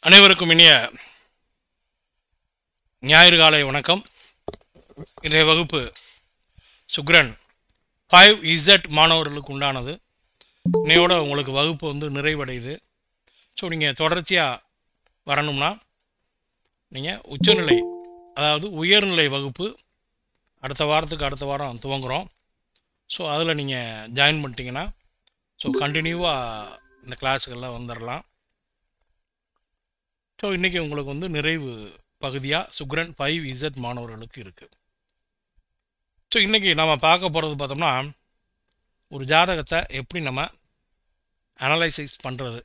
அனைவருக்கும் இனிய ஞாயிறு காலை வணக்கம். இன்றைய வகுப்பு சுக்ரன் 5Z மாணவர்களுக்கு உண்டானது. இன்னையோட உங்களுக்கு வகுப்பு நிறைவடையுது. ஸோ நீங்கள் தொடர்ச்சியாக வரணும்னா நீங்கள் உச்சநிலை, அதாவது உயர்நிலை வகுப்பு அடுத்த வாரம் துவங்குகிறோம். ஸோ அதில் நீங்கள் ஜாயின் பண்ணிட்டீங்கன்னா ஸோ கண்டினியூவாக இந்த கிளாஸுக்கெல்லாம் வந்துடலாம். ஸோ இன்றைக்கி உங்களுக்கு நிறைவு பகுதியாக சுக்ரன் 5Z மாணவர்களுக்கு இருக்குது. ஸோ இன்றைக்கி நம்ம பார்க்க போகிறது பார்த்தோம்னா, ஒரு ஜாதகத்தை எப்படி நம்ம அனலைசிஸ் பண்ணுறது,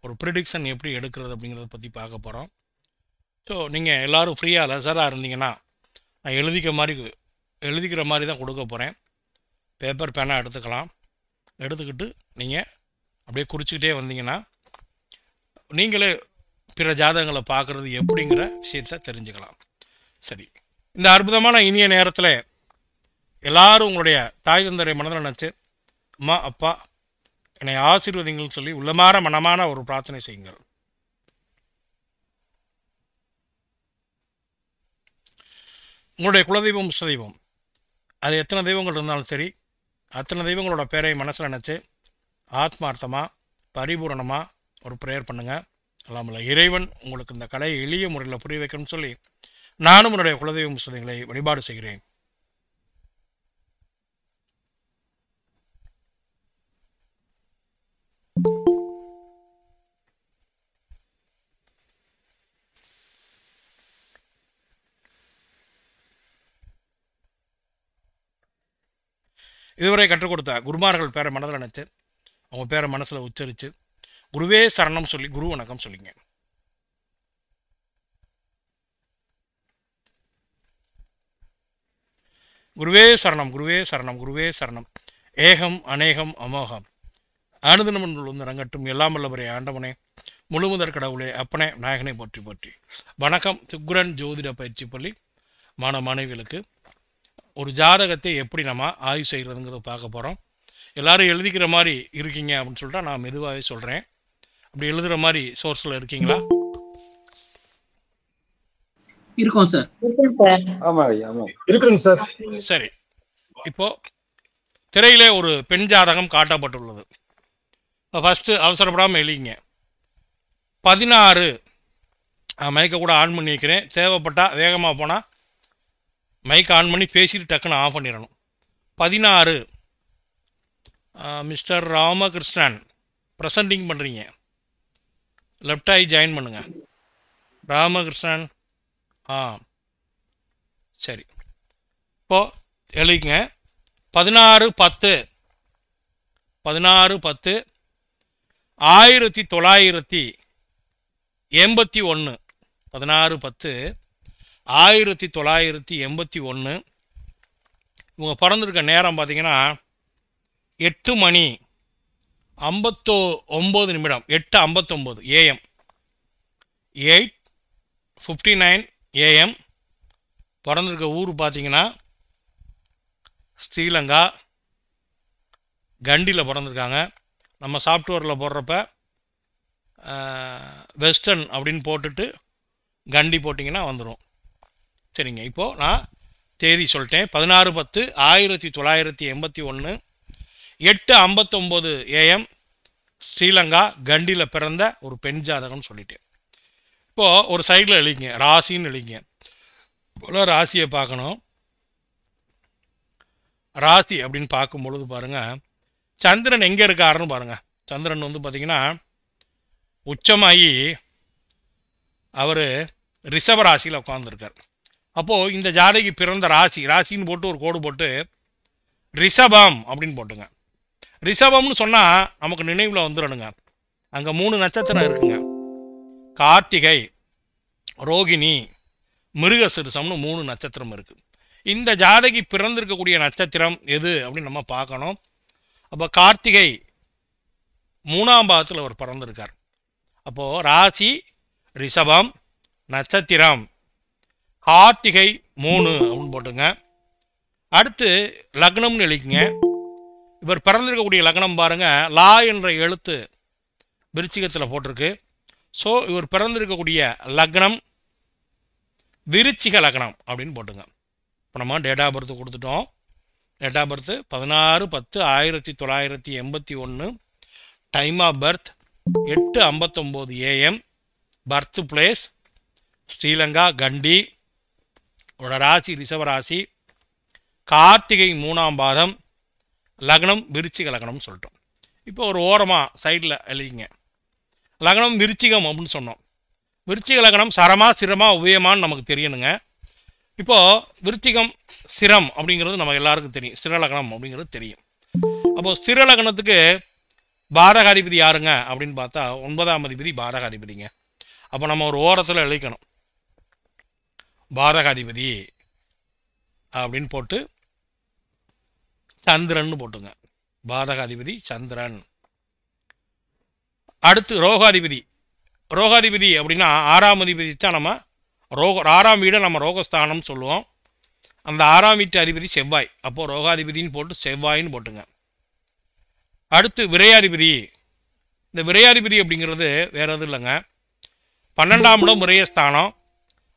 ஒரு ப்ரிடிக்ஷன் எப்படி எடுக்கிறது அப்படிங்கிறத பற்றி பார்க்க போகிறோம். ஸோ நீங்கள் எல்லோரும் ஃப்ரீயாக லெசராக இருந்தீங்கன்னா நான் எழுதிக்கிற மாதிரி தான் கொடுக்க போகிறேன். பேப்பர் பேனாக எடுத்துக்கிட்டு நீங்கள் அப்படியே குறிச்சிக்கிட்டே வந்தீங்கன்னா நீங்களே பிற ஜாதகங்களை பார்க்குறது எப்படிங்கிற விஷயத்தை தெரிஞ்சுக்கலாம். சரி, இந்த அற்புதமான இனிய நேரத்தில் எல்லாரும் உங்களுடைய தாய் தந்தரை மனதில் நினச்சி, அம்மா அப்பா என்னை ஆசீர்வதிங்கள்னு சொல்லி உள்ளமார மனமான ஒரு பிரார்த்தனை செய்யுங்கள். உங்களுடைய குலதெய்வம் இஷ்ட தெய்வம் அது எத்தனை தெய்வங்கள் இருந்தாலும் சரி, அத்தனை தெய்வங்களோட பேரை மனசில் நினச்சி ஆத்மார்த்தமாக பரிபூரணமாக ஒரு ப்ரேயர் பண்ணுங்கள். அல்லாமல் இறைவன் உங்களுக்கு இந்த கலையை எளிய முறையில் புரிய வைக்கணும்னு சொல்லி நானும் என்னுடைய குலதெய்வ முஸ்லிம்களை வழிபாடு செய்கிறேன். இதுவரை கற்றுக் கொடுத்த குருமார்கள் பேரை மனதில் நினைத்து அவங்க பேரை மனசில் உச்சரித்து குருவே சரணம் சொல்லி குரு வணக்கம் சொல்லிங்க. குருவே சரணம், குருவே சரணம், குருவே சரணம். ஏகம் அநேகம் அமோகம் அனுதினமன் ரங்கட்டும் எல்லாம் வல்லவரே ஆண்டவனே முழுமுதற் கடவுளே அப்பனே நாயகனை போற்றி போற்றி. வணக்கம். சுக்ரன் ஜோதிட பயிற்சி பள்ளி மாணவிகளுக்கு ஒரு ஜாதகத்தை எப்படி நம்ம ஆய்வு செய்கிறதுங்கிறத பார்க்க போகிறோம். எல்லோரும் எழுதிக்கிற மாதிரி இருக்கீங்க அப்படின்னு சொல்லிட்டு நான் மெதுவாகவே சொல்கிறேன். அப்படி எழுதுகிற மாதிரி சோர்ஸில் இருக்கீங்களா? இருக்கோம் சார். இருக்குங்க சார். சரி, இப்போது திரையிலே ஒரு பெண் ஜாதகம் காட்டப்பட்டுள்ளது. ஃபஸ்ட்டு அவசரப்படாமல் எழுதிங்க. 16 மைக்கை கூட ஆன் பண்ணி வைக்கிறேன். தேவைப்பட்டால் வேகமாக போனால் மைக்கை ஆன் பண்ணி பேசிட்டு டக்குன்னு ஆஃப் பண்ணிடணும். 16 மிஸ்டர் ராமகிருஷ்ணன் ப்ரெசண்டிங் பண்ணுறீங்க. லெஃப்ட் ஐ ஜாயின் பண்ணுங்க. ராமகிருஷ்ணன். சரி, இப்போது எழுதிங்க. 16/10 1981 16/10 1981. இவங்க பிறந்திருக்க நேரம் பார்த்தீங்கன்னா 8:59 8:59 AM 8:59 AM. பிறந்திருக்க ஊர் பார்த்தீங்கன்னா ஸ்ரீலங்கா கண்டியில் பிறந்திருக்காங்க. நம்ம சாஃப்ட்வேரில் போடுறப்ப வெஸ்டர்ன் அப்படின்னு போட்டுட்டு கண்டி போட்டிங்கன்னா வந்துடும். சரிங்க, இப்போது நான் தேதி சொல்லிட்டேன். 16/10 1981 8:59 AM ஸ்ரீலங்கா கண்டியில் பிறந்த ஒரு பெண் ஜாதகம்னு சொல்லிட்டேன். இப்போது ஒரு சைடில் எழுதிங்க, ராசின்னு எழுதிங்க. போல ராசியை பார்க்கணும். ராசி அப்படின்னு பார்க்கும்பொழுது பாருங்கள், சந்திரன் எங்கே இருக்காருன்னு பாருங்கள். சந்திரன் பார்த்திங்கன்னா உச்சமாகி அவர் ரிஷப ராசியில் உட்காந்துருக்கார். அப்போது இந்த ஜாதகி பிறந்த ராசின்னு போட்டு ஒரு கோடு போட்டு ரிஷபம் அப்படின்னு போட்டுங்க. ரிஷபம்னு சொன்னால் நமக்கு நினைவில் வந்துடணுங்க. அங்கே 3 நட்சத்திரம் இருக்குங்க. கார்த்திகை, ரோகிணி, மிருகசிருஷம்னு 3 நட்சத்திரம் இருக்குது. இந்த ஜாதகி பிறந்திருக்கக்கூடிய நட்சத்திரம் எது அப்படின்னு நம்ம பார்க்கணும். அப்போ கார்த்திகை 3ஆம் பாகத்தில் அவர் பிறந்திருக்கார். அப்போது ராசி ரிஷபம், நட்சத்திரம் கார்த்திகை 3 அப்படின்னு போட்டுங்க. அடுத்து லக்னம்னு எழுதிங்க. இவர் பிறந்திருக்கக்கூடிய லக்னம் பாருங்கள், லா என்ற எழுத்து விருச்சிகத்தில் போட்டிருக்கு. ஸோ இவர் பிறந்திருக்கக்கூடிய லக்னம் விருச்சிக லக்னம் அப்படின்னு போட்டுங்க. இப்போ நம்ம டேட் ஆஃப் பர்த் கொடுத்துட்டோம். Date of birth 16/10/1981. Time of birth 8:59 AM. Birth place Sri Lanka Kandy. ராசி ரிஷபராசி. கார்த்திகை 3ஆம் பாதம். லக்னம் விருச்சிக லக்னம்னு சொல்லிட்டோம். இப்போ ஒரு ஓரமாக சைடில் எழுதிங்க. லக்னம் விருச்சிகம் அப்படின்னு சொன்னோம். விருச்சிக லக்னம் சரமா சிரமா உபயமான்னு நமக்கு தெரியணுங்க. இப்போது விருச்சிகம் சிரம் அப்படிங்கிறது நம்ம எல்லாருக்கும் தெரியும். சிரலக்னம் அப்படிங்கிறது தெரியும். அப்போது சிரலக்னத்துக்கு பாதகாதிபதி யாருங்க அப்படின்னு பார்த்தா 9ஆம் அதிபதி பாதகாதிபதிங்க. அப்போ நம்ம ஒரு ஓரத்தில் எழுதிக்கணும். பாதகாதிபதி அப்படின்னு போட்டு சந்திரன் போட்டுங்க. பாதகாதிபதி சந்திரன். அடுத்து ரோகாதிபதி. ரோகாதிபதி அப்படின்னா 6ஆம் அதிபதி தான் நம்ம 6ஆம் வீடை நம்ம ரோகஸ்தானம்னு சொல்லுவோம். அந்த 6ஆம் வீட்டு அதிபதி செவ்வாய். அப்போது ரோகாதிபதின்னு போட்டு செவ்வாயின்னு போட்டுங்க. அடுத்து விரையாதிபதி. இந்த விரையாதிபதி அப்படிங்கிறது வேறு எதுவும் இல்லைங்க, 12ஆம் இடம் விரயஸ்தானம்.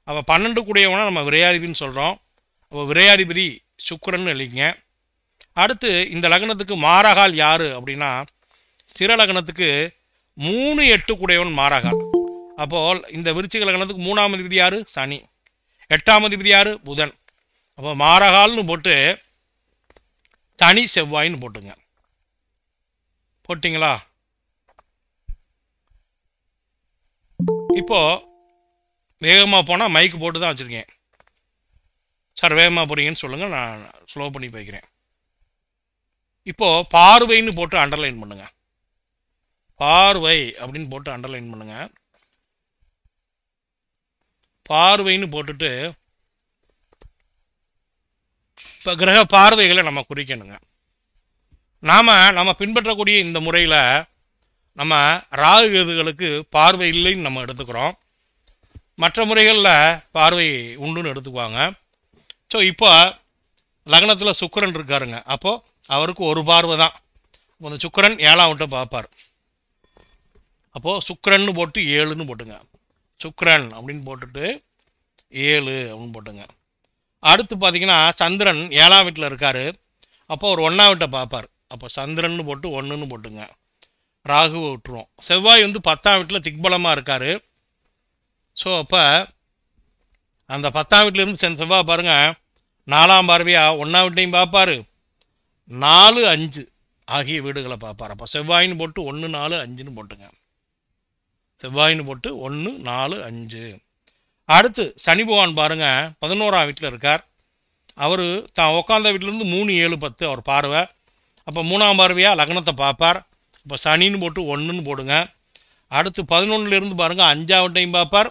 அப்போ 12 கூடியவனா நம்ம விரையாதிபதினு சொல்கிறோம். அப்போ விரையாதிபதி சுக்கிரன் எழுதிங்க. அடுத்து இந்த லக்னத்துக்கு மாரகால் யார் அப்படின்னா ஸ்திர லக்னத்துக்கு 3-8 கூடையவன் மாரகால். அப்போது இந்த விருச்சிக லக்னத்துக்கு 3ஆம் அதிபதி யார்? சனி. 8ஆம் அதிபதி யார்? புதன். அப்போ மாரகால்னு போட்டு சனி செவ்வாயின்னு போட்டுங்க. போட்டிங்களா? இப்போது வேகமாக போனால் மைக்கு போட்டு தான் வச்சுருக்கேன். சார் வேகமாக போகிறீங்கன்னு சொல்லுங்கள், நான் ஸ்லோ பண்ணி போய்க்கிறேன். இப்போது பார்வைன்னு போட்டு அண்டர்லைன் பண்ணுங்க. பார்வை அப்படின்னு போட்டு அண்டர்லைன் பண்ணுங்க. பார்வைன்னு போட்டுட்டு இப்போ கிரக பார்வைகளை நம்ம குறிக்கணுங்க. நம்ம பின்பற்றக்கூடிய இந்த முறையில் நம்ம ராகு கேதுகளுக்கு பார்வை இல்லைன்னு நம்ம எடுத்துக்கிறோம். மற்ற முறைகளில் பார்வை உண்டுன்னு எடுத்துக்குவாங்க. ஸோ இப்போ லக்னத்தில் சுக்கிரன் இருக்காருங்க. அப்போது அவருக்கு ஒரு பார்வை தான். அந்த சுக்கிரன் 7ஆம் வீட்டை பார்ப்பார். அப்போது சுக்கிரன்னு போட்டு 7ன்னு போட்டுங்க. சுக்கிரன் அப்படின்னு போட்டுட்டு 7 அப்படின்னு போட்டுங்க. அடுத்து பார்த்தீங்கன்னா சந்திரன் 7ஆம் வீட்டில் இருக்கார். அப்போது ஒரு 1ஆம் வீட்டை பார்ப்பார். அப்போ சந்திரன்னு போட்டு 1ன்னு போட்டுங்க. ராகுவை விட்டுருவோம். செவ்வாய் 10ஆம் வீட்டில் திக்பலமாக இருக்கார். ஸோ அப்போ அந்த 10ஆம் வீட்டிலேருந்து செவ்வாய் பாருங்கள் 4ஆம் பார்வையாக 1ஆம் வீட்டையும் பார்ப்பார், 4, 5 ஆகிய வீடுகளை பார்ப்பார். அப்போ செவ்வாயின்னு போட்டு 1, 4, 5ன்னு போட்டுங்க. செவ்வாயின்னு போட்டு 1, 4, 5. அடுத்து சனி பகவான் பாருங்கள் 11ஆம் வீட்டில் இருக்கார். அவர் தான் உட்காந்த வீட்டிலேருந்து 3, 7, 10 அவர் பார்வை. அப்போ 3ஆம் பார்வையாக லக்னத்தை பார்ப்பார். இப்போ சனின்னு போட்டு 1ன்னு போடுங்க. அடுத்து 11லேருந்து பாருங்கள் 5ஆம் வீட்டையும் பார்ப்பார்.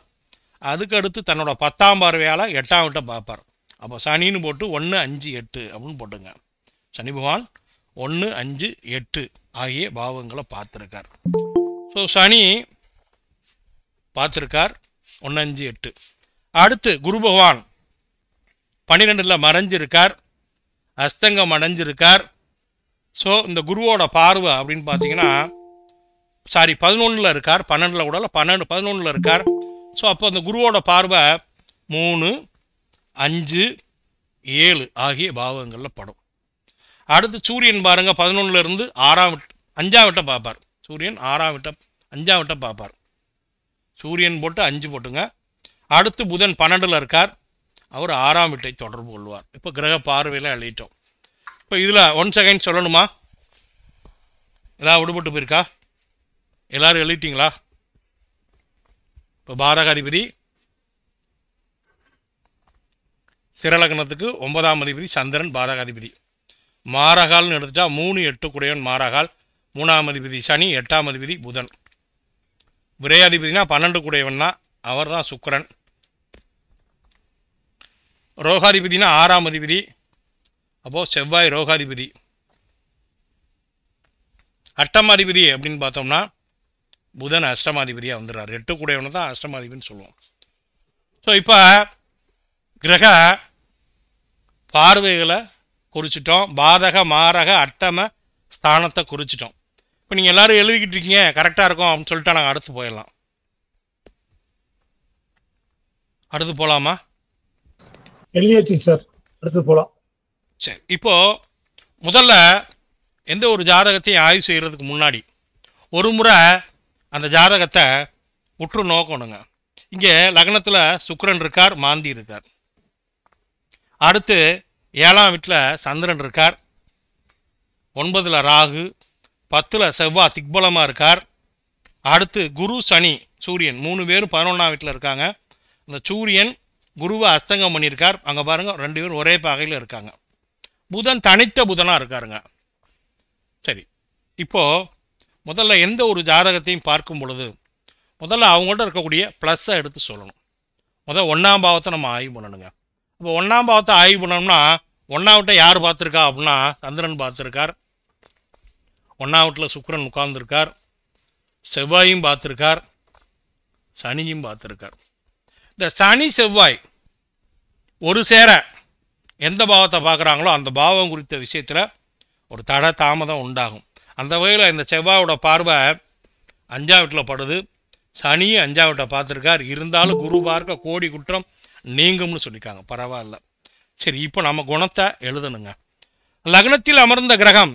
அதுக்கு அடுத்து தன்னோட 10ஆம் பார்வையால் 8ஆம் வீட்டை பார்ப்பார். அப்போ சனின்னு போட்டு 1, 5, 8 அப்படின்னு போட்டுங்க. சனி பகவான் 1, 5, 8 ஆகிய பாவங்களை பார்த்துருக்கார். ஸோ சனி பார்த்துருக்கார் 1, 5, 8. அடுத்து குரு பகவான் 12ல் மறைஞ்சிருக்கார், அஸ்தங்கம் அடைஞ்சிருக்கார். ஸோ இந்த குருவோட பார்வை அப்படின்னு பார்த்தீங்கன்னா 11ல் இருக்கார், 12ல் கூட 11ல் இருக்கார். ஸோ அப்போ அந்த குருவோட பார்வை 3, 5, 7 ஆகிய பாவங்களில் படும். அடுத்து சூரியன் பாருங்கள் 11லேருந்து 5ஆம் வீட்டை பார்ப்பார். சூரியன் 5ஆம் வீட்டை பார்ப்பார். சூரியன் போட்டு 5 போட்டுங்க. அடுத்து புதன் 12ல் இருக்கார், அவர் 6ஆம் வீட்டை தொடர்பு கொள்வார். இப்போ கிரக பார்வையில் எழுதிட்டோம். இப்போ இதில் 1 செகண்ட் சொல்லணுமா? ஏதாவது விடுபட்டு போயிருக்கா? எல்லோரும் எழுதிட்டீங்களா? இப்போ பாதகாதிபதி சிரலக்னத்துக்கு 9ஆம் அதிபதி சந்திரன் பாதகாதிபதி. மாரகால்னு எடுத்துட்டா 3, 8 கூடையவன் மாரகால். 3ஆம் அதிபதி சனி, 8ஆம் அதிபதி புதன். விரையாதிபதினா 12 கூடையவன் தான், அவர் தான் சுக்கிரன். ரோகாதிபதினா 6ஆம் அதிபதி, அப்போது செவ்வாய் ரோகாதிபதி. அஷ்டமாதிபதி அப்படின்னு பார்த்தோம்னா புதன் அஷ்டமாதிபதியாக வந்துடுறார். 8 கூடையவனை தான் அஷ்டமாதிபதினு சொல்லுவோம். ஸோ இப்போ கிரக பார்வைகளை குறிச்சிட்டோம். பாதக மாரக அட்டம ஸ்தானத்தை குறிச்சிட்டோம். இப்போ நீங்கள் எல்லோரும் எழுதிக்கிட்டு இருக்கீங்க, கரெக்டாக இருக்கும் அப்படின்னு சொல்லிட்டு நாங்கள் அடுத்து போயிடலாம். அடுத்து போகலாமா? எழுதியாச்சு சார், அடுத்து போகலாம். சரி, இப்போது முதல்ல எந்த ஒரு ஜாதகத்தையும் ஆய்வு செய்கிறதுக்கு முன்னாடி ஒரு முறை அந்த ஜாதகத்தை உற்று நோக்கணுங்க. இங்கே லக்னத்தில் சுக்கிரன் இருக்கார், மாந்தி இருக்கார். அடுத்து 7ஆம் வீட்டில் சந்திரன் இருக்கார், 9ல் ராகு, 10ல் செவ்வாய் திக்பலமாக இருக்கார். அடுத்து குரு, சனி, சூரியன் 3 பேரும் 11ஆம் வீட்டில் இருக்காங்க. அந்த சூரியன் குருவை அஸ்தங்கம் பண்ணியிருக்கார். அங்கே பாருங்கள், 2 பேரும் ஒரே பகையில் இருக்காங்க. புதன் தனித்த புதனாக இருக்காருங்க. சரி, இப்போது முதல்ல எந்த ஒரு ஜாதகத்தையும் பார்க்கும் பொழுது முதல்ல அவங்கள்ட்ட இருக்கக்கூடிய ப்ளஸ்ஸை எடுத்து சொல்லணும். முதல் 1ஆம் பாவத்தை நம்ம ஆய்வு பண்ணணுங்க. இப்போ 1ஆம் பாவத்தை ஆய்வு பண்ணோம்னா 1ஆம் வீட்டை யார் பார்த்துருக்கா அப்படின்னா சந்திரன் பார்த்துருக்கார், 1ஆம் வீட்டில் சுக்கிரன் உட்கார்ந்துருக்கார், செவ்வாயும் பார்த்துருக்கார், சனியும் பார்த்துருக்கார். இந்த சனி செவ்வாய் ஒரு சேர எந்த பாவத்தை பார்க்குறாங்களோ அந்த பாவம் குறித்த விஷயத்தில் ஒரு தட தாமதம் உண்டாகும். அந்த வகையில் இந்த செவ்வாயோட பார்வை 5ஆம் வீட்டில் படுது, சனி 5ஆம் வீட்டை பார்த்துருக்கார். இருந்தாலும் குரு பார்க்க கோடி குற்றம் நீங்கும்னு சொல்லியிருக்காங்க. பரவாயில்ல. சரி, இப்போ நம்ம குணத்தை எழுதணுங்க. லக்னத்தில் அமர்ந்த கிரகம்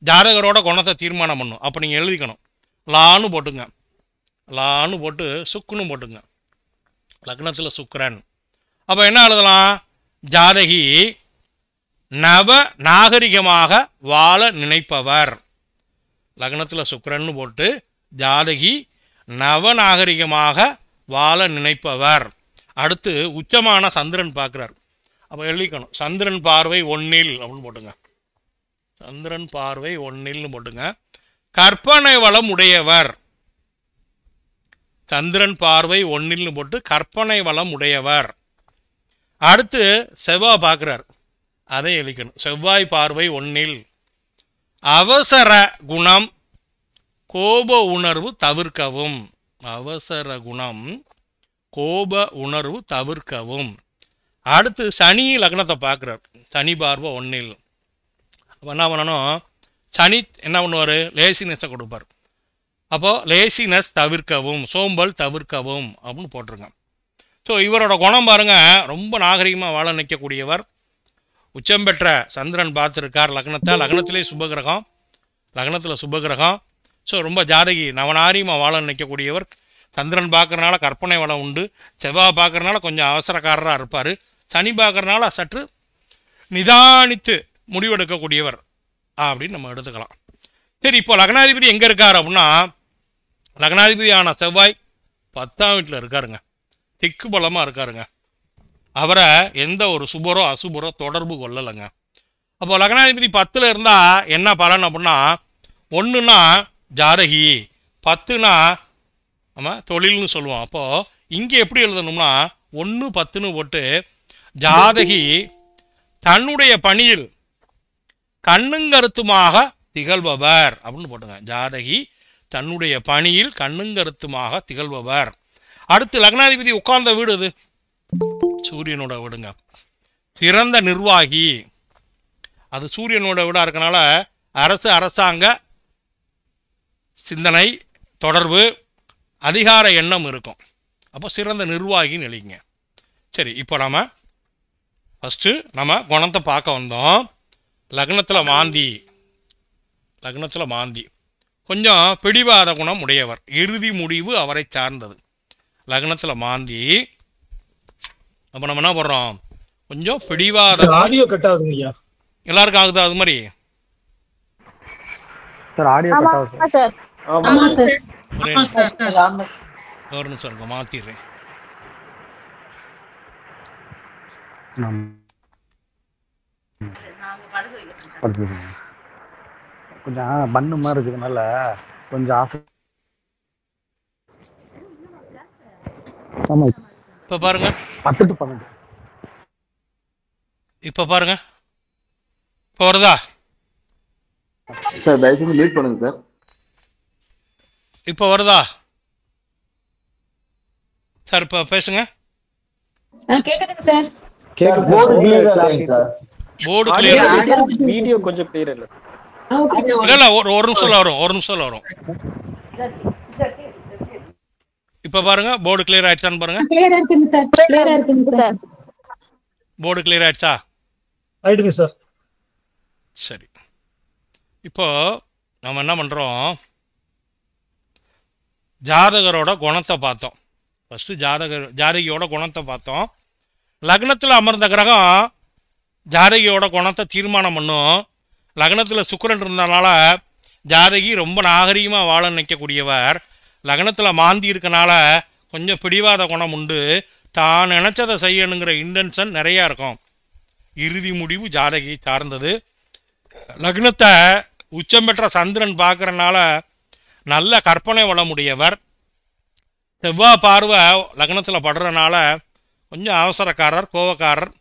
ஜாதகரோட குணத்தை தீர்மானம் பண்ணும். அப்போ நீங்கள் எழுதிக்கணும், லான்னு போட்டுங்க, லான்னு போட்டு சுக்குன்னு போட்டுங்க. லக்னத்தில் சுக்கிரன். அப்போ என்ன எழுதலாம்? ஜாதகி நவ நாகரிகமாக வாழ நினைப்பவர். லக்னத்தில் சுக்கிரன்னு போட்டு ஜாதகி நவநாகரிகமாக வாழ நினைப்பவர். அடுத்து உச்சமான சந்திரன் பார்க்குறார். அப்போ எழுதிக்கணும், சந்திரன் பார்வை 1ல் அப்படின்னு போட்டுங்க, சந்திரன் பார்வை 1ல்னு போட்டுங்க. கற்பனை வளம் உடையவர். சந்திரன் பார்வை 1ல்னு போட்டு கற்பனை வளம் உடையவர். அடுத்து செவ்வாய் பார்க்குறார், அதை எழுதிக்கணும், செவ்வாய் பார்வை 1ல். அவசர குணம், கோப உணர்வு தவிர்க்கவும். அவசர குணம், கோப உணர்வு தவிர்க்கவும். அடுத்து சனி லக்னத்தை பார்க்குறார், சனி பார்வை 1ல். அப்போ என்ன பண்ணணும்? சனி என்ன பண்ணுவார்? லேசினஸை கொடுப்பார். அப்போது லேசினஸ் தவிர்க்கவும், சோம்பல் தவிர்க்கவும் அப்படின்னு போட்டிருங்க. ஸோ இவரோட குணம் பாருங்கள், ரொம்ப நாகரிகமாக வாழ நிற்கக்கூடியவர். உச்சம் பெற்ற சந்திரன் பார்த்துருக்கார் லக்னத்தை. லக்னத்திலே சுபகிரகம், லக்னத்தில் சுபகிரகம். ஸோ ரொம்ப ஜாதகி நவநாகரிகமாக வாழ நிற்கக்கூடியவர். சந்திரன் பார்க்குறனால கற்பனை வளம் உண்டு, செவ்வாய் பார்க்குறனால கொஞ்சம் அவசரக்காரராக இருப்பார், சனி பார்க்குறனால சற்று நிதானித்து முடிவெடுக்கக்கூடியவர் அப்படின்னு நம்ம எடுத்துக்கலாம். சரி, இப்போ லக்னாதிபதி எங்கே இருக்கார் அப்படின்னா, லக்னாதிபதியான செவ்வாய் 10ஆம் வீட்டில் இருக்காருங்க, திக்கு பலமாக இருக்காருங்க. அவரை எந்த ஒரு சுபரோ அசுபரோ தொடர்பு கொள்ளலைங்க. அப்போ லக்னாதிபதி 10ல் இருந்தால் என்ன பலன் அப்படின்னா, 1னா ஜாதகி, 10னா நம்ம தொழில்னு சொல்லுவோம். அப்போது இங்கே எப்படி எழுதணும்னா 1 10ன்னு போட்டு ஜாதகி தன்னுடைய பணியில் கண்ணுங்கருத்துமாக திகழ்பவர் அப்படின்னு போட்டுங்க. ஜாதகி தன்னுடைய பணியில் கண்ணுங்கருத்துமாக திகழ்பவர். அடுத்து லக்னாதிபதி உட்கார்ந்த வீடு இது சூரியனோட வீடுங்க. சிறந்த நிர்வாகி, அது சூரியனோட வீடாக இருக்கனால அரசு அரசாங்க சிந்தனை தொடர்பு அதிகார எண்ணம் இருக்கும். அப்போ சிறந்த நிர்வாகின்னு எழுதிங்க. சரி, இப்போ நம்ம ஃபஸ்ட்டு நம்ம குணத்தை பார்க்க வந்தோம். லக்னத்தில் மாந்தி, லக்னத்தில் மாந்தி கொஞ்சம் பிடிவாத குணம் உடையவர், இறுதி முடிவு அவரை சார்ந்தது. லக்னத்தில் மாந்தி. அப்போ நம்ம என்ன பண்ணுறோம்? கொஞ்சம் பிடிவாத. ஆடியோ கட் ஆகுதுங்க ஐயா. எல்லாருக்கும் ஆகுது அது மாதிரி? சார் ஆடியோ கட் ஆகுது சார். ஆமா சார். ஒரு நிமிஷம் இருக்கும், மாற்றிடுறேன். கொஞ்சம் பண்ணு மாதிரி இருக்குதுனால கொஞ்சம் ஆசை. ஆமா, இப்போ பாருங்க, 10 to 12. இப்போ பாருங்க, இப்போ வருதா சார்? தயவு செஞ்சு மியூட் பண்ணுங்க சார். இப்போ வருதா சார்? இப்போ பேசுங்க. கேக்குதுங்க சார். போர்டு கிளியரா இல்லைங்க சார். போர்டு கிளியர், வீடியோ கொஞ்சம் கிளியர் இல்லை சார். இல்லை இல்லை, ஒரு நிமிஷம் வரும், ஒரு நிமிஷம் வரும். இப்போ பாருங்க, போர்டு கிளியர் ஆயிடுச்சான்னு பாருங்க. கிளியரா இருக்குங்க சார். கிளியரா இருக்குங்க சார். போர்டு கிளியர் ஆயிடுச்சா? ஆயிடுங்க சார். சரி, இப்போ நம்ம என்ன பண்ணுறோம், ஜாதகரோட குணத்தை பார்த்தோம். ஃபஸ்ட்டு ஜாதகியோட குணத்தை பார்த்தோம். லக்னத்தில் அமர்ந்த கிரகம் ஜாதகியோட குணத்தை தீர்மானம் பண்ணும். லக்னத்தில் சுக்கிரன் இருந்தனால ஜாதகி ரொம்ப நாகரீகமாக வாழ நிற்கக்கூடியவர். லக்னத்தில் மாந்தி இருக்கனால கொஞ்சம் பிடிவாத குணம் உண்டு. தான் நினச்சதை செய்யணுங்கிற இன்டென்ஷன் நிறையா இருக்கும். இறுதி முடிவு ஜாதகி சார்ந்தது. லக்னத்தை உச்சம் பெற்ற சந்திரன் பார்க்குறனால நல்ல கற்பனை வளமுடையவர். செவ்வாய் பார்வை லக்னத்தில் படுறனால கொஞ்சம் அவசரக்காரர், கோவக்காரர்.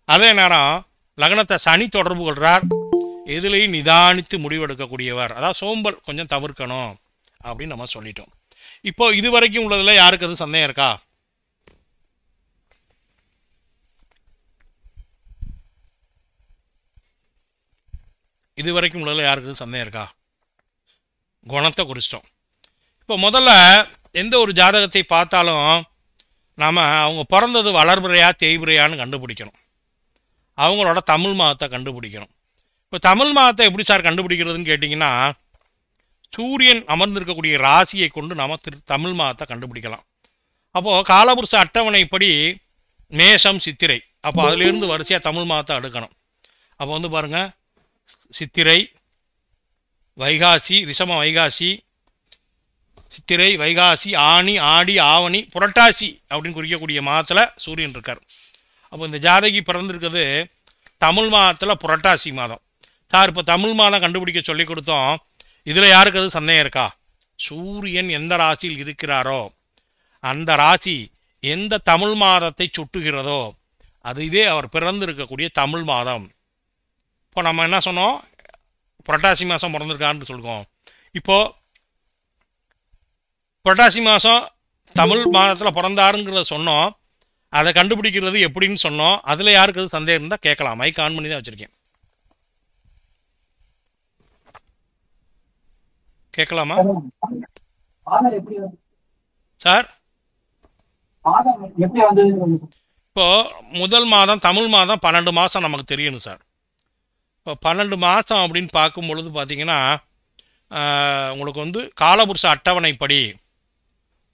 அதே நேரம் லக்னத்தை சனி தொடர்பு கொள்கிறார். எதுலேயும் நிதானித்து முடிவெடுக்கக்கூடியவர். அதாவது சோம்பல் கொஞ்சம் தவிர்க்கணும் அப்படின்னு நம்ம சொல்லிட்டோம். இப்போ இது வரைக்கும் உள்ளதில் யாருக்கு அது சந்தேகம் இருக்கா? இது வரைக்கும் உள்ளதில் யாருக்கு சந்தேகம் இருக்கா? குணத்தை குறிச்சிட்டோம். இப்போ முதல்ல எந்த ஒரு ஜாதகத்தை பார்த்தாலும் நாம் அவங்க பிறந்தது வளர்பிறையா தேய்பிறையான்னு கண்டுபிடிக்கணும். அவங்களோட தமிழ் மாதத்தை கண்டுபிடிக்கணும். இப்போ தமிழ் மாதத்தை எப்படி சார் கண்டுபிடிக்கிறதுன்னு கேட்டிங்கன்னா, சூரியன் அமர்ந்திருக்கக்கூடிய ராசியை கொண்டு நாம் தமிழ் மாதத்தை கண்டுபிடிக்கலாம். அப்போது காலபுருஷ அட்டவணைப்படி மேஷம் சித்திரை, அப்போ அதிலிருந்து வரிசையாக தமிழ் மாதத்தை எடுக்கணும். அப்போ வந்து பாருங்கள், சித்திரை, வைகாசி, ரிஷம வைகாசி, சித்திரை, வைகாசி, ஆனி, ஆடி, ஆவணி, புரட்டாசி அப்படின்னு குறிக்கக்கூடிய மாதத்தில் சூரியன் இருக்கார். அப்போ இந்த ஜாதகி பிறந்திருக்கிறது தமிழ் மாதத்தில் புரட்டாசி மாதம். சார் இப்போ தமிழ் மாதம் கண்டுபிடிக்க சொல்லி கொடுத்தோம், இதில் யாருக்கு அது சந்தேகம் இருக்கா? சூரியன் எந்த ராசியில் இருக்கிறாரோ அந்த ராசி எந்த தமிழ் மாதத்தை சுட்டுகிறதோ அதுவே அவர் பிறந்திருக்கக்கூடிய தமிழ் மாதம். இப்போ நம்ம என்ன சொன்னோம், புரட்டாசி மாதம் பிறந்திருக்காருன்னு சொல்லுவோம். இப்போது புரட்டாசி மாதம் தமிழ் மாதத்தில் பிறந்தாருங்கிறத சொன்னோம். அதை கண்டுபிடிக்கிறது எப்படின்னு சொன்னோம். அதில் யாருக்கு அது சந்தேகம் இருந்தால் கேட்கலாம். மைக் ஆன் பண்ணி தான் வச்சுருக்கேன். கேட்கலாமா சார்? இப்போ முதல் மாதம் தமிழ் மாதம் 12 மாதம் நமக்கு தெரியணும் சார். இப்போ 12 மாதம் அப்படின்னு பார்க்கும் பொழுது பார்த்தீங்கன்னா உங்களுக்கு வந்து காலபுருஷ அட்டவணைப்படி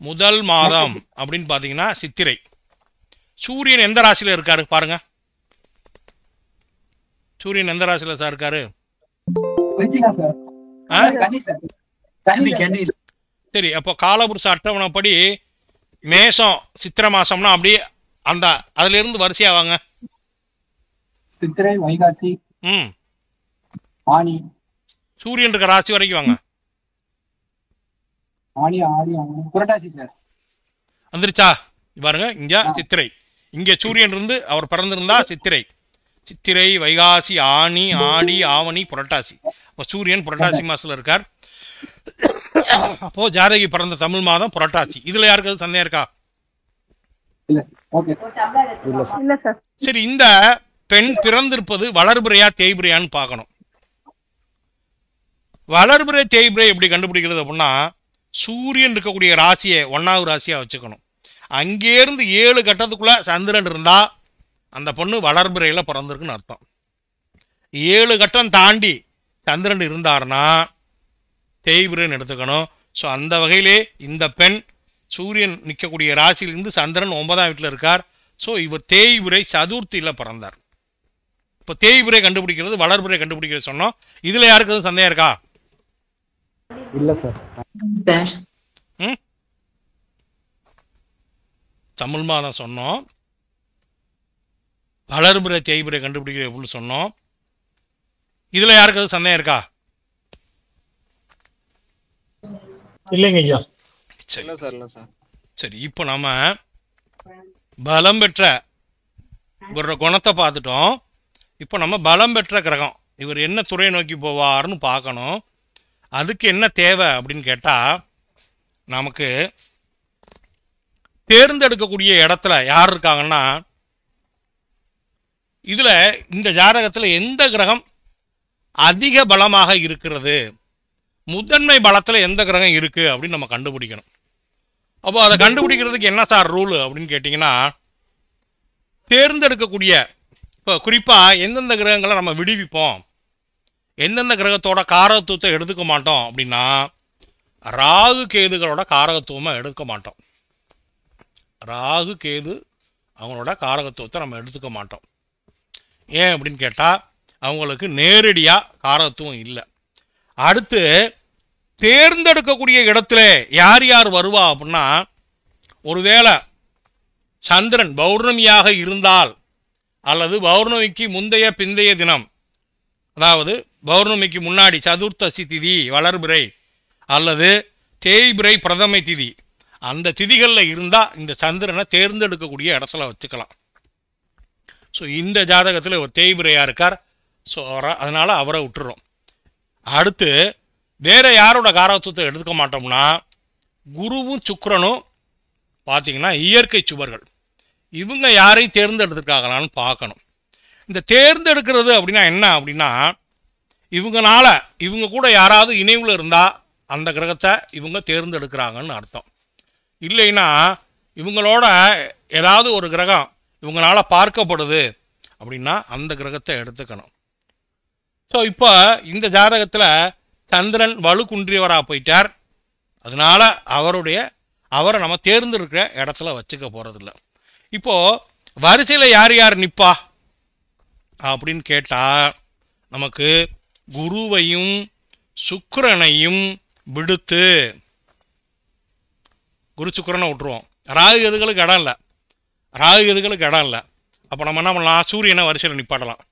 முதல் மாதம் அப்படின்னு பார்த்தீங்கன்னா சித்திரை. சூரியன் எந்த ராசியில் இருக்காரு பாருங்க. சூரியன் எந்த ராசியில் சார் இருக்காரு? சரி, அப்போ காலபுருஷ அட்டவணைப்படி மேஷம் சித்திரை மாசம்னா அப்படியே அந்த அதுல இருந்து வரிசையா வாங்க. சித்திரை, வைகாசி, ஆனி, சூரியன் இருக்க ராசி வரைக்கும் வாங்க. ஆனி, ஆடி, புரட்டாசி சார் வந்துருச்சா? பாருங்க, இங்க சித்திரை, இங்க சூரியன் இருந்து அவர் பிறந்திருந்தா சித்திரை, சித்திரை, வைகாசி, ஆனி, ஆடி, ஆவணி, புரட்டாசி. இப்போ சூரியன் புரட்டாசி மாசத்துல இருக்கார். அப்போ ஜாதகி பிறந்த தமிழ் மாதம் புரட்டாசி. இதுல யாருக்கு சந்தேகம் இருக்கா? சரி, இந்த பெண் பிறந்திருப்பது வளர்பிறையா தேய்பிறையான்னு பார்க்கணும். வளர்பிறை தேய்பிறை எப்படி கண்டுபிடிக்கிறது அப்படின்னா, சூரியன் இருக்கக்கூடிய ராசியை 1வது ராசியா வச்சுக்கணும். அங்கேருந்து 7 கட்டத்துக்குள்ள சந்திரன் இருந்தா அந்த பொண்ணு வளர்பிறையில பிறந்திருக்குன்னு அர்த்தம். 7 கட்டம் தாண்டி சந்திரன் இருந்தாருன்னா தேய்பிறைன்னு எடுத்துக்கணும். ஸோ அந்த வகையிலே இந்த பெண் சூரியன் நிற்கக்கூடிய ராசியிலிருந்து சந்திரன் 9ஆம் வீட்டில் இருக்கார். ஸோ இவர் தேய்பிறை சதுர்த்தியில் பிறந்தார். இப்போ தேய்பிறை கண்டுபிடிக்கிறது வளர்பிறை கண்டுபிடிக்கிறது சொன்னோம். இதில் யாருக்கு எதுவும் சந்தேகம் இருக்கா? இல்லை சார். தமிழ் மாதம் சொன்னோம், வளர்பிறை தேய்பிறை கண்டுபிடிக்கிறது அப்படின்னு சொன்னோம். இதில் யாருக்கு எதுவும் சந்தேகம் இருக்கா? இல்லைங்க ஐயா. சரி, இப்போ நம்ம பலம் பெற்ற ஒரு குணத்தை பார்த்துட்டோம். இப்போ நம்ம பலம் பெற்ற கிரகம் இவர் என்ன துறையை நோக்கி போவார்னு பார்க்கணும். அதுக்கு என்ன தேவை அப்படின்னு கேட்டால், நமக்கு தேர்ந்தெடுக்கக்கூடிய இடத்துல யார் இருக்காங்கன்னா, இதில் இந்த ஜாதகத்தில் எந்த கிரகம் அதிக பலமாக இருக்கிறது, முதன்மை பலத்தில் எந்த கிரகம் இருக்குது அப்படின்னு நம்ம கண்டுபிடிக்கணும். அப்போ அதை கண்டுபிடிக்கிறதுக்கு என்ன சார் ரூல் அப்படின்னு கேட்டிங்கன்னா, தேர்ந்தெடுக்கக்கூடிய இப்போ குறிப்பாக எந்தெந்த கிரகங்களை நம்ம விடுவிப்போம், எந்தெந்த கிரகத்தோட காரகத்துவத்தை எடுத்துக்க மாட்டோம் அப்படின்னா, ராகு கேதுகளோட காரகத்துவமாக எடுக்க மாட்டோம். ராகு கேது அவங்களோட காரகத்துவத்தை நம்ம எடுத்துக்க மாட்டோம். ஏன் அப்படின்னு கேட்டால், அவங்களுக்கு நேரடியாக காரகத்துவம் இல்லை. அடுத்து தேர்ந்தெடுக்கக்கூடிய இடத்துல யார் யார் வருவா அப்படின்னா, ஒருவேளை சந்திரன் பௌர்ணமியாக இருந்தால் அல்லது பௌர்ணமிக்கு முந்தைய பிந்தைய தினம், அதாவது பௌர்ணமிக்கு முன்னாடி சதுர்த்தசி திதி வளர்பிறை அல்லது தேய்பிறை பிரதமை திதி, அந்த திதிகளில் இருந்தால் இந்த சந்திரனை தேர்ந்தெடுக்கக்கூடிய இடத்துல வச்சுக்கலாம். ஸோ இந்த ஜாதகத்தில் ஒரு தேய்பிறையாக இருக்கார். ஸோ அதனால் அவரை விட்டுறோம். அடுத்து வேறு யாரோட காரகத்துவத்தை எடுத்துக்க மாட்டோம்னா, குருவும் சுக்கிரனும் பார்த்திங்கன்னா இயற்கை சுவர்கள், இவங்க யாரையும் தேர்ந்தெடுத்துருக்காங்களான்னு பார்க்கணும். இந்த தேர்ந்தெடுக்கிறது அப்படின்னா என்ன அப்படின்னா, இவங்க கூட யாராவது இணைவில் இருந்தால் அந்த கிரகத்தை இவங்க தேர்ந்தெடுக்கிறாங்கன்னு அர்த்தம். இல்லைன்னா இவங்களோட ஏதாவது ஒரு கிரகம் இவங்களால பார்க்கப்படுது அப்படின்னா அந்த கிரகத்தை எடுத்துக்கணும். ஸோ இப்போ இந்த ஜாதகத்தில் சந்திரன் வலு குன்றியவராக போயிட்டார். அதனால அவரை நம்ம தேர்ந்தெடுக்கிற இடத்துல வச்சுக்க போகிறதில்ல. இப்போது வரிசையில் யார் யார் நிற்பா அப்படின்னு கேட்டால், நமக்கு குருவையும் சுக்கிரனையும் விடுத்து குரு சுக்கிரனை விட்டுருவோம். ராகு எதுகளுக்கு இடம் இல்லை. அப்போ நம்ம என்ன பண்ணலாம், சூரியனை வரிசையில் நிப்பாட்டலாம்,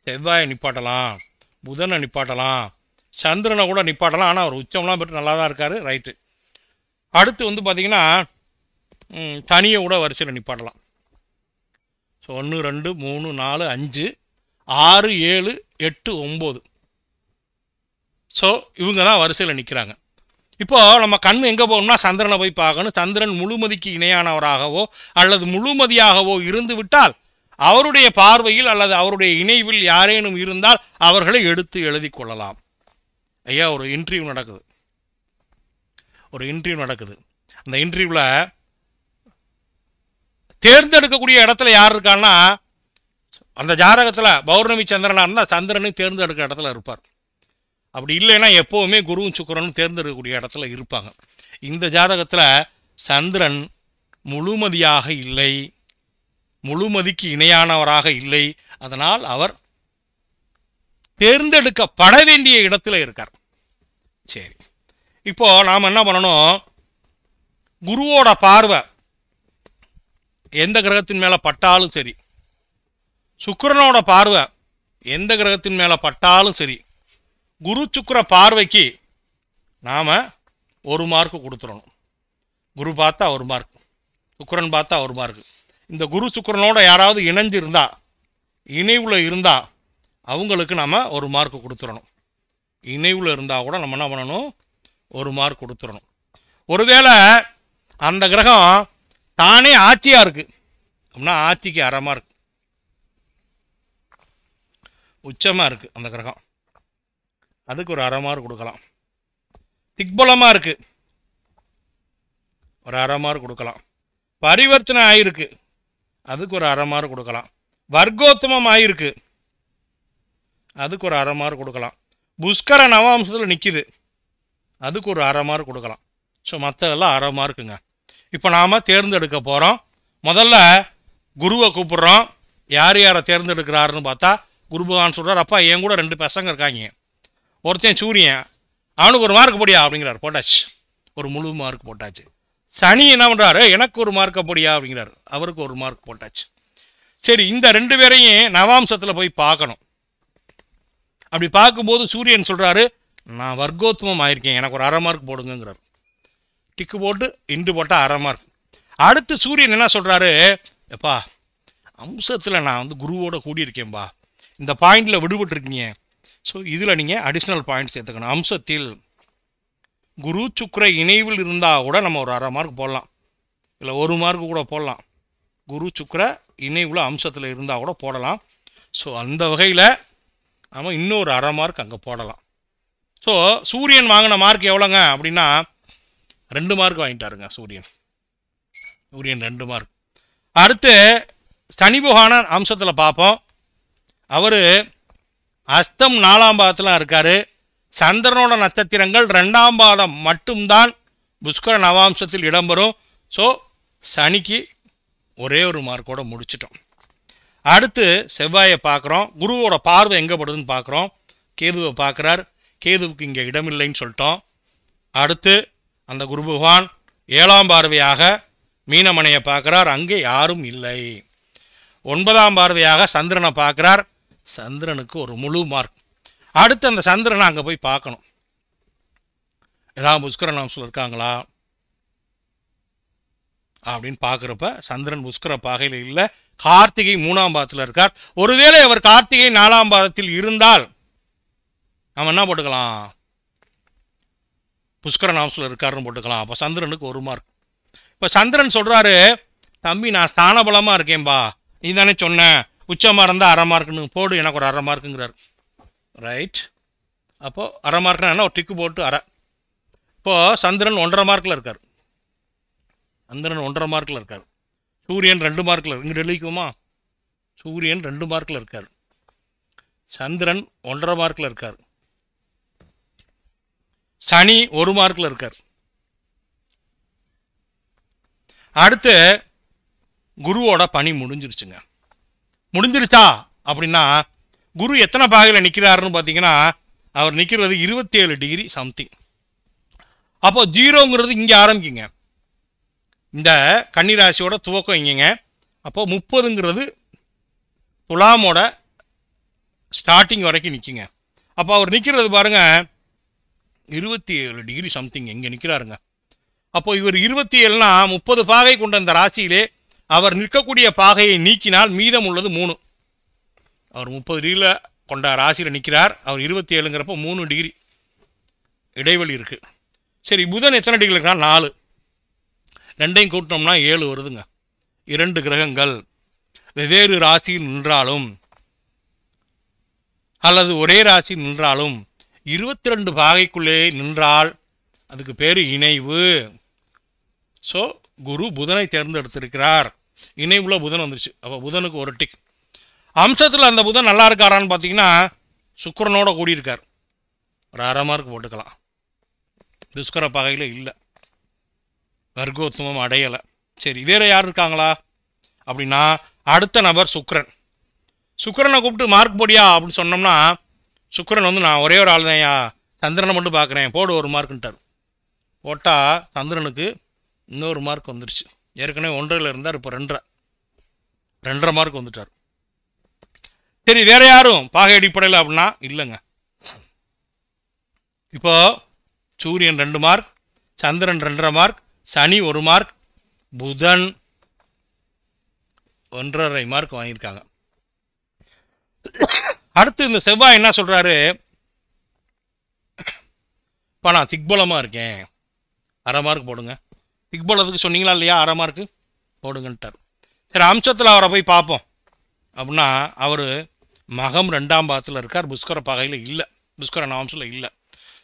செவ்வாயை நிப்பாட்டலாம், புதனை நிப்பாட்டலாம், சந்திரனை கூட நிப்பாட்டலாம். ஆனால் அவர் உச்சம்லாம் பெற்று நல்லா தான் இருக்கார், ரைட்டு. அடுத்து வந்து பார்த்திங்கன்னா தனியை கூட வரிசையில் நிப்பாட்டலாம். ஸோ 1 2 3 4 5 6 7 8 9. ஸோ இவங்க தான் வரிசையில் நிற்கிறாங்க. இப்போது நம்ம கண் எங்கே போகணும்னா சந்திரனை போய் பார்க்கணும். சந்திரன் முழுமதிக்கு இணையானவராகவோ அல்லது முழுமதியாகவோ இருந்து விட்டால் அவருடைய பார்வையில் அல்லது அவருடைய இணைவில் யாரேனும் இருந்தால் அவர்களை எடுத்து எழுதி கொள்ளலாம். ஐயா, ஒரு இன்டர்வியூ நடக்குது. அந்த இன்டர்வியூவில் தேர்ந்தெடுக்கக்கூடிய இடத்துல யார் இருக்கான்னா, அந்த ஜாதகத்தில் பௌர்ணமி சந்திரனாக இருந்தால் சந்திரனையும் தேர்ந்தெடுக்கிற இடத்துல இருப்பார். அப்படி இல்லைன்னா எப்போவுமே குருவும் சுக்கிரனும் தேர்ந்தெடுக்கக்கூடிய இடத்துல இருப்பாங்க. இந்த ஜாதகத்தில் சந்திரன் முழுமதியாக இல்லை, முழுமதிக்கு இணையானவராக இல்லை. அதனால் அவர் தேர்ந்தெடுக்கப்பட வேண்டிய இடத்துல இருக்கார். சரி, இப்போ நாம் என்ன பண்ணணும், குருவோட பார்வை எந்த கிரகத்தின் மேலே பட்டாலும் சரி, சுக்கிரனோட பார்வை எந்த கிரகத்தின் மேலே பட்டாலும் சரி, குரு சுக்கிர பார்வைக்கு நாம் 1 மார்க் கொடுத்துடணும். குரு பார்த்தா 1 மார்க், சுக்கிரன் பார்த்தா 1 மார்க். இந்த குரு சுக்கிரனோட யாராவது இணைவில் இருந்தால் அவங்களுக்கு நம்ம 1 மார்க் கொடுத்துடணும். இணைவில் இருந்தால் கூட நம்ம என்ன பண்ணணும், 1 மார்க் கொடுத்துடணும். ஒருவேளை அந்த கிரகம் தானே ஆட்சியாக இருக்குது அப்படின்னா ஆட்சிக்கு 1/2 மார்க். உச்சமாக இருக்குது அந்த கிரகம், அதுக்கு ஒரு 1/2 மார்க் கொடுக்கலாம். திக்பலமாக இருக்குது, ஒரு 1/2 மார்க் கொடுக்கலாம். பரிவர்த்தனை ஆகிருக்கு, அதுக்கு ஒரு 1/2 மார்க் கொடுக்கலாம். வர்க்கோத்தமம் ஆகிருக்கு, அதுக்கு ஒரு 1/2 மார்க் கொடுக்கலாம். புஷ்கர நவாம்சத்தில் நிற்கிது, அதுக்கு ஒரு 1/2 மார்க் கொடுக்கலாம். ஸோ மற்றதெல்லாம் 1/2 மார்க்குங்க. இப்போ நாம் தேர்ந்தெடுக்க போகிறோம். முதல்ல குருவை கூப்பிட்றோம். யார் யாரை தேர்ந்தெடுக்கிறாருன்னு பார்த்தா, குரு பகவான் சொல்கிறார், அப்பா என் கூட 2 பசங்க இருக்காங்க, ஒருத்தன் சூரியன், அவனுக்கு 1 மார்க் போடியா அப்படிங்கிறார். போட்டாச்சு, ஒரு முழு மார்க் போட்டாச்சு. சனி என்ன பண்ணுறாரு, எனக்கு 1 மார்க்கை போடியா அப்படிங்கிறார், அவருக்கு 1 மார்க் போட்டாச்சு. சரி, இந்த 2 பேரையும் நவாம்சத்தில் போய் பார்க்கணும். அப்படி பார்க்கும்போது சூரியன் சொல்கிறாரு, நான் வர்க்கோத்தமம் ஆயிருக்கேன், எனக்கு ஒரு 1/2 மார்க் போடுங்கிறார். டிக்கு போட்டு இண்டு போட்டால் 1/2 மார்க். அடுத்து சூரியன் என்ன சொல்கிறாரு, எப்பா அம்சத்தில் நான் வந்து குருவோட கூடியிருக்கேன்பா, இந்த பாயிண்டில் விடுபட்டுருக்கீங்க, ஸோ இதில் நீங்கள் அடிஷ்னல் பாயிண்ட்ஸ் சேர்த்துக்கணும். அம்சத்தில் குரு சுக்கிர இணைவில் இருந்தால் கூட நம்ம ஒரு 1/2 மார்க் போடலாம், இல்லை 1 மார்க் கூட போடலாம். குரு சுக்கிர இணைவில் அம்சத்தில் இருந்தால் கூட போடலாம். ஸோ அந்த வகையில் நம்ம இன்னொரு 1/2 மார்க் அங்கே போடலாம். ஸோ சூரியன் வாங்கின மார்க் எவ்வளோங்க அப்படின்னா 2 மார்க் வாங்கிட்டாருங்க சூரியன் 2 மார்க். அடுத்து சனி பகவான அம்சத்தில் பார்ப்போம். அவர் அஸ்தம் 4ஆம் பாதத்தில் இருக்கார். சந்திரனோட நட்சத்திரங்கள் 2ஆம் பாதம் மட்டும்தான் புஷ்கர நவாம்சத்தில் இடம்பெறும். ஸோ சனிக்கு ஒரே ஒரு மார்க்கோட முடிச்சிட்டோம். அடுத்து செவ்வாயை பார்க்குறோம். குருவோட பார்வை எங்கே படுதுன்னு பார்க்குறோம். கேதுவை பார்க்குறார். கேதுவுக்கு இங்கே இடமில்லைன்னு சொல்லிட்டோம். அடுத்து அந்த குரு பகவான் 7ஆம் பார்வையாக மீனமனையை பார்க்குறார். அங்கே யாரும் இல்லை. 9ஆம் பார்வையாக சந்திரனை பார்க்குறார். சந்திரனுக்கு ஒரு முழு மார்க். அடுத்து அந்த சந்திரனை அங்கே போய் பார்க்கணும். ஏதாவது புஷ்கர நாம்சில் இருக்காங்களா அப்படின்னு பார்க்குறப்ப சந்திரன் புஷ்கர பாகையில் இல்லை. கார்த்திகை 3ஆம் பாதத்தில் இருக்கார். ஒருவேளை அவர் கார்த்திகை 4ஆம் பாதத்தில் இருந்தால் நம்ம என்ன போட்டுக்கலாம், புஷ்கர நாம்சில் இருக்காருன்னு போட்டுக்கலாம். அப்போ சந்திரனுக்கு 1 மார்க். இப்போ சந்திரன் சொல்கிறாரு, தம்பி நான் ஸ்தான பலமாக இருக்கேன்பா, நீ தானே சொன்னேன் உச்சமாக இருந்தால் 1/2 மார்க்குன்னு போடு, எனக்கு ஒரு 1/2 மார்க்குங்கிறார். ரைட். அப்போது 1/2 மார்க்னா என்ன, ஒரு டிக்கு போட்டு 1/2. இப்போது சந்திரன் 1.5 மார்க்கில் இருக்கார். சந்திரன் 1.5 மார்க்கில் இருக்கார். சூரியன் 2 மார்க்கில் இருக்கு. இங்கே எழுதிக்குமா, சூரியன் 2 மார்க்கில் இருக்கார். சந்திரன் 1.5 மார்க்கில் இருக்கார். சனி 1 மார்க்கில் இருக்கார். அடுத்து குருவோட பணி முடிஞ்சிருச்சுங்க. முடிஞ்சிருச்சா அப்படின்னா குரு எத்தனை பாகையில் நிற்கிறாருன்னு பார்த்தீங்கன்னா அவர் நிற்கிறது 27 டிகிரி சம்திங். அப்போ 0ங்கிறது இங்கே ஆரம்பிக்குங்க. இந்த கன்னிராசியோட துவக்கம் இங்கேங்க. அப்போ 30ங்கிறது துலாமோட ஸ்டார்டிங் வரைக்கும் நிற்குங்க. அப்போ அவர் நிற்கிறது பாருங்க 27 டிகிரி சம்திங் இங்கே நிற்கிறாருங்க. அப்போ இவர் 27னா 30 பாகை கொண்ட இந்த ராசியிலே அவர் நிற்கக்கூடிய பாகையை நீக்கினால் மீதம் உள்ளது 3. அவர் 30 டிகிரியில் கொண்ட ராசியில் நிற்கிறார். அவர் 27ங்கிறப்போ 3 டிகிரி இடைவெளி இருக்குது. சரி, புதன் எத்தனை டிகிரி இருக்குன்னா 4. 2ஐயும் கூட்டினோம்னா 7 வருதுங்க. 2 கிரகங்கள் வெவ்வேறு ராசியில் நின்றாலும் அல்லது ஒரே ராசியில் நின்றாலும் 22 பாகைக்குள்ளே நின்றால் அதுக்கு பேர் இணைவு. ஸோ குரு புதனை தேர்ந்தெடுத்திருக்கிறார். இணைவுல புதன் வந்துருச்சு. அப்போ புதனுக்கு ஒரு டிக். அம்சத்தில் அந்த புதன் நல்லா இருக்காரான்னு பார்த்தீங்கன்னா சுக்கிரனோட கூடியிருக்கார். ஒரு 1/2 மார்க் போட்டுக்கலாம். புஷ்கர பாகையில் இல்லை, வர்க்கோத்தமம் அடையலை. சரி, வேறு யார் இருக்காங்களா அப்படின்னா அடுத்த நபர் சுக்கிரன். சுக்கிரனை கூப்பிட்டு மார்க் போடியா அப்படின்னு சொன்னோம்னா சுக்கிரன் வந்து நான் ஒரே ஒரு ஆள் தான்யா, சந்திரனை மட்டும் பார்க்குறேன், போடு 1 மார்க்குன்ட்டார். போட்டால் சந்திரனுக்கு இன்னொரு மார்க் வந்துருச்சு. ஏற்கனவே 1.5 இருந்தார், இப்போ 2.5 மார்க் வந்துட்டார். சரி, வேற யாரும் பாகை அடிப்படையில் அப்படின்னா இல்லைங்க. இப்போ சூரியன் 2 மார்க், சந்திரன் 2.5 மார்க், சனி 1 மார்க், புதன் 1.5 மார்க் வாங்கியிருக்காங்க. அடுத்து இந்த செவ்வாய் என்ன சொல்றாரு, இப்போ நான் திக்பலமாக இருக்கேன், 1/2 மார்க் போடுங்க. திக்பலத்துக்கு சொன்னீங்களா இல்லையா, 1/2 மார்க்கு போடுங்கன்ட்டார். சரி, அம்சத்தில் அவரை போய் பார்ப்போம் அப்படின்னா அவர் மகம் 2ஆம் பாதத்தில் இருக்கார். புஷ்கர பாகையில் இல்லை, புஷ்கர நாம்சில் இல்லை.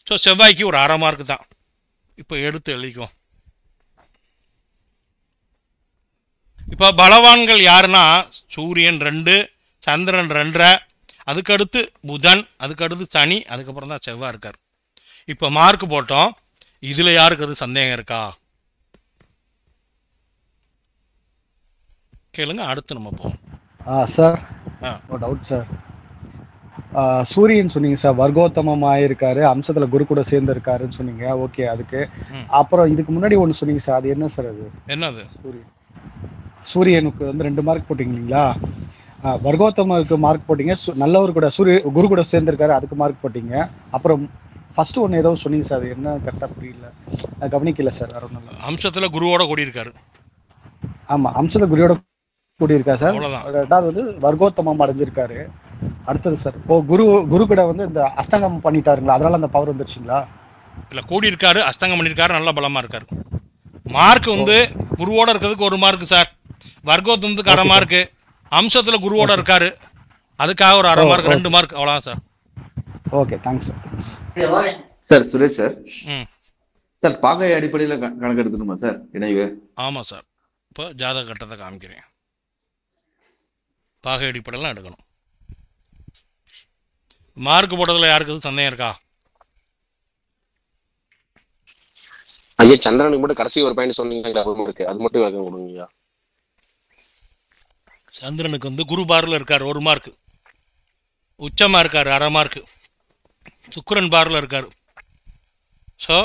ஸோ செவ்வாய்க்கு ஒரு 1/2 மார்க்கு தான். இப்போ எடுத்து எழுதிக்கும். இப்போ பலவான்கள் யாருன்னா சூரியன் 2, சந்திரன் 2.5, அதுக்கடுத்து புதன், அதுக்கடுத்து சனி, அதுக்கப்புறம் தான் செவ்வாய் இருக்கார். இப்போ மார்க் போட்டோம். இதில் யாருக்கு அது சந்தேகம் இருக்கா கேளுங்க. அடுத்து நம்ம போவோம். சார் ஒரு டவுட் சார். சூரியன் சொன்னீங்க சார், வர்க்கோத்தமமாக இருக்காரு, அம்சத்தில் குரு கூட சேர்ந்து இருக்காருன்னு சொன்னீங்க. ஓகே, அதுக்கு அப்புறம் இதுக்கு முன்னாடி ஒன்று சொன்னீங்க சார், அது என்ன சார்? அது என்னது? சூரியனுக்கு வந்து 2 மார்க் போட்டிங்க இல்லைங்களா? வர்க்கோத்தமருக்கு மார்க் போட்டிங்க, நல்லவர் கூட குரு கூட சேர்ந்துருக்காரு, அதுக்கு மார்க் போட்டிங்க. அப்புறம் ஃபர்ஸ்ட் ஒன்று ஏதோ சொன்னீங்க சார், அது என்ன கரெக்டாக புரியல, கவனிக்கல சார். வேற ஒன்றும் இல்லை. அம்சத்தில் குருவோட கூடியிருக்காரு. ஆமாம், அம்சத்தில் குருவோட கூடியிருக்கா சார். ரெண்டாவது வந்து வர்க்கோத்தமம் அடைஞ்சிருக்காரு. அடுத்தது சார், இப்போ குரு கூட வந்து இந்த அஷ்டங்கம் பண்ணிட்டாருங்களா, அதனால அந்த பவர் வந்துருச்சுங்களா? இல்லை, கூடியிருக்காரு, அஷ்டங்கம் பண்ணியிருக்காரு, நல்ல பலமாக இருக்காரு. மார்க் வந்து குருவோட இருக்கிறதுக்கு 1 மார்க் சார், வர்க்கோத்தமத்துக்கு 1/2 மார்க்கு, அம்சத்தில் குருவோட இருக்காரு அதுக்காக ஒரு 1/2 மார்க், 2 மார்க், அவ்வளோதான் sir. Okay thanks sir. Sir Suresh sir. ம் சார் பாகை அடிப்படையில் கணக்கு எடுத்துணுமா சார் இணைவு? ஆமாம் சார். இப்போ ஜாதக கட்டத்தை காமிக்கிறேன். பாகை அடிப்படையெல்லாம் எடுக்கணும். மார்க் போடுறதுல யாருக்கு எதுவும் சந்தேகம் இருக்கா? ஐயா சந்திரனுக்கு மட்டும் கடைசி ஒரு பாயிண்ட் சொன்னீங்க இருக்கு, அது மட்டும் விளக்கம் கொடுங்க. சந்திரனுக்கு வந்து குரு பார்ல இருக்கார் 1 மார்க், உச்சமா இருக்காரு 1/2 மார்க், சுக்கிரன் பார்ல இருக்காரு. ஸோ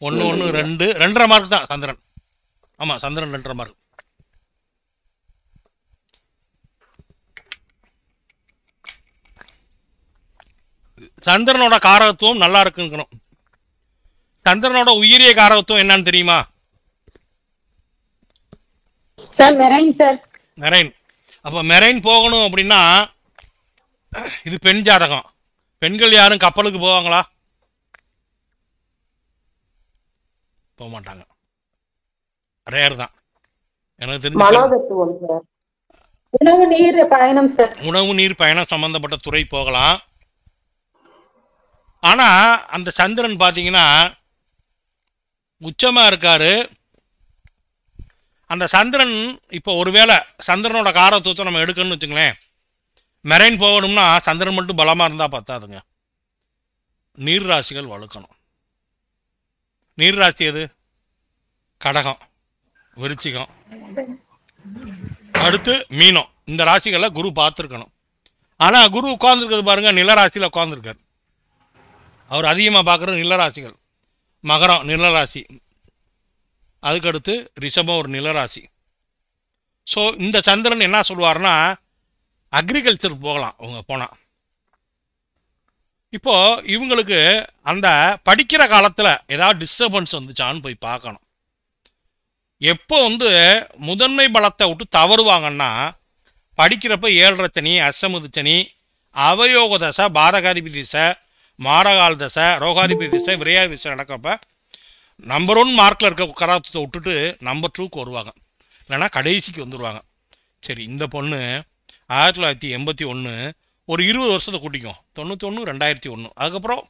1 1 2 2.5 மார்க் தான் சந்திரன். ஆமாம் சந்திரன் 2.5 மார்க். சந்திரனோட காரகத்துவம் நல்லா இருக்குங்கணும். சந்திரனோட உயிரிய காரகத்துவம் என்னன்னு தெரியுமா? Sir marine sir. மெரைன். அப்போ மெரைன் போகணும் அப்படின்னா இது பெண் ஜாதகம். பெண்கள் யாரும் கப்பலுக்கு போவாங்களா? போக மாட்டாங்க, ரேர் தான். எனக்கு தெரிஞ்சு மனோதத்துவம் சார். உணவு நீர் பயணம் சார். உணவு நீர் பயணம் சம்பந்தப்பட்ட துறை போகலாம். ஆனா அந்த சந்திரன் பார்த்தீங்கன்னா உச்சமா இருக்காரு. அந்த சந்திரன் இப்போ ஒருவேளை சந்திரனோட காரத்துவத்தை நம்ம எடுக்கணும்னு வச்சுங்களேன், மெரைன் போகணும்னா சந்திரன் மட்டும் பலமாக இருந்தால் பத்தாதுங்க, நீர் ராசிகள் வலுக்கணும். நீர் ராசி எது? கடகம், விருச்சிகம், அடுத்து மீனம். இந்த ராசிகளை குரு பார்த்துருக்கணும். ஆனால் குரு உட்கார்ந்துருக்கிறது பாருங்க, நிலராசியில் உட்கார்ந்துருக்கார். அவர் அதிகமாக பார்க்குறது நிலராசிகள். மகரம் நிலராசி, அதுக்கடுத்து ரிஷபம் ஒரு நிலராசி. ஸோ இந்த சந்திரன் என்ன சொல்லுவார்னா அக்ரிகல்ச்சர் போகலாம் அவங்க போனால். இப்போது இவங்களுக்கு அந்த படிக்கிற காலத்தில் ஏதாவது டிஸ்டர்பன்ஸ் வந்துச்சான்னு போய் பார்க்கணும். எப்போ வந்து முதன்மை பலத்தை விட்டு தவறுவாங்கன்னா படிக்கிறப்ப 7.5 சனி, அஷ்டமது சனி, அவயோக தசை, பாதகாதிபதி திசை, மாரகால் தசை, ரோகாதிபதி திசை, விரையாதி திசை நடக்கப்ப நம்பர் 1 மார்க்கில் இருக்க கராத்தத்தை விட்டுட்டு நம்பர் 2க்கு வருவாங்க, இல்லைன்னா கடைசிக்கு வந்துடுவாங்க. சரி, இந்த பொண்ணு 1981 ஒரு 20 வருஷத்தை கூட்டிக்கும், 91 2001, அதுக்கப்புறம்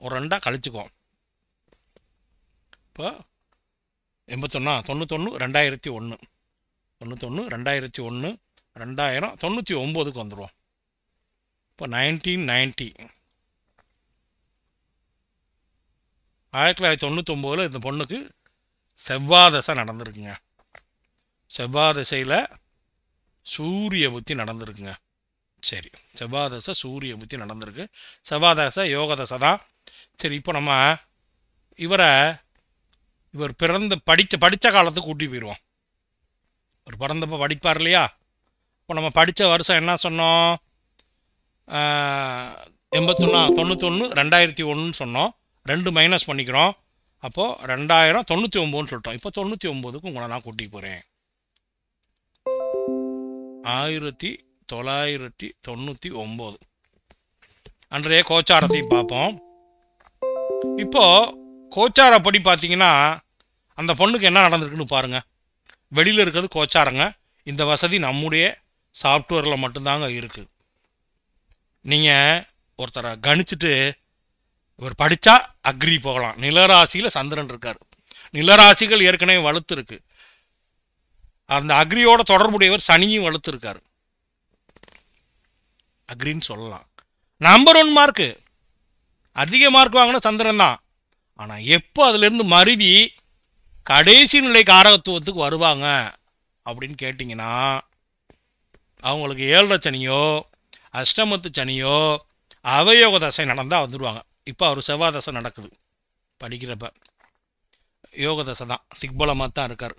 ஒரு 2 கழிச்சுக்குவோம். இப்போ 81 91 2001 91 2001 2000 99க்கு வந்துடுவோம். இப்போ 1990 1999 இந்த பொண்ணுக்கு செவ்வாய் தசை நடந்திருக்குங்க. செவ்வாய் தசையில் சூரிய புத்தி நடந்திருக்குங்க. சரி, செவ்வாய் தசை சூரிய புத்தி நடந்திருக்கு. செவ்வாய் தசை யோக தசை தான். சரி, இப்போ நம்ம இவர் படித்த காலத்துக்கு கூட்டி போயிடுவோம். இவர் பிறந்தப்போ படிப்பார் இல்லையா? இப்போ நம்ம படித்த வருஷம் என்ன சொன்னோம்? 91 2001 சொன்னோம். 2 மைனஸ் பண்ணிக்கிறோம். அப்போது 2099 சொல்லிட்டோம். இப்போ 99க்கு உங்களை நான் கூட்டி போகிறேன். 1999 அன்றைய கோச்சாரத்தையும் பார்ப்போம். இப்போது கோச்சாரப்படி பார்த்தீங்கன்னா அந்த பொண்ணுக்கு என்ன நடந்திருக்குன்னு பாருங்கள். வெளியில் இருக்கிறது கோச்சாரங்க. இந்த வசதி நம்முடைய சாஃப்ட்வேரில் மட்டும்தாங்க இருக்குது. நீங்கள் ஒருத்தரை கணிச்சுட்டு இவர் படித்தா அக்ரி போகலாம். நிலராசியில் சந்திரன் இருக்கார். நிலராசிகள் ஏற்கனவே வலுத்து இருக்கு. அந்த அக்ரியோட தொடர்புடையவர் சனியும் வலுத்து இருக்கார். அக்ரின்னு சொல்லலாம். நம்பர் 1 மார்க்கு, அதிக மார்க் வாங்கின சந்திரன் தான். ஆனால் எப்போ அதுலேருந்து மருவி கடைசி நிலை காரகத்துவத்துக்கு வருவாங்க அப்படின்னு கேட்டிங்கன்னா அவங்களுக்கு 7.5 சனியோ அஷ்டமத்து சனியோ அவயோக தசை நடந்தால் வந்துடுவாங்க. இப்போ அவர் செவ்வாய் தசை நடக்குது படிக்கிறப்ப, யோக தசை தான், திக்பலமாக தான் இருக்கார்.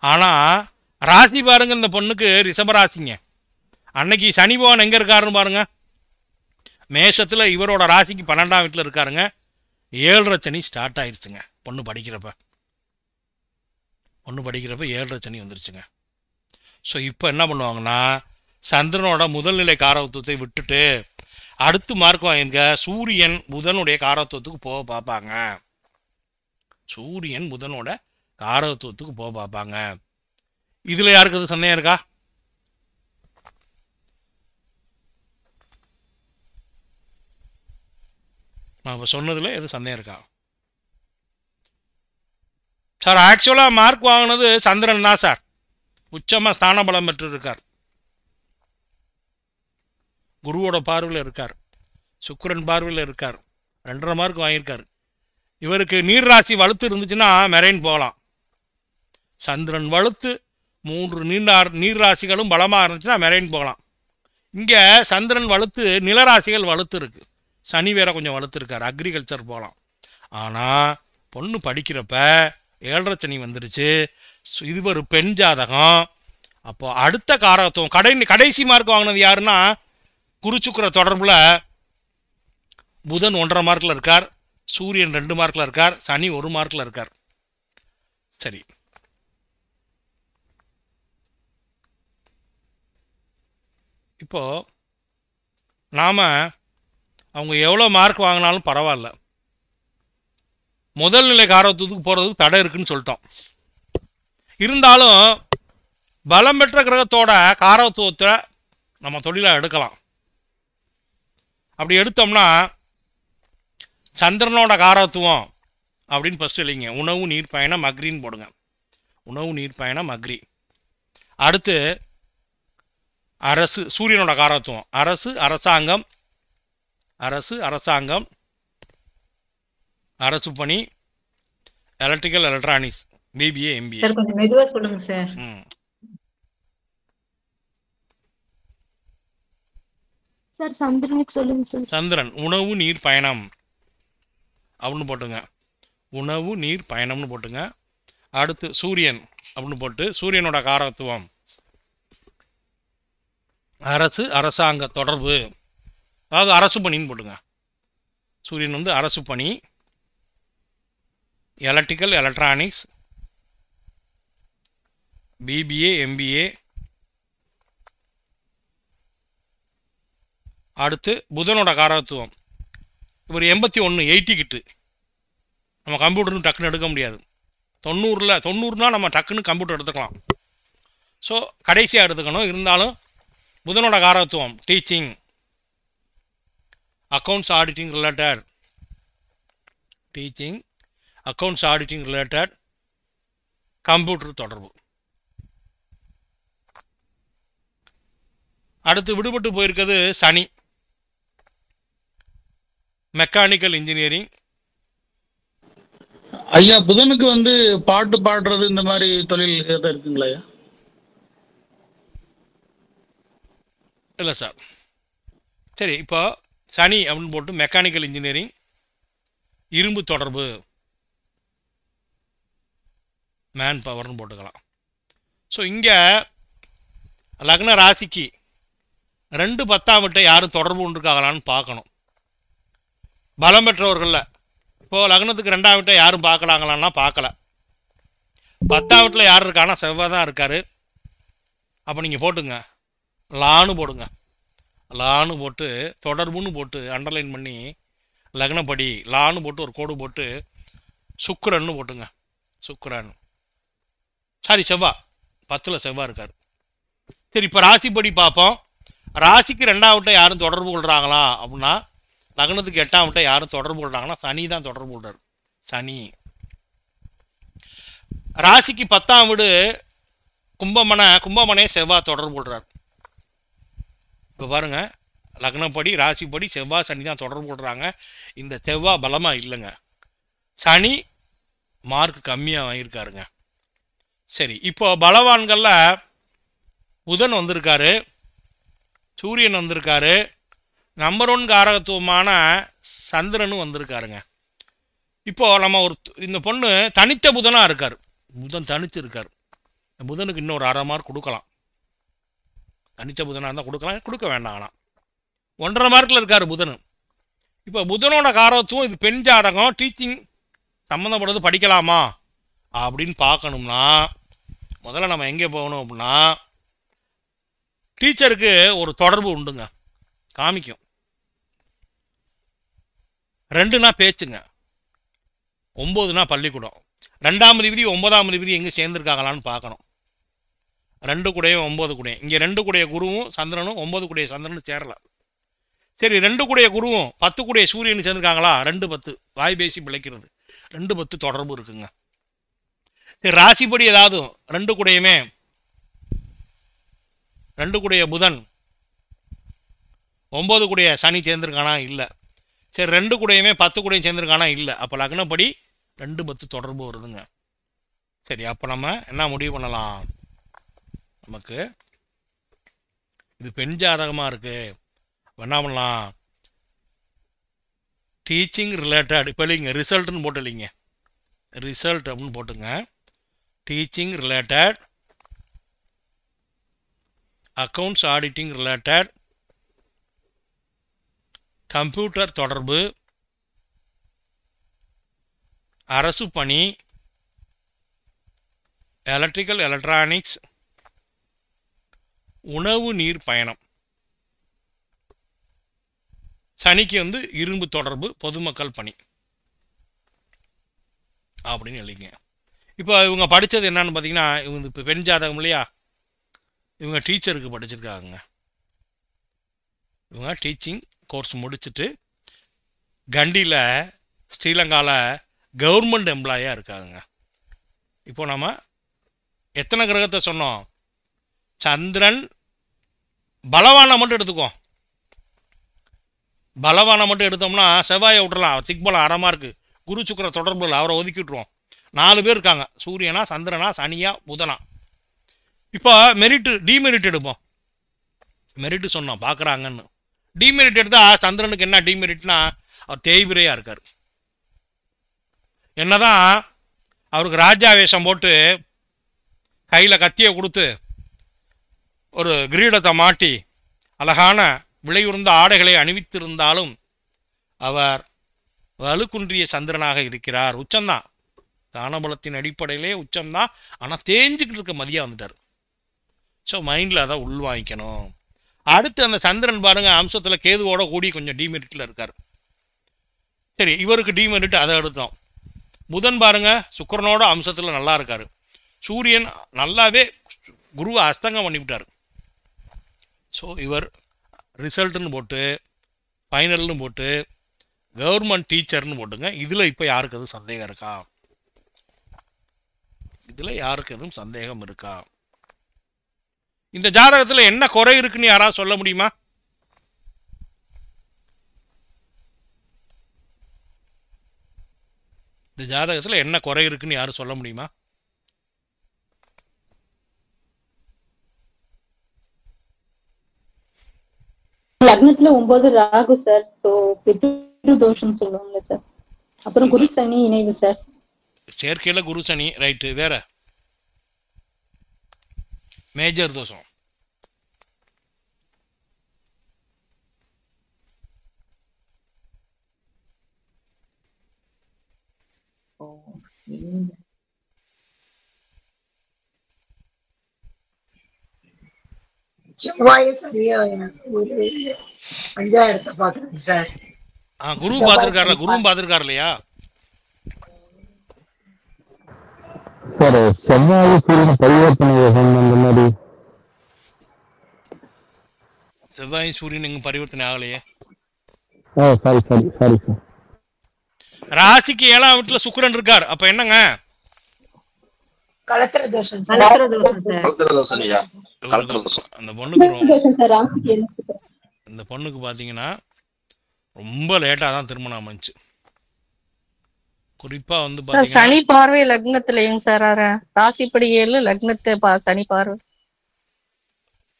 ஆனால் ராசி பாருங்க, இந்த பொண்ணுக்கு ரிஷபராசிங்க. அன்னைக்கு சனி பகவான் எங்கே இருக்காருன்னு பாருங்க, மேஷத்தில் இவரோட ராசிக்கு 12ஆம் வீட்டில் இருக்காருங்க. 7.5 சனி ஸ்டார்ட் ஆயிடுச்சுங்க. பொண்ணு படிக்கிறப்ப 7.5 சனி வந்துருச்சுங்க. ஸோ இப்போ என்ன பண்ணுவாங்கன்னா சந்திரனோட முதல்நிலை காரகத்துவத்தை விட்டுட்டு அடுத்து மார்க் வாங்கிங்க சூரியன் புதனுடைய காரகத்துவத்துக்கு போக பார்ப்பாங்க. சூரியன் புதனோட காரகத்துவத்துக்கு போக பார்ப்பாங்க. இதில் யாருக்கு அது சந்தேகம் இருக்கா? நான் இப்போ சொன்னதில் எது சந்தேகம் இருக்கா? சார் ஆக்சுவலாக மார்க் வாங்கினது சந்திரன் தான் சார். உச்சமாக ஸ்தான பலம் பெற்று இருக்கார், குருவோட பார்வையில் இருக்கார், சுக்கிரன் பார்வையில் இருக்கார், 2.5 மார்க் வாங்கியிருக்கார். இவருக்கு நீர் ராசி வலுத்து இருந்துச்சுன்னா மெரைன் போகலாம். சந்திரன் வலுத்து 3 நீர் ராசிகளும் பலமாக இருந்துச்சுன்னா மெரைன் போகலாம். இங்கே சந்திரன் வலுத்து நிலராசிகள் வலுத்து இருக்கு, சனி வேற கொஞ்சம் வலுத்து இருக்கார், அக்ரிகல்ச்சர் போகலாம். ஆனால் பொண்ணு படிக்கிறப்ப 7.5 சனி வந்துருச்சு. இது ஒரு பெண் ஜாதகம். அப்போ அடுத்த காரகத்துவம் கடைசி மார்க் வாங்கினது யாருன்னா குரு சுக்கிர தொடர்புல புதன் 1.5 மார்க்கில் இருக்கார், சூரியன் 2 மார்க்கில் இருக்கார், சனி 1 மார்க்கில் இருக்கார். சரி, இப்போ நாம அவங்க எவ்வளோ மார்க் வாங்கினாலும் பரவாயில்ல, முதல் நிலை காரகத்துவத்துக்கு போகிறதுக்கு தடை இருக்குன்னு சொல்லிட்டோம். இருந்தாலும் பலம் பெற்ற கிரகத்தோட காரகத்துவத்தை நம்ம தொழிலாக எடுக்கலாம். அப்படி எடுத்தோம்னா சந்திரனோட காரகத்துவம் அப்படின்னு ஃபஸ்ட்டு இல்லைங்க, உணவு நீர் பயணம் அக்ரின்னு போடுங்க. உணவு நீர் பயணம் அக்ரி. அடுத்து அரசு, சூரியனோட காரகத்துவம் அரசு, அரசாங்கம், அரசு அரசாங்கம், அரசு பணி, electrical electronics, BBA MBA. Sir கொஞ்சம் மெதுவா சொல்லுங்க சார். சார் சந்திரனுக்கு சொல்லுங்க சார். சந்திரன் உணவு நீர் பயணம் அப்படின்னு போட்டுங்க, உணவு நீர் பயணம்னு போட்டுங்க. அடுத்து சூரியன் அப்படின்னு போட்டு சூரியனோட காரகத்துவம் அரசு அரசாங்க தொடர்பு, அதாவது அரசு பணின்னு போட்டுங்க. சூரியன் வந்து அரசு பணி, எலக்ட்ரிக்கல் எலக்ட்ரானிக்ஸ், பிபிஏ எம்பிஏ. அடுத்து புதனோட காரகத்துவம் இவர் 81 80 கிட்டு. நம்ம கம்ப்யூட்டர்னு டக்குன்னு எடுக்க முடியாது. 90னா நம்ம டக்குன்னு கம்ப்யூட்டர் எடுத்துக்கலாம். ஸோ கடைசியாக எடுத்துக்கணும். இருந்தாலும் புதனோட காரகத்துவம் teaching, accounts auditing related, teaching accounts auditing related, computer தொடர்பு. அடுத்து விடுபட்டு போயிருக்கிறது சனி, மெக்கானிக்கல் இன்ஜினியரிங். ஐயா புதனுக்கு வந்து பாட்டு பாடுறது இந்த மாதிரி தொழில் ஏதாவது இருக்குங்களா ஐயா? இல்லை சார். சரி, இப்போ சனி அப்படின்னு போட்டு மெக்கானிக்கல் இன்ஜினியரிங், இரும்பு தொடர்பு, மேன் பவர்னு போட்டுக்கலாம். ஸோ இங்கே லக்ன ராசிக்கு 2 10ஆம் வீட்டை யாரும் தொடர்பு கொண்டிருக்காங்களான்னு பார்க்கணும். பலம் பெற்றவர்களில் இப்போது லக்னத்துக்கு 2ஆம் வீட்டை யாரும் பார்க்கலாங்களான்னா பார்க்கல. 10ஆம் வீட்டில் யார் இருக்கானா செவ்வாய் தான் இருக்கார். அப்போ நீங்கள் போட்டுங்க, லான்னு போடுங்க. லான்னு போட்டு தொடர்புன்னு போட்டு அண்டர்லைன் பண்ணி லக்னப்படி லான்னு போட்டு ஒரு கோடு போட்டு சுக்கிரன்னு போட்டுங்க. சுக்கிரன் சாரி செவ்வாய் 10ல் செவ்வாய் இருக்கார். சரி, இப்போ ராசிப்படி பார்ப்போம். ராசிக்கு 2ஆம் வீட்டை யாரும் தொடர்பு கொள்கிறாங்களா அப்படின்னா லக்னத்துக்கு 8ஆம் வீட்டை யாரும் தொடர்பு கொள்கிறாங்கன்னா சனி தான் தொடர்பு கொள்றார். சனி. ராசிக்கு 10ஆம் வீடு கும்பமனை செவ்வாய் தொடர்பு கொள்றார். இப்போ பாருங்க, லக்னப்படி ராசிப்படி செவ்வாய் சனி தான் தொடர்பு கொள்றாங்க. இந்த செவ்வாய் பலமாக இல்லைங்க, சனி மார்க் கம்மியாக வாங்கியிருக்காருங்க. சரி, இப்போ பலவான்களில் புதன் வந்திருக்காரு, சூரியன் வந்திருக்காரு, நம்பர் 1 காரகத்துவமான சந்திரனும் வந்திருக்காருங்க. இப்போது நம்ம இந்த பொண்ணு தனித்த புதனாக இருக்கார். புதன் தனிச்சு இருக்கார். புதனுக்கு இன்னொரு 1/2 மார்க் கொடுக்கலாம். தனித்த புதனாக இருந்தால் கொடுக்கலாம், கொடுக்க வேண்டாம். ஆனால் 1.5 மார்க்கில் இருக்கார் புதன். இப்போ புதனோட காரகத்துவம் இது பெண் ஜாதகம், டீச்சிங் சம்மந்தப்படுறது படிக்கலாமா அப்படின்னு பார்க்கணும்னா முதல்ல நம்ம எங்கே போகணும் அப்படின்னா டீச்சருக்கு ஒரு தொடர்பு உண்டுங்க, காமிக்கும். 2னா பேச்சுங்க, 9னா பள்ளிக்கூடம். 2ஆம் அதிபதி 9ஆம் அதிபதி எங்கே சேர்ந்துருக்காங்களான்னு பார்க்கணும். 2 கூடையும் 9 கூடையும் இங்கே 2 கூடைய குருவும் சந்திரனும் 9 கூடைய சந்திரனும் சேரலை. சரி 2 கூடிய குருவும் 10 கூடிய சூரியன் சேர்ந்துருக்காங்களா? 2 10 வாய் பேசி பிழைக்கிறது 2 10 தொடர்பு இருக்குங்க. சரி ராசிப்படி ஏதாவது 2 கூடையுமே 2 கூடிய புதன் 9 கூடிய சனி சேர்ந்துருக்கானா? இல்லை. சரி 2 கூடையுமே 10 கூடையும் சேர்ந்துருக்கானா? இல்லை. அப்போ லக்னப்படி 2 10 தொடர்பு வருதுங்க. சரி அப்போ நம்ம என்ன முடிவு பண்ணலாம்? நமக்கு இது பெண் ஜாதகமாக இருக்குது. என்ன பண்ணலாம்? டீச்சிங் ரிலேட்டட் இப்போ இல்லைங்க, ரிசல்ட்னு போட்டு இல்லைங்க, ரிசல்ட் அப்படின்னு போட்டுங்க. Teaching related, accounts auditing related, computer தொடர்பு, அரசு பணி, எலக்ட்ரிக்கல் எலக்ட்ரானிக்ஸ், உணவு நீர் பயணம். சனிக்கு வந்து இரும்பு தொடர்பு, பொதுமக்கள் பணி அப்படின்னு இல்லைங்க. இப்போ இவங்க படித்தது என்னன்னு பார்த்தீங்கன்னா, இவங்க இப்போ பெண் ஜாதகம் இல்லையா, இவங்க டீச்சருக்கு படிச்சிருக்காங்க. இவங்க டீச்சிங் கோர்ஸ் முடிச்சுட்டு கண்டியில் ஸ்ரீலங்காவில் கவர்மெண்ட் எம்ப்ளாயாக இருக்காங்க. இப்போ நம்ம எத்தனை கிரகத்தை சொன்னோம்? சந்திரன் பலவானை மட்டும் எடுத்துக்கோ. பலவானை மட்டும் எடுத்தோம்னா செவ்வாயை விட்டுறலாம், திக்பலம் 1/2 மார்க்கு. குரு சுக்கிர தொடர்பு இல்லை, அவரை ஒதுக்கி விட்டுருவோம். 4 பேர் இருக்காங்க, சூரியனா, சந்திரனா, சனியா, புதனா. இப்போ மெரிட்டு டிமெரிட் எடுப்போம். மெரிட்டு சொன்னோம் பார்க்குறாங்கன்னு. டிமெரிட் எடுத்தால் சந்திரனுக்கு என்ன டிமெரிட்னா, அவர் தேய்பிரையாக இருக்கார். என்னதான் அவருக்கு ராஜாவேஷம் போட்டு கையில் கத்தியை கொடுத்து ஒரு கிரீடத்தை மாட்டி அழகான விலையுறந்த ஆடைகளை அணிவித்திருந்தாலும் அவர் வலுக்குன்றிய சந்திரனாக இருக்கிறார். உச்சம்தான், தானபலத்தின் அடிப்படையிலே உச்சம்தான். ஆனால் தேஞ்சிக்கிட்டு இருக்க மதியாக வந்துட்டார். ஸோ மைண்டில் அதை உள்வாங்கிக்கணும். அடுத்து அந்த சந்திரன் பாருங்க, அம்சத்தில் கேதுவோட கூடி கொஞ்சம் டிமெரிட்டில் இருக்கார். சரி இவருக்கு டிமெரிட், அதை எடுத்தோம். புதன் பாருங்க சுக்கிரனோட அம்சத்தில் நல்லா இருக்கார். சூரியன் நல்லாவே குருவை அஸ்தங்கம் பண்ணிவிட்டார். ஸோ இவர் ரிசல்ட்டுன்னு போட்டு ஃபைனல்னு போட்டு கவர்மெண்ட் டீச்சர்னு போட்டுங்க. இதில் இப்போ யாருக்கு எதுவும் சந்தேகம் இருக்கா? இதில் யாருக்கு எதுவும் சந்தேகம் இருக்கா? இந்த ஜாதகத்தில் என்ன குறை இருக்குன்னு யாராவது சொல்ல முடியுமா? இந்த ஜாதகத்தில் என்ன குறை இருக்குன்னு யாரும் சொல்ல முடியுமா? லக்னத்துல 9 ராகு சார். சோ பித்ரு தோஷம் சொல்லுவாங்க சார். அப்புறம் குரு சனி இணைவு சார். சேர்க்கையில் குரு சனி ரைட்டு. வேற மேஜர் தோஷம் செவ்வாய் சரியா ஒரு 5ஆயிரத்தை பாக்குறது சார். குரு பார்த்துருக்காருல, குருவும் பார்த்துருக்காரு இல்லையா? சார் செவ்வாய் சூரியன் பரிவர்த்தனை யோகம் அந்த மாதிரி. செவ்வாய் சூரியன் எங்க பரிவர்த்தனை ஆகலையே. Sorry sir. ராசிக்கு 7ஆம் வீட்டுல சுக்கிரன் இருக்கார். அப்ப என்னங்க? கலத்திர தோஷம் சார். அந்த பொண்ணுக்கு இந்த பொண்ணுக்கு பாத்தீங்கன்னா ரொம்ப லேட்டா தான் திருமணம் அமைச்சு. குறிப்பா வந்து சனி பார்வை லக்னத்திலையும் சார், ராசிப்படி 7 லக்னத்தை சனி பார்வை.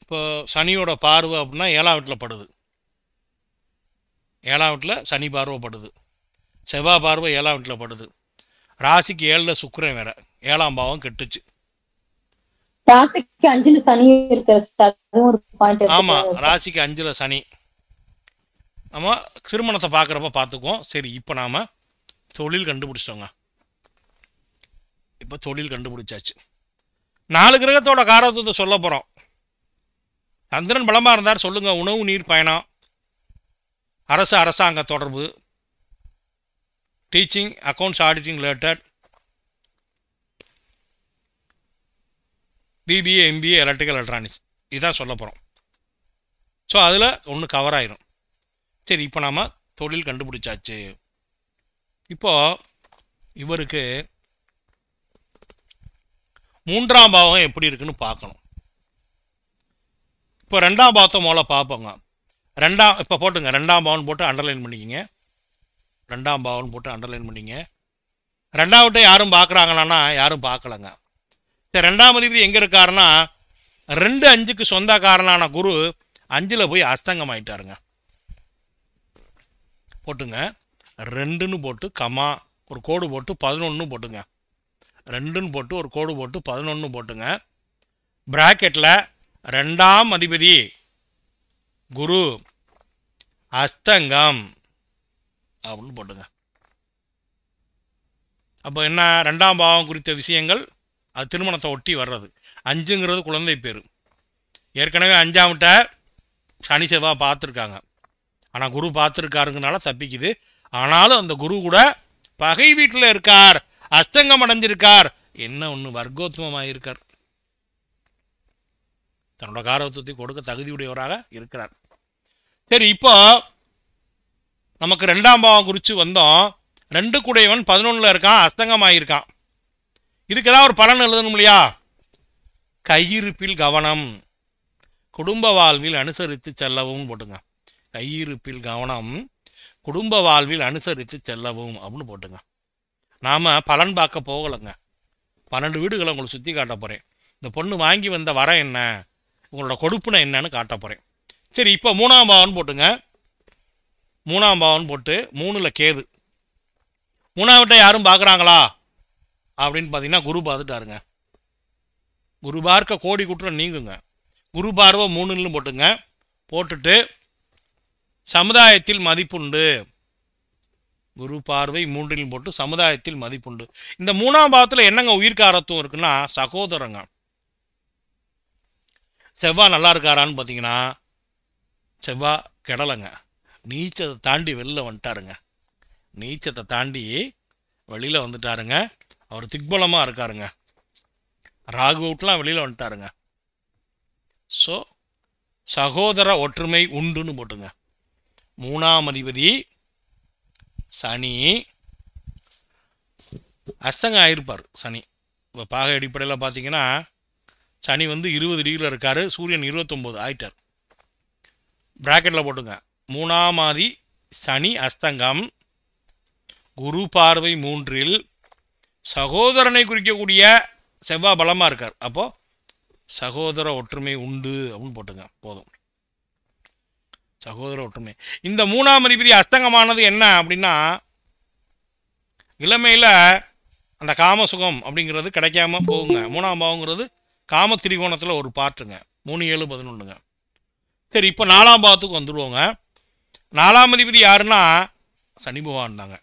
இப்போ சனியோட பார்வை அப்படின்னா 7ஆம் வீட்டுல படுது. 7ஆம் வீட்டுல சனி பார்வைப்படுது. செவ்வாய் பார்வை 7ஆம் வீட்டுல படுது. ராசிக்கு 7ல சுக்கிரன் வேற, 7ஆம் பாவம் கெட்டுச்சு. ராசிக்கு 5ல சனி இருக்கு. ஆமா, ராசிக்கு 5ல சனி. நம்ம திருமணத்தை பார்க்குறப்ப பார்த்துக்குவோம். சரி இப்போ நாம் தொழில் கண்டுபிடிச்சிட்டோங்க. இப்போ தொழில் கண்டுபிடிச்சாச்சு. 4 கிரகத்தோட காரகத்தை சொல்ல போகிறோம். சந்திரன் பலமாக இருந்தார் சொல்லுங்க. உணவு நீர் பயணம், அரசாங்க தொடர்பு, teaching, accounts auditing related, BBA, MBA, electrical electronics, இதுதான் சொல்ல போகிறோம். ஸோ அதில் ஒன்று கவர் ஆயிடும். சரி, இப்போ நாம் தொழில் கண்டுபிடிச்சாச்சு. இப்போ இவருக்கு 3ஆம் பாவம் எப்படி இருக்குன்னு பார்க்கணும். இப்போ 2ஆம் பாவத்தை முதல்ல பார்ப்போங்க. இப்போ போட்டுங்க 2ஆம் பாவம் போட்டு அண்டர்லைன் பண்ணிக்கிங்க. 2ஆம் பாவம் போட்டு அண்டர்லைன் பண்ணிங்க. 2ஆவட்டை யாரும் பார்க்குறாங்களான்னா யாரும் பார்க்கலங்க. சரி, 2ஆம் அதிபதி எங்கே இருக்காருன்னா 2-5க்கு சொந்தக்காரனான குரு 5ல் போய் அஸ்தங்கம் ஆயிட்டாருங்க. போட்டுங்க 2ன்னு போட்டு கமா ஒரு கோடு போட்டு 11 போட்டுங்க. 2ன்னு போட்டு ஒரு கோடு போட்டு 11 போட்டுங்க. பிராக்கெட்டில் 2ஆம் அதிபதி குரு அஸ்தங்கம் அப்படின்னு போட்டுங்க. அப்போ என்ன, 2ஆம் பாவம் குறித்த விஷயங்கள் அது திருமணத்தை ஒட்டி வர்றது. 5ங்கிறது குழந்தை பேர். ஏற்கனவே 5ஆம் வீட்டை சனி செவ்வாய் பார்த்துருக்காங்க. ஆனால் குரு பார்த்துருக்காருங்கனால தப்பிக்குது. ஆனாலும் அந்த குரு கூட பகை வீட்டில் இருக்கார், அஸ்தங்கம் அடைஞ்சிருக்கார். என்ன ஒன்று, வர்க்கோத்தமமாக இருக்கார். தன்னோட காரகத்துவத்தை கொடுக்க தகுதியுடையவராக இருக்கிறார். சரி, இப்போ நமக்கு 2ஆம் பாவம் குறித்து வந்தோம். 2 கூடையவன் 11ல் இருக்கான், அஸ்தங்கமாயிருக்கான். இதுக்கு ஏதாவது ஒரு பலன் எழுதணும் இல்லையா? கையிருப்பில் கவனம், குடும்ப வாழ்வில் அனுசரித்து செல்லவும் போட்டுங்க. கையிருப்பில் கவனம், குடும்ப வாழ்வில் அனுசரித்து செல்லவும் அப்படின்னு போட்டுங்க. நாம் பலன் பார்க்க போகலைங்க. 12 வீடுகளை உங்களுக்கு சுற்றி காட்ட போகிறேன். இந்த பொண்ணு வாங்கி வந்த வர என்ன, உங்களோட கொடுப்புனை என்னன்னு காட்ட போகிறேன். சரி, இப்போ 3ஆம் பாவம் போட்டுங்க. 3ஆம் பாவம் போட்டு 3ல் கேது. 3ஆம் வீட்டை யாரும் பார்க்குறாங்களா அப்படின்னு பார்த்தீங்கன்னா குரு பார்த்துட்டாருங்க. குரு பார்க்க கோடி குற்றம் நீங்குங்க. குரு பார்வை 3ன்னு போட்டுங்க. போட்டுட்டு சமுதாயத்தில் மதிப்புண்டு, குரு பார்வை 3ல் போட்டு சமுதாயத்தில் மதிப்புண்டு. இந்த 3ஆம் பாவத்தில் என்னங்க உயிர்காரத்துவம் இருக்குன்னா சகோதரங்க. செவ்வாய் நல்லா இருக்காரான்னு பார்த்தீங்கன்னா செவ்வாய் கெடலைங்க. நீச்சத்தை தாண்டி வெளில வந்துட்டாருங்க. நீச்சத்தை தாண்டி வெளியில் வந்துட்டாருங்க. அவர் திக்பலமாக இருக்காருங்க. ராகு அவுட்லாம் வெளியில் வந்துட்டாருங்க. ஸோ சகோதர ஒற்றுமை உண்டுன்னு போட்டுங்க. 3ஆம் அதிபதி சனி அஸ்தங்கம் ஆயிருப்பார். சனி இப்போ பாகை அடிப்படையில் பார்த்தீங்கன்னா சனி 20 டிகிரியில் இருக்கார், சூரியன் 29 ஆயிட்டார். பிராக்கெட்டில் போட்டுங்க. 3ஆம் ஆதி சனி அஸ்தங்கம், குரு பார்வை 3ல், சகோதரனை குறிக்கக்கூடிய செவ்வாய் பலமாக இருக்கார். அப்போது சகோதர ஒற்றுமை உண்டு அப்படின்னு போட்டுங்க. போதும், சகோதர ஒற்றுமை. இந்த 3ஆம் அதிபதி அஸ்தங்கமானது என்ன அப்படின்னா இளமையில் அந்த காமசுகம் அப்படிங்கிறது கிடைக்காம போகுங்க. 3ஆம் பாவங்கிறது காம திரிகோணத்தில் ஒரு பார்ட்டுங்க. 3, 7, 11ங்க. சரி, இப்போ 4ஆம் பாவத்துக்கு வந்துடுவோங்க. 4ஆம் அதிபதி யாருன்னா சனி பகவான் தாங்க.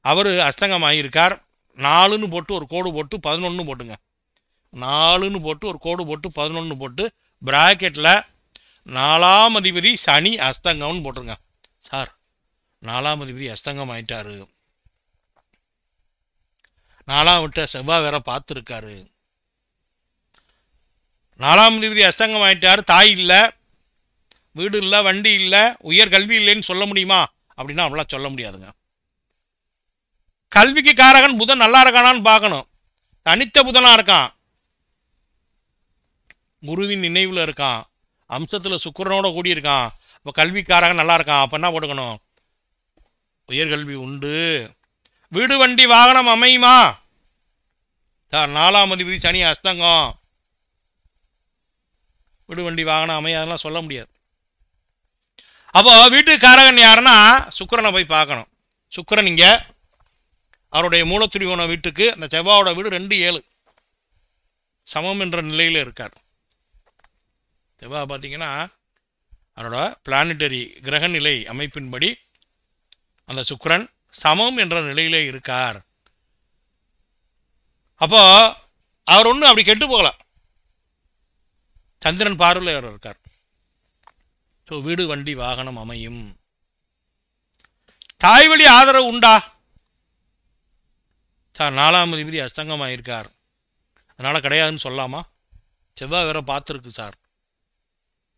அவர் அஸ்தங்கமாகியிருக்கார். 4ன்னு போட்டு ஒரு கோடு போட்டு 11 போட்டுங்க. 4ன்னு போட்டு ஒரு கோடு போட்டு 11 போட்டு பிராக்கெட்டில் 4ஆம் அதிபதி சனி அஸ்தங்கம்னு போட்டுருங்க. சார், 4ஆம் அதிபதி அஸ்தங்கம் ஆயிட்டாரு, 4ஆம் வீட்டை செவ்வாய் வேற பார்த்துருக்காரு. 4ஆம் அதிபதி அஸ்தங்கம் ஆயிட்டாரு, தாய் இல்லை, வீடு இல்லை, வண்டி இல்லை, உயர் கல்வி இல்லைன்னு சொல்ல முடியுமா அப்படின்னா அவங்களாம் சொல்ல முடியாதுங்க. கல்விக்கு காரகன் புதன் நல்லா இருக்கானான்னு பார்க்கணும். தனித்த புதனாக இருக்கான், குருவின் நினைவில் இருக்கான், அம்சத்தில் சுக்கிரனோட கூடியிருக்கான். இப்போ கல்விக்காரகன் நல்லா இருக்கான். அப்போ என்ன போட்டுக்கணும்? உயர்கல்வி உண்டு. வீடு வண்டி வாகனம் அமையுமா சார்? 4ஆம் அதிபதி சனி அஸ்தங்கம், வீடு வண்டி வாகனம் அமையாதெல்லாம் சொல்ல முடியாது. அப்போ வீட்டுக்காரகன் யாருன்னா சுக்கிரனை போய் பார்க்கணும். சுக்கிரன் இங்கே அவருடைய மூலத்திரிகோண வீட்டுக்கு அந்த செவ்வாயோட வீடு 2, 7 சமம் என்ற நிலையில் இருக்கார். செவ்வாய் பார்த்தீங்கன்னா அவரோட பிளானிட்டரி கிரகநிலை அமைப்பின்படி அந்த சுக்கிரன் சமம் என்ற நிலையிலே இருக்கார். அப்போ அவர் ஒன்றும் அப்படி கெட்டு போகலாம். சந்திரன் பார்வையில் அவர் இருக்கார். ஸோ வீடு வண்டி வாகனம் அமையும். தாய்வழி ஆதரவு உண்டா சார்? 4ஆம் அதிபதி அஸ்தங்கமாக இருக்கார், அதனால் கிடையாதுன்னு சொல்லலாமா? செவ்வாய் வேற பார்த்துருக்கு சார்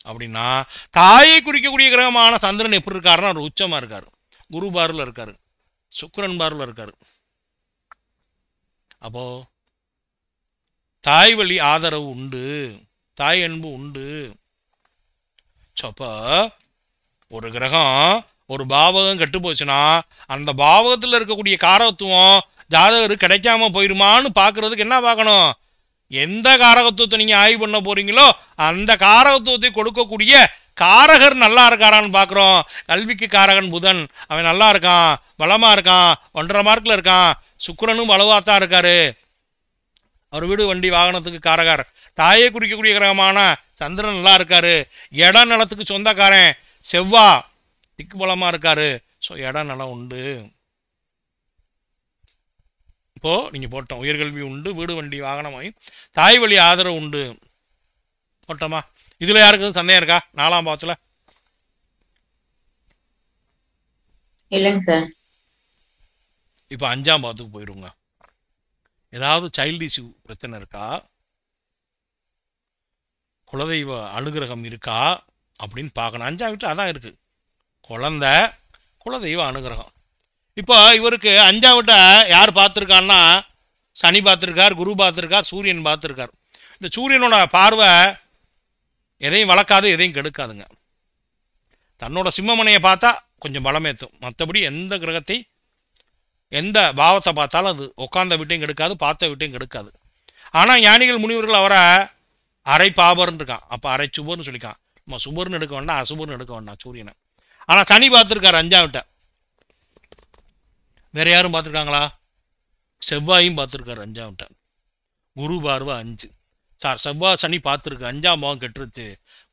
அப்படின்னா தாயை குறிக்கக்கூடிய கிரகமான சந்திரன் எப்படி இருக்காருன்னா ஒரு உச்சமாக இருக்கார், குரு பார்வில் இருக்கார், சுக்கிரன் பார்வில் இருக்கார். அப்போ தாய் வழி ஆதரவு உண்டு, தாய் அன்பு உண்டு. அப்போ ஒரு கிரகம் ஒரு பாவகம் கெட்டு போச்சுன்னா அந்த பாவகத்தில் இருக்கக்கூடிய காரகத்துவம் ஜாதகருக்கு கிடைக்காம போயிருமான்னு பார்க்கறதுக்கு என்ன பார்க்கணும்? எந்த காரகத்துவத்தை நீங்கள் ஆய்வு பண்ண போறீங்களோ அந்த காரகத்துவத்தை கொடுக்கக்கூடிய காரகர் நல்லா இருக்காரான்னு பார்க்குறோம். கல்விக்கு காரகன் புதன், அவன் நல்லா இருக்கான், பலமாக இருக்கான், 1.5 மார்க்கில் இருக்கான். சுக்கிரனும் வலுவாத்தான் இருக்காரு, அவர் வீடு வண்டி வாகனத்துக்கு காரகர். தாயை குறிக்கக்கூடிய கிரகமான சந்திரன் நல்லா இருக்காரு, இட நலத்துக்கு சொந்தக்காரன். செவ்வா திக்கு பலமாக இருக்காரு, ஸோ இட நலம் உண்டு. இப்போது நீங்கள் போட்டோம் உயர்கல்வி உண்டு, வீடு வண்டி வாகனமாயும் தாய் வழி ஆதரவு உண்டு போட்டோமா? இதில் யாருக்கு சந்தேகம் இருக்கா? 4ஆம் பாவத்தில் இல்லைங்க சார். இப்போ 5ஆம் பாவத்துக்கு போயிடுங்க. ஏதாவது சைல்டு இஷ்யூ பிரச்சனை இருக்கா, குலதெய்வ அனுகிரகம் இருக்கா அப்படின்னு பார்க்கணும். 5ஆம் வீட்டில் அதான் இருக்குது, குழந்தை குலதெய்வ அனுகிரகம். இப்போ இவருக்கு 5ஆம் வீட்டை யார் பார்த்துருக்கான்னா சனி பார்த்துருக்கார், குரு பார்த்துருக்கார், சூரியன் பார்த்துருக்கார். இந்த சூரியனோட பார்வை எதையும் வளர்க்காது, எதையும் கெடுக்காதுங்க. தன்னோட சிம்மமனையை பார்த்தா கொஞ்சம் பலமேற்றும், மற்றபடி எந்த கிரகத்தை எந்த பாவத்தை பார்த்தாலும் அது உட்காந்த வீட்டையும் கெடுக்காது, பார்த்த வீட்டையும் கெடுக்காது. ஆனால் ஞானிகள் முனிவர்கள் அவரை அரை பாபர்னு இருக்கான், அப்போ அரை சுபர்னு சொல்லிக்கான். நம்ம சுபர்னு எடுக்க வேண்டாம், அசுபர்னு எடுக்க வேண்டாம் சூரியனை. ஆனால் சனி பார்த்துருக்காரு 5ஆம் வீட்டை. வேற யாரும் பார்த்துருக்காங்களா? செவ்வாயும் பார்த்துருக்காரு 5ஆம் வீட்டை. குரு பார்வை 5. சார் செவ்வாய் சனி பார்த்துருக்கு, 5ஆம் பாவம் கெட்டுருச்சு,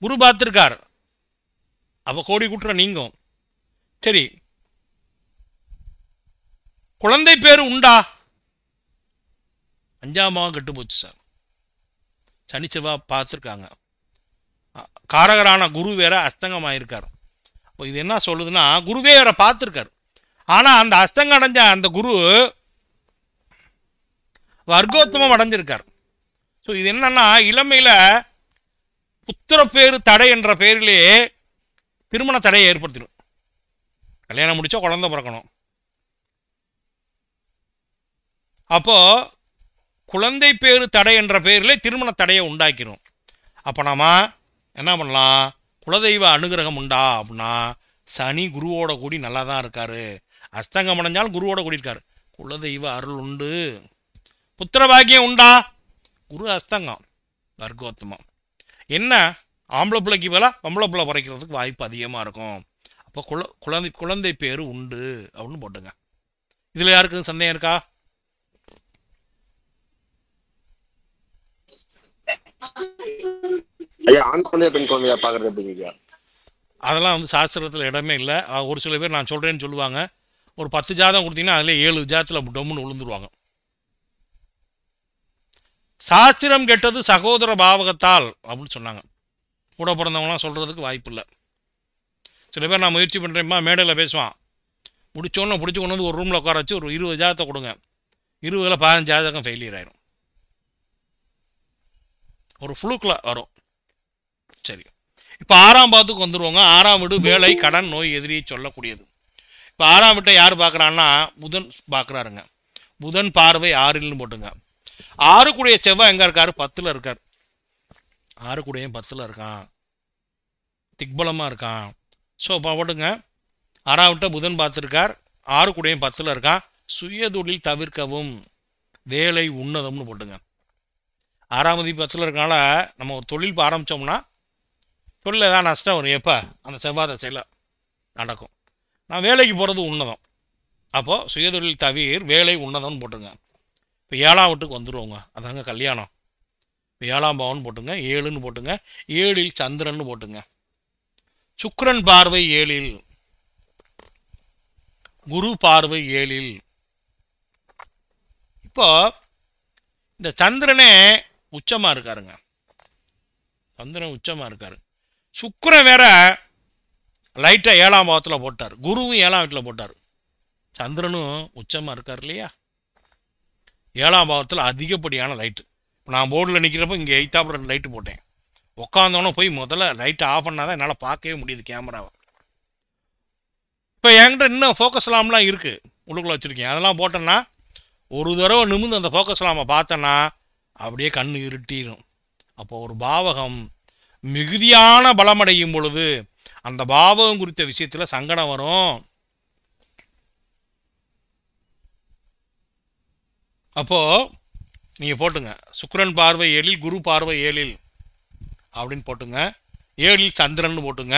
குரு பார்த்துருக்கார், அப்போ கோடி குற்றம் நீங்கும். சரி, குழந்தை பேர் உண்டா? 5ஆம் பாவம் கெட்டு போச்சு சார், சனி செவ்வாய் பார்த்துருக்காங்க, காரகரான குரு வேற அஸ்தங்கமாயிருக்கார். இப்போ இது என்ன சொல்லுதுன்னா குருவே வேற பார்த்துருக்கார், ஆனால் அந்த அஸ்தங்கம் அடைஞ்ச அந்த குரு வர்க்கோத்தமம் அடைஞ்சிருக்கார். ஸோ இது என்னன்னா இளமையில் புத்திர பேரு தடை என்ற பெயரிலே திருமண தடையை ஏற்படுத்திடும். கல்யாணம் முடிச்சா குழந்தை பிறக்கணும், அப்போ குழந்தை பேரு தடை என்ற பெயரிலே திருமண தடையை உண்டாக்கிடும். அப்போ நாம என்ன பண்ணலாம்? குலதெய்வ அனுகிரகம் உண்டா அப்படின்னா சனி குருவோட கூடி நல்லா தான் இருக்காரு, அஸ்தங்கம் அடைஞ்சாலும் குருவோட கூடி இருக்காரு, குலதெய்வ அருள் உண்டு. புத்திர பாக்கியம் உண்டா? குரு அஸ்தங்கம், வர்க்கோத்தமம். என்ன ஆம்பளை பிள்ளைக்கு மேலே பொம்பளை பிள்ளை பறைக்கிறதுக்கு வாய்ப்பு அதிகமாக இருக்கும். அப்போ குழந்தை பேர் உண்டு அப்படின்னு போட்டுங்க. இதில் யாருக்கு சந்தேகம் இருக்கா? ஆண் குழந்தையா பெண் குழந்தையா பார்க்கறது எப்படிங்க? அதெல்லாம் வந்து சாஸ்திரத்தில் இடமே இல்லை. ஒரு சில பேர் நான் சொல்கிறேன்னு சொல்லுவாங்க, ஒரு 10 ஜாதகம் கொடுத்தீங்கன்னா அதில் 7 ஜாதத்தில் டொம்முன்னு விழுந்துருவாங்க. சாஸ்திரம் கெட்டது சகோதர பாவகத்தால் அப்படின்னு சொன்னாங்க. கூட பிறந்தவங்களாம் சொல்கிறதுக்கு வாய்ப்பு இல்லை. சில பேர் நான் முயற்சி பண்ணுறேன்மா மேடையில் பேசுவான், முடிச்சோன்னு பிடிச்சி கொண்டு வந்து ஒரு ரூமில் உட்கார வச்சு ஒரு 20 ஜாதகத்தை கொடுங்க, 20ல் 15 ஜாதகம் ஃபெயிலியர் ஆயிரும், ஒரு ஃப்ளூக்கில் வரும். சரி, இப்போ 6ஆம் பாவத்துக்கு வந்துடுவாங்க. 6ஆம் வீடு வேலை, கடன், நோய், எதிரியை சொல்லக்கூடியது. இப்போ 6ஆம் வீட்டை யார் பார்க்குறான்னா புதன் பார்க்குறாருங்க. புதன் பார்வை 6ல்னு போட்டுங்க. 6 கூடிய செவ்வாய் எங்கே இருக்காரு? 10ல் இருக்கார். 6 கூடையும் 10ல் இருக்கான், திக்பலமாக இருக்கான். ஸோ இப்போ போட்டுங்க, 6ஆம் வீட்டை புதன் பார்த்துருக்கார், 6 கூடையும் 10ல் இருக்கான். சுயதொழில் தவிர்க்கவும், வேலை உன்னதம்னு போட்டுங்க. 6ஆம் அதிபதி 10ல் இருக்கனால நம்ம ஒரு தொழில் ஆரம்பித்தோம்னா தொழில் ஏதாவது நஷ்டம் வரும். எப்போ? அந்த செவ்வாய் தசையில் நடக்கும். நான் வேலைக்கு போகிறது உன்னதம், அப்போது சுயதொழில் தவிர வேலை உன்னதம்னு போட்டுங்க. இப்போ 7ஆம் வீட்டுக்கு வந்துடுவோங்க, அதாங்க கல்யாணம். இப்போ 7ஆம் பாவம்னு போட்டுங்க, 7ன்னு போட்டுங்க. 7ல் சந்திரன்னு போட்டுங்க. சுக்கிரன் பார்வை 7ல், குரு பார்வை 7ல். இப்போ இந்த சந்திரனே உச்சமாக இருக்காருங்க, சந்திரன் உச்சமாக இருக்காரு. சுக்கிரன் வேற லைட்டாக 7ஆம் பாவத்தில் போட்டார், குருவும் 7ஆம் வீட்டில் போட்டார், சந்திரனும் உச்சமாக இருக்கார் இல்லையா? 7ஆம் பாவத்தில் அதிகப்படியான லைட்டு. இப்போ நான் போர்டில் நிற்கிறப்போ இங்கே 8ஆம் 2 லைட்டு போட்டேன். உட்காந்தோன்னே போய் முதல்ல லைட்டை ஆஃப் பண்ணாதான் என்னால் பார்க்கவே முடியுது கேமராவை. இப்போ என்கிட்ட இன்னும் ஃபோக்கஸ் லாம்லாம் இருக்குது, உள்ளுக்குள்ளே வச்சுருக்கேன். அதெல்லாம் போட்டேன்னா ஒரு தடவை நிமிந்து அந்த ஃபோக்கஸ் லாமை பார்த்தேன்னா அப்படியே கண்ணு இருட்டிடும். அப்போ ஒரு பாவகம் மிகுதியான பலமடையும் பொழுது அந்த பாவகம் குறித்த விஷயத்தில் சங்கடம் வரும். அப்போது நீங்கள் போட்டுங்க சுக்கிரன் பார்வை 7, குரு பார்வை 7 அப்படின்னு போட்டுங்க. 7 சந்திரன் போட்டுங்க.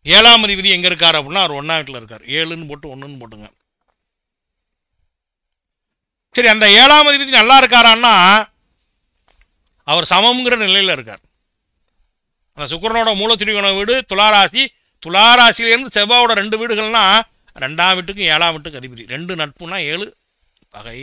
7ஆம் அதிபதி எங்கே இருக்கார் அப்படின்னா அவர் 1ஆம் வீட்டில் இருக்கார். 7ன்னு போட்டு 1ன்னு போட்டுங்க. சரி, அந்த 7ஆம் அதிபதி நல்லா இருக்காரான்னா அவர் சமம்ங்கிற நிலையில் இருக்கார். அந்த சுக்கிரனோட மூலத்திரிகோண வீடு துளாராசி, துளாராசியிலேருந்து செவ்வாயோட 2 வீடுகள்னா 2ஆம் வீட்டுக்கும் 7ஆம் வீட்டுக்கு அதிபதி. 2 நட்புனா 7 பகை.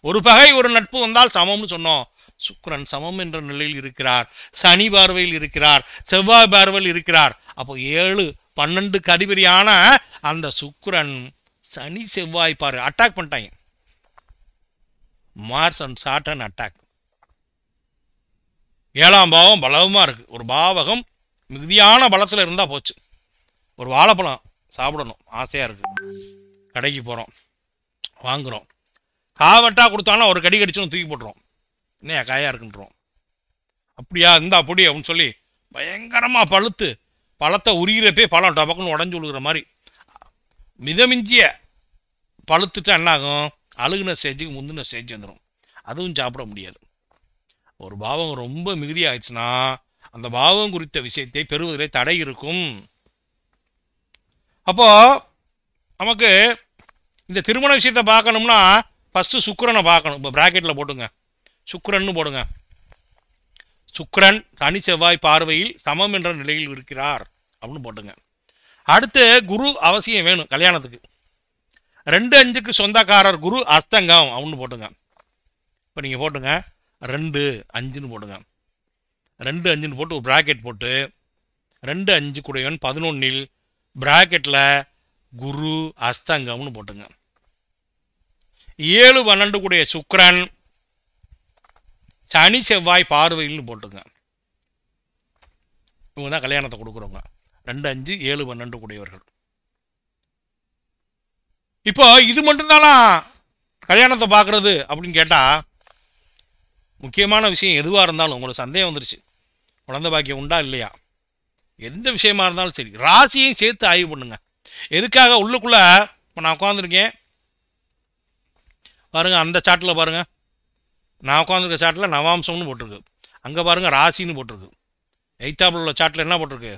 ஒரு பகை ஒரு நட்பு வந்தால் சமம்னு சொன்னோம். சுக்கிரன் சமம் என்ற நிலையில் இருக்கிறார், சனி பார்வையில் இருக்கிறார், செவ்வாய் பார்வையில் இருக்கிறார். அப்போ 7, 12க்கு அதிபதியான அந்த சுக்கிரன் சனி செவ்வாய் பார்வை அட்டாக் பண்ணிட்டாங்க. Mars and Saturn attack. 7ஆம் பாவம் பலமாக இருக்குது. ஒரு பாவகம் மிகுதியான பலத்தில் இருந்தால் போச்சு. ஒரு வாழைப்பழம் சாப்பிடணும் ஆசையாக இருக்குது, கடைக்கு போகிறோம், வாங்குகிறோம். காவட்டா கொடுத்தாலும் ஒரு கடி கடிச்சோன்னு தூக்கி போட்டுரும். என்னையா காயாக இருக்குன்றோம். அப்படியா இருந்தா பொடி அப்படின்னு சொல்லி பயங்கரமாக பழுத்து பழத்தை உரிகிறப்பே பழம் டபக்குன்னு உடஞ்சி விழுகிற மாதிரி மிதமிஞ்சிய பழுத்துட்டா என்ன ஆகும்? அழுகுன ஸ்டேஜுக்கு முந்தின ஸ்டேஜ் வந்துடும். அதுவும் சாப்பிட முடியாது. ஒரு பாவம் ரொம்ப மிகுதி ஆயிடுச்சுன்னா அந்த பாவம் குறித்த விஷயத்தை பெறுவதிலே தடை இருக்கும். அப்போது நமக்கு இந்த திருமண விஷயத்தை பார்க்கணும்னா ஃபஸ்ட்டு சுக்கிரனை பார்க்கணும். இப்போ ப்ராக்கெட்டில் போட்டுங்க, சுக்கிரன்னு போடுங்க. சுக்கிரன் சனி செவ்வாய் பார்வையில் சமம் என்ற நிலையில் இருக்கிறார் அப்படின்னு போட்டுங்க. அடுத்து குரு அவசியம் வேணும் கல்யாணத்துக்கு. 2-5க்கு சொந்தக்காரர் குரு அஸ்தங்கம் அப்படின்னு போட்டுங்க. இப்போ நீங்கள் போட்டுங்க 2-5ன்னு போட்டுங்க. 2-5ன்னு போட்டு ஒரு ப்ராக்கெட் போட்டு 2-5 கூடையவன் 11 ப்ராக்கெட்டில் குரு அஸ்தங்கம்னு போட்டுங்க. 7-12 கூடிய சுக்கிரன் சனி செவ்வாய் பார்வையில்னு போட்டுங்க. இவங்க தான் கல்யாணத்தை கொடுக்குறவங்க. 2-5 7-12 கூடியவர்கள். இப்போ இது மட்டும்தானா கல்யாணத்தை பார்க்குறது அப்படின்னு கேட்டால் முக்கியமான விஷயம் எதுவாக இருந்தாலும் உங்களுக்கு சந்தேகம் வந்துருச்சு, குழந்தை பாக்கியம் உண்டா இல்லையா, எந்த விஷயமா இருந்தாலும் சரி ராசியையும் சேர்த்து ஆய்வு பண்ணுங்க. எதுக்காக உள்ளுக்குள்ளே இப்போ நான் உட்காந்துருக்கேன் பாருங்கள், அந்த சாட்டில் பாருங்கள், நான் உட்காந்துருக்க சாட்டில் நவாம்சம்னு போட்டிருக்கு, அங்கே பாருங்கள் ராசின்னு போட்டிருக்கு. எய்த்தாப்பில் உள்ள சாட்டில் என்ன போட்டிருக்கு?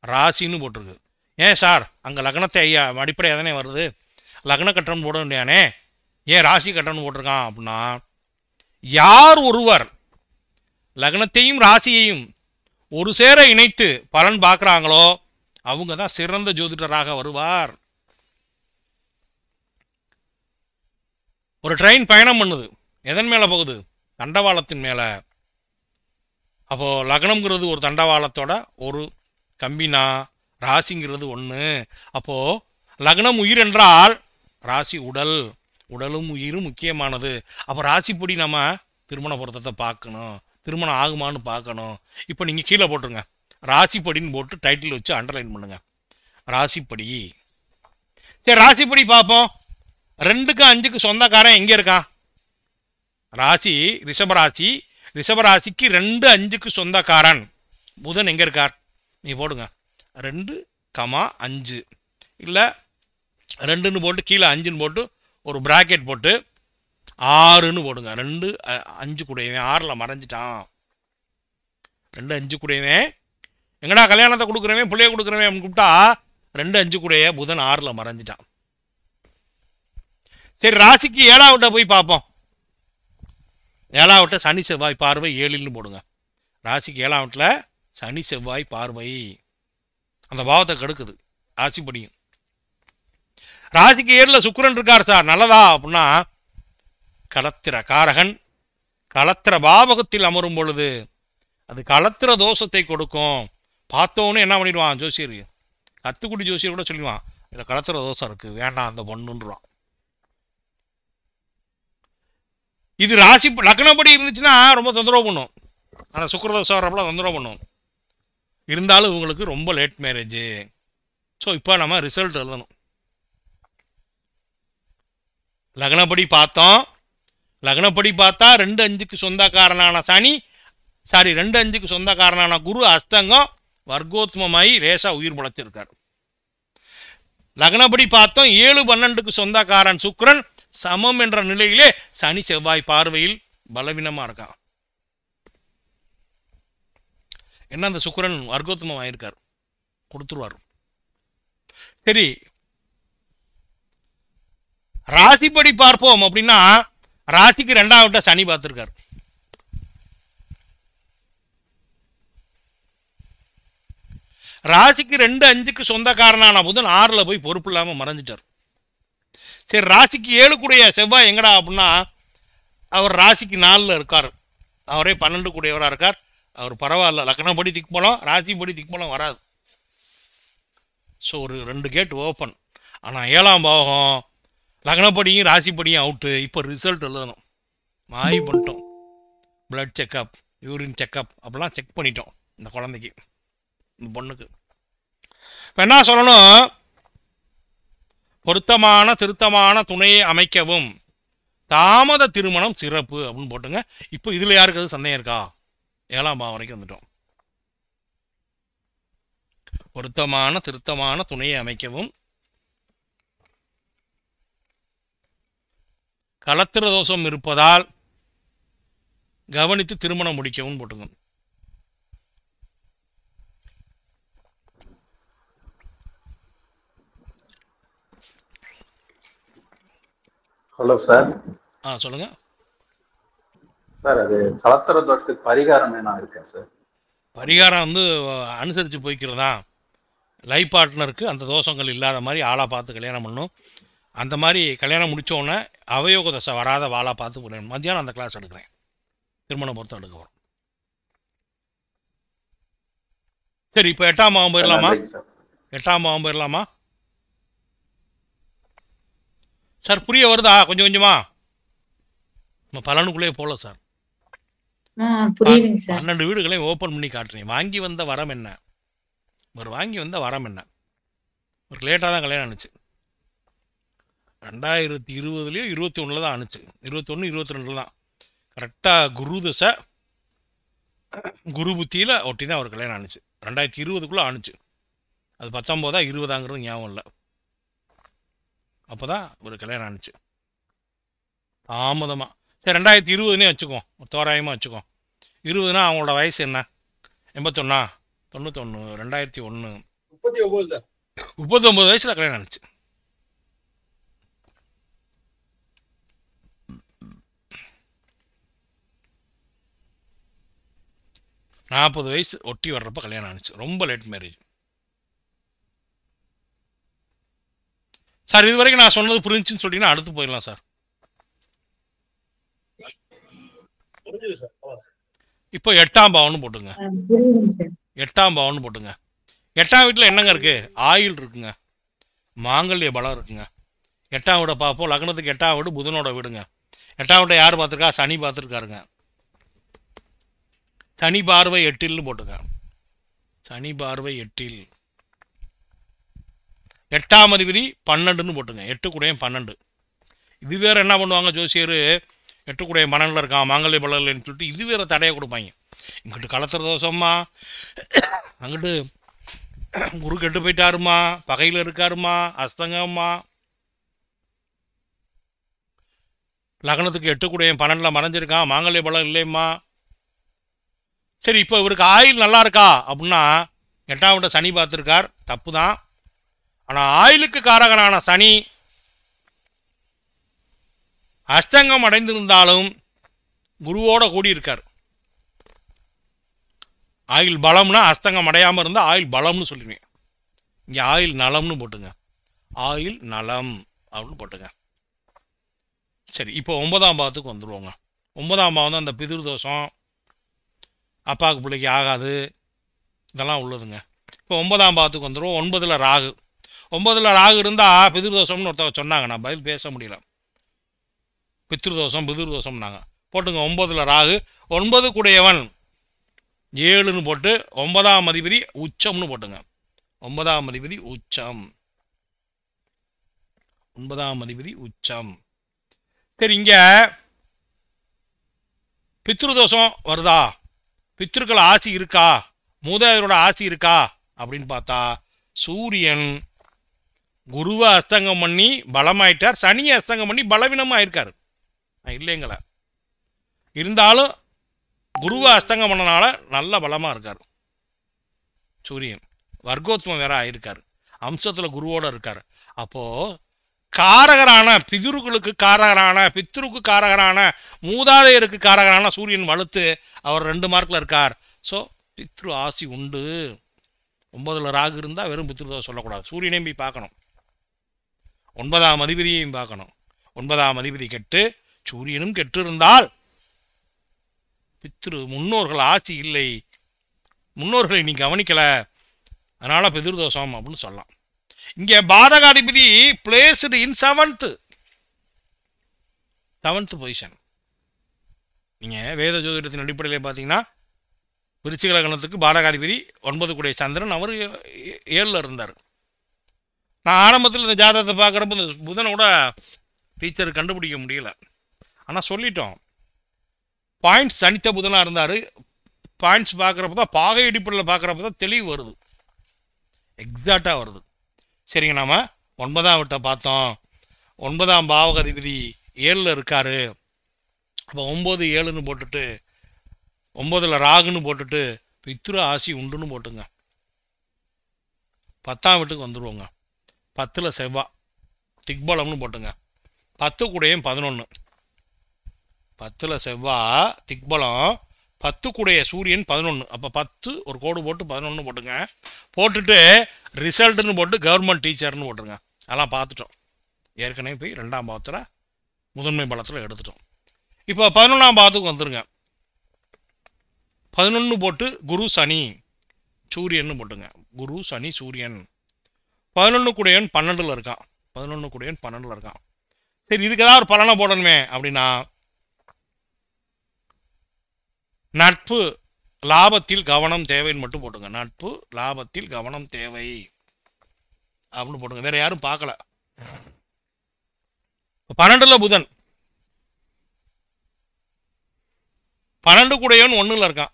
ராசின்னு போட்டிருக்கு. ஏன் சார் அங்கே லக்னத்தை ஐயா அடிப்படையாக தானே வருது, லக்ன கட்டணம் போட வேண்டியானே, ஏன் ராசி கட்டணம் போட்டிருக்கான் அப்படின்னா, யார் ஒருவர் லக்னத்தையும் ராசியையும் ஒரு சேர இணைத்து பலன் பார்க்குறாங்களோ அவங்க தான் சிறந்த ஜோதிடராக வருவார். ஒரு ட்ரெயின் பயணம் பண்ணுது, எதன் மேலே போகுது? தண்டவாளத்தின் மேலே. அப்போது லக்னம்ங்கிறது ஒரு தண்டவாளத்தோட ஒரு கம்பினா, ராசிங்கிறது ஒன்று. அப்போது லக்னம் உயிர் என்றால் ராசி உடல், உடலும் உயிரும் முக்கியமானது. அப்போ ராசிப்படி நம்ம திருமண பொருத்தத்தை பார்க்கணும், திருமணம் ஆகுமான்னு பார்க்கணும். இப்போ நீங்கள் கீழே போட்டுருங்க ராசிப்படின்னு போட்டு டைட்டில் வச்சு அண்டர்லைன் பண்ணுங்க, ராசிப்படி. சரி ராசிப்படி பார்ப்போம். 2-5க்கு சொந்தக்காரன் எங்கே இருக்கான்? ராசி ரிஷபராசி, ரிஷபராசிக்கு 2-5க்கு சொந்தக்காரன் புதன் எங்கே இருக்கார்? நீ போடுங்க 2,5 இல்லை 2ன்னு போட்டு கீழே 5ன்னு போட்டு ஒரு ப்ராக்கெட் போட்டு 6ன்னு போடுங்க. 2-5 கூடையவன் 6ல் மறைஞ்சிட்டான். 2-5 கூடையவன் எங்கடா கல்யாணத்தை கொடுக்குறவன் பிள்ளைய கொடுக்குறவன் அப்படின்னு கூப்பிட்டா 2-5 கூடைய புதன் 6ல் மறைஞ்சிட்டான். சரி ராசிக்கு 7ஆம் வீட்டை போய் பார்ப்போம். 7ஆம் வீட்டை சனி செவ்வாய் பார்வை 7ன்னு போடுங்க. ராசிக்கு 7ஆம் வீட்டில் சனி செவ்வாய் பார்வை அந்த பாவத்தை கெடுக்குது ராசிப்படியும். ராசிக்கு 7ல் சுக்கிரன் இருக்கார் சார், நல்லதா அப்படின்னா, களத்திர காரகன் களத்திர பாவகத்தில் அமரும் பொழுது அது களத்திர தோஷத்தை கொடுக்கும். பார்த்தோன்னு என்ன பண்ணிடுவான் ஜோசியர், கத்துக்குடி ஜோசியர் கூட சொல்லுவான் இதில் களத்திர தோஷம் இருக்குது வேண்டாம் அந்த பொண்ணுன்றான். இது ராசி லக்னப்படி இருந்துச்சுன்னா ரொம்ப தொந்தரவு பண்ணும். ஆனால் சுக்கிரதோஷம் வர்றப்பல தொந்தரவு பண்ணும். இருந்தாலும் இவங்களுக்கு ரொம்ப லேட் மேரேஜ். ஸோ இப்போ நம்ம ரிசல்ட் எழுதணும். லக்னப்படி பார்த்தோம். லக்னப்படி பார்த்தா 2-5க்கு சொந்தக்காரனான சனி, 2-5க்கு சொந்தக்காரனான குரு அஸ்தங்கம் வர்க்கோத்மமாயி லேசா உயிர் படைச்சிருக்கார். லக்னப்படி பார்த்தோம் 7-12க்கு சொந்தக்காரன் சுக்கிரன் சமம் என்ற நிலையிலே சனி செவ்வாய் பார்வையில் பலவீனமா இருக்கான். என்ன அந்த சுக்கிரன் வர்க்கோத்மம் ஆயிருக்கார், கொடுத்துருவார். சரி, ராசிப்படி பார்ப்போம் அப்படின்னா ராசிக்கு 2ஆம் சனி பார்த்திருக்கார். ராசிக்கு 2-5க்கு சொந்தக்காரனான புதன் 6ல் போய் பொறுப்பு இல்லாம மறைஞ்சிட்டார். சரி, ராசிக்கு 7 செவ்வாய் எங்கடா அப்படின்னா அவர் ராசிக்கு 4ல் இருக்கார். அவரே 12 கூடியவராக இருக்கார். அவர் பரவாயில்ல, லக்னப்படி திக்பலம், ராசிப்படி திக்பலம் வராது. ஸோ ஒரு 2 கேட் ஓப்பன். ஆனால் 7ஆம் பாவகம் லக்னப்படியும் ராசிப்படியும் அவுட்டு. இப்போ ரிசல்ட் எழுதணும். மாறி பண்ணிட்டோம். பிளட் செக்கப், யூரின் செக்கப் அப்படிலாம் செக் பண்ணிட்டோம் இந்த குழந்தைக்கு, இந்த பொண்ணுக்கு. இப்போ என்ன சொல்லணும், பொருத்தமான திருத்தமான துணையை அமைக்கவும் தாமத திருமணம் சிறப்பு அப்படின்னு போட்டுங்க. இப்போ இதில் யாருக்கு அது சந்தேகம் இருக்கா? 7ஆம் பாவம் வரைக்கும் வந்துட்டோம். பொருத்தமான திருத்தமான துணையை அமைக்கவும் கலத்திர தோஷம் இருப்பதால் கவனித்து திருமணம் முடிக்கவும் போட்டுங்க. Hello sir. சொல்லுங்க சார். அது கலத்திர தோஷத்துக்கு பரிகாரம் என்ன இருக்கேன் சார்? பரிகாரம் வந்து அனுசரித்து போய்க்கிறதா. லைஃப் பார்ட்னருக்கு அந்த தோஷங்கள் இல்லாத மாதிரி ஆளாக பார்த்து கல்யாணம் பண்ணணும். அந்த மாதிரி கல்யாணம் முடித்தோடனே அவயோக தசை வராத வாழா பார்த்து கல்யாணம். மத்தியானம் அந்த கிளாஸ் எடுக்கிறேன், திருமண பொருத்தம் எடுக்க வரும். சரி, இப்போ 8ஆம் பாவம் போயிடலாமா? 8ஆம் பாவம் போயிடலாமா சார்? புரிய வருதா கொஞ்சம் கொஞ்சமா? நம்ம பலனுக்குள்ளே போகல சார். 12 வீடுகளையும் ஓப்பன் பண்ணி காட்டுறேன். வாங்கி வந்த வரம் என்ன? வாங்கி வந்த வரம் என்ன? ஒரு லேட்டாக தான் கல்யாணம் ஆணுச்சு. 2020 21 தான் ஆணுச்சு. 21 22 தான் கரெக்டாக குரு தசை குரு புத்தியில் ஒட்டி தான் அவர் கல்யாணம் ஆணுச்சு. 2020க்குள்ளே ஆணுச்சு. அது 19 20ங்கிறது ஞாபகம் இல்லை. அப்போ தான் ஒரு கல்யாணம் ஆணுச்சு தாமதமாக. சரி, 2020னே வச்சுக்கோம், தோராயமாக வச்சுக்கோம். 20னா அவங்களோட வயசு என்ன? 81 91 2001 39 வயசில் கல்யாணம் ஆணுச்சு. நாற்பது வயசு ஒட்டி வர்றப்ப கல்யாணம் ஆணுச்சு. ரொம்ப லேட் மேரேஜ் சார். இது வரைக்கும் நான் சொன்னது புரிஞ்சுன்னு சொல்லிட்டீங்கன்னா அடுத்து போயிடலாம் சார். இப்போ 8ஆம் பாவம்னு போட்டுங்க. 8ஆம் பாவம்னு போட்டுங்க. 8ஆம் வீட்டில் என்னங்க இருக்கு? ஆயுள் இருக்குங்க, மாங்கல்ய பலம் இருக்குங்க. 8ஆம் வீடை பார்ப்போம். லக்னத்துக்கு 8ஆம் வீடு புதனோட வீடுங்க. 8ஆம் வீட்டை யார் பார்த்துருக்கா? சனி பார்த்துருக்காருங்க. சனி பார்வை 8ல்னு போட்டுங்க. சனி பார்வை 8ல். 8ஆம் அதிபதி 12ன்னு போட்டுங்க. 8 கூடயும் 12. இது வேற என்ன பண்ணுவாங்க ஜோசியர்? 8 கூடயும் 12 இருக்கான், மாங்கல்ய பலம் இல்லைன்னு சொல்லிட்டு இது வேற தடையை கொடுப்பாங்க. இங்கிட்டு கலத்திர தோஷம்மா, அங்கிட்டு குரு கெட்டு போயிட்டாருமா, பகையில் இருக்காருமா, அஸ்தங்கம்மா. லக்னத்துக்கு 8 கூடயும் 12ல் மறைஞ்சிருக்கான், மாங்கல்ய பலம் இல்லைம்மா. சரி, இப்போ இவருக்கு ஆயுள் நல்லா இருக்கா அப்படின்னா 8ஆம் வீட்டை சனி பார்த்துருக்கார், தப்பு தான். ஆனால் ஆயுளுக்கு காரகனான சனி அஸ்தங்கம் அடைந்திருந்தாலும் குருவோட கூடியிருக்கார். ஆயுள் பலம்னா அஸ்தங்கம் அடையாமல் இருந்தால் ஆயுள் பலம்னு சொல்லுவேன். இங்கே ஆயுள் நலம்னு போட்டுங்க. ஆயுள் நலம் அப்படின்னு போட்டுங்க. சரி, இப்போ 9ஆம் பாவத்துக்கு வந்துடுவோங்க. 9ஆம் பாவம் தான் அந்த பிதிர் தோஷம், அப்பாவுக்கு பிள்ளைக்கு ஆகாது, இதெல்லாம் உள்ளதுங்க. இப்போ 9ஆம் பாவத்துக்கு வந்துடுவோம். 9ல் ராகு. 9ல் ராகு இருந்தால் பிதிர்தோஷம்னு ஒருத்தவங்க சொன்னாங்க, நான் பதில் பேச முடியல. பித்ருதோஷம் பிதிர்தோஷம்னாங்க. போட்டுங்க 9ல் ராகு. 9 கூடையவன் 7ன்னு போட்டு 9ஆம் அதிபதி உச்சம்னு போட்டுங்க. 9ஆம் அதிபதி உச்சம். 9ஆம் அதிபதி உச்சம். சரி, இங்க பித்ருதோஷம் வருதா, பித்ருக்கள் ஆசி இருக்கா, மூதாதையரோட ஆசி இருக்கா அப்படின்னு பார்த்தா சூரியன் குருவை அஸ்தங்கம் பண்ணி பலமாயிட்டார், சனியை அஸ்தங்கம் பண்ணி பலவீனமாக இருக்காரு. இல்லைங்களா? இருந்தாலும் குருவை அஸ்தங்கம் பண்ணனால நல்ல பலமாக இருக்கார் சூரியன். வர்க்கோத்மம் வேற ஆயிருக்காரு, அம்சத்தில் குருவோட இருக்கார். அப்போது காரகரான பிதுருக்களுக்கு காரகரான, பித்ருக்கு காரகரான, மூதாதையருக்கு காரகரான சூரியன் வலுத்து அவர் 2 மார்க்கில் இருக்கார். ஸோ பித்ரு ஆசி உண்டு. 9ல் ராகு இருந்தால் வெறும் பித்ருதோஷம் சொல்லக்கூடாது, சூரியனையும் போய் பார்க்கணும், 9ஆம் அதிபதியையும் பார்க்கணும். 9ஆம் அதிபதி கெட்டு சூரியனும் கெட்டு இருந்தால் பித்ரு முன்னோர்கள் ஆட்சி இல்லை, முன்னோர்களை நீ கவனிக்கல, அதனால பித்ருதோஷம் அப்படின்னு சொல்லலாம். இங்கே பாதகாதிபதி பிளேஸ்டு இன் 7th பொசிஷன். நீங்கள் வேத ஜோதிடத்தின் அடிப்படையில் பார்த்தீங்கன்னா விருச்சிக லக்னத்துக்கு பாதகாதிபதி 9 கூடிய சந்திரன், அவர் 7ல் இருந்தார். நான் ஆரம்பத்தில் இந்த ஜாதகத்தை பார்க்குறப்ப இந்த புதனோட டீச்சர் கண்டுபிடிக்க முடியல, ஆனால் சொல்லிட்டோம். பாயிண்ட்ஸ் தனித்த புதனாக இருந்தார். பாயிண்ட்ஸ் பார்க்குறப்ப தான், பாகை அடிப்படையில் பார்க்குறப்ப தான் தெளிவு வருது, எக்ஸாக்டாக வருது. சரிங்க, நாம் 9ஆம் வீட்டை பார்த்தோம். 9ஆம் பாவக அதிபதி 7ல் இருக்கார். அப்போ 9 7ன்னு போட்டுட்டு 9ல் ராகுன்னு போட்டுட்டு பித்ரு ஆசி உண்டுன்னு போட்டுங்க. 10ஆம் வீட்டுக்கு வந்துடுவோங்க. 10ல் செவ்வாய் திக்பலம்னு போட்டுங்க. 10 கூடையும் 11. 10ல் செவ்வாய் திக்பலம், 10 கூடைய சூரியன் 11. அப்போ 10 ஒரு கோடு போட்டு 11 போட்டுங்க. போட்டுட்டு ரிசல்ட்னு போட்டு கவர்மெண்ட் டீச்சர்னு போட்டுருங்க. அதெல்லாம் பார்த்துட்டோம் ஏற்கனவே, போய் 2ஆம் பாவத்தில் முதன்மை பலத்தில் எடுத்துட்டோம். இப்போ 11ஆம் பாவத்துக்கு வந்துடுங்க. 11 போட்டு குரு சனி சூரியன்னு போட்டுங்க. குரு சனி சூரியன் 11 கூடையன் 12ல் இருக்கான். 11 கூடையன் 12ல் இருக்கான். சரி, இதுக்கு ஏதாவது ஒரு பலனை போடணுமே அப்படின்னா நட்பு லாபத்தில் கவனம் தேவைன்னு மட்டும் போட்டுங்க. நட்பு லாபத்தில் கவனம் தேவை அப்படின்னு போட்டுங்க. வேற யாரும் பார்க்கல. 12ல் புதன், 12 கூடையவன் 1ல் இருக்கான்.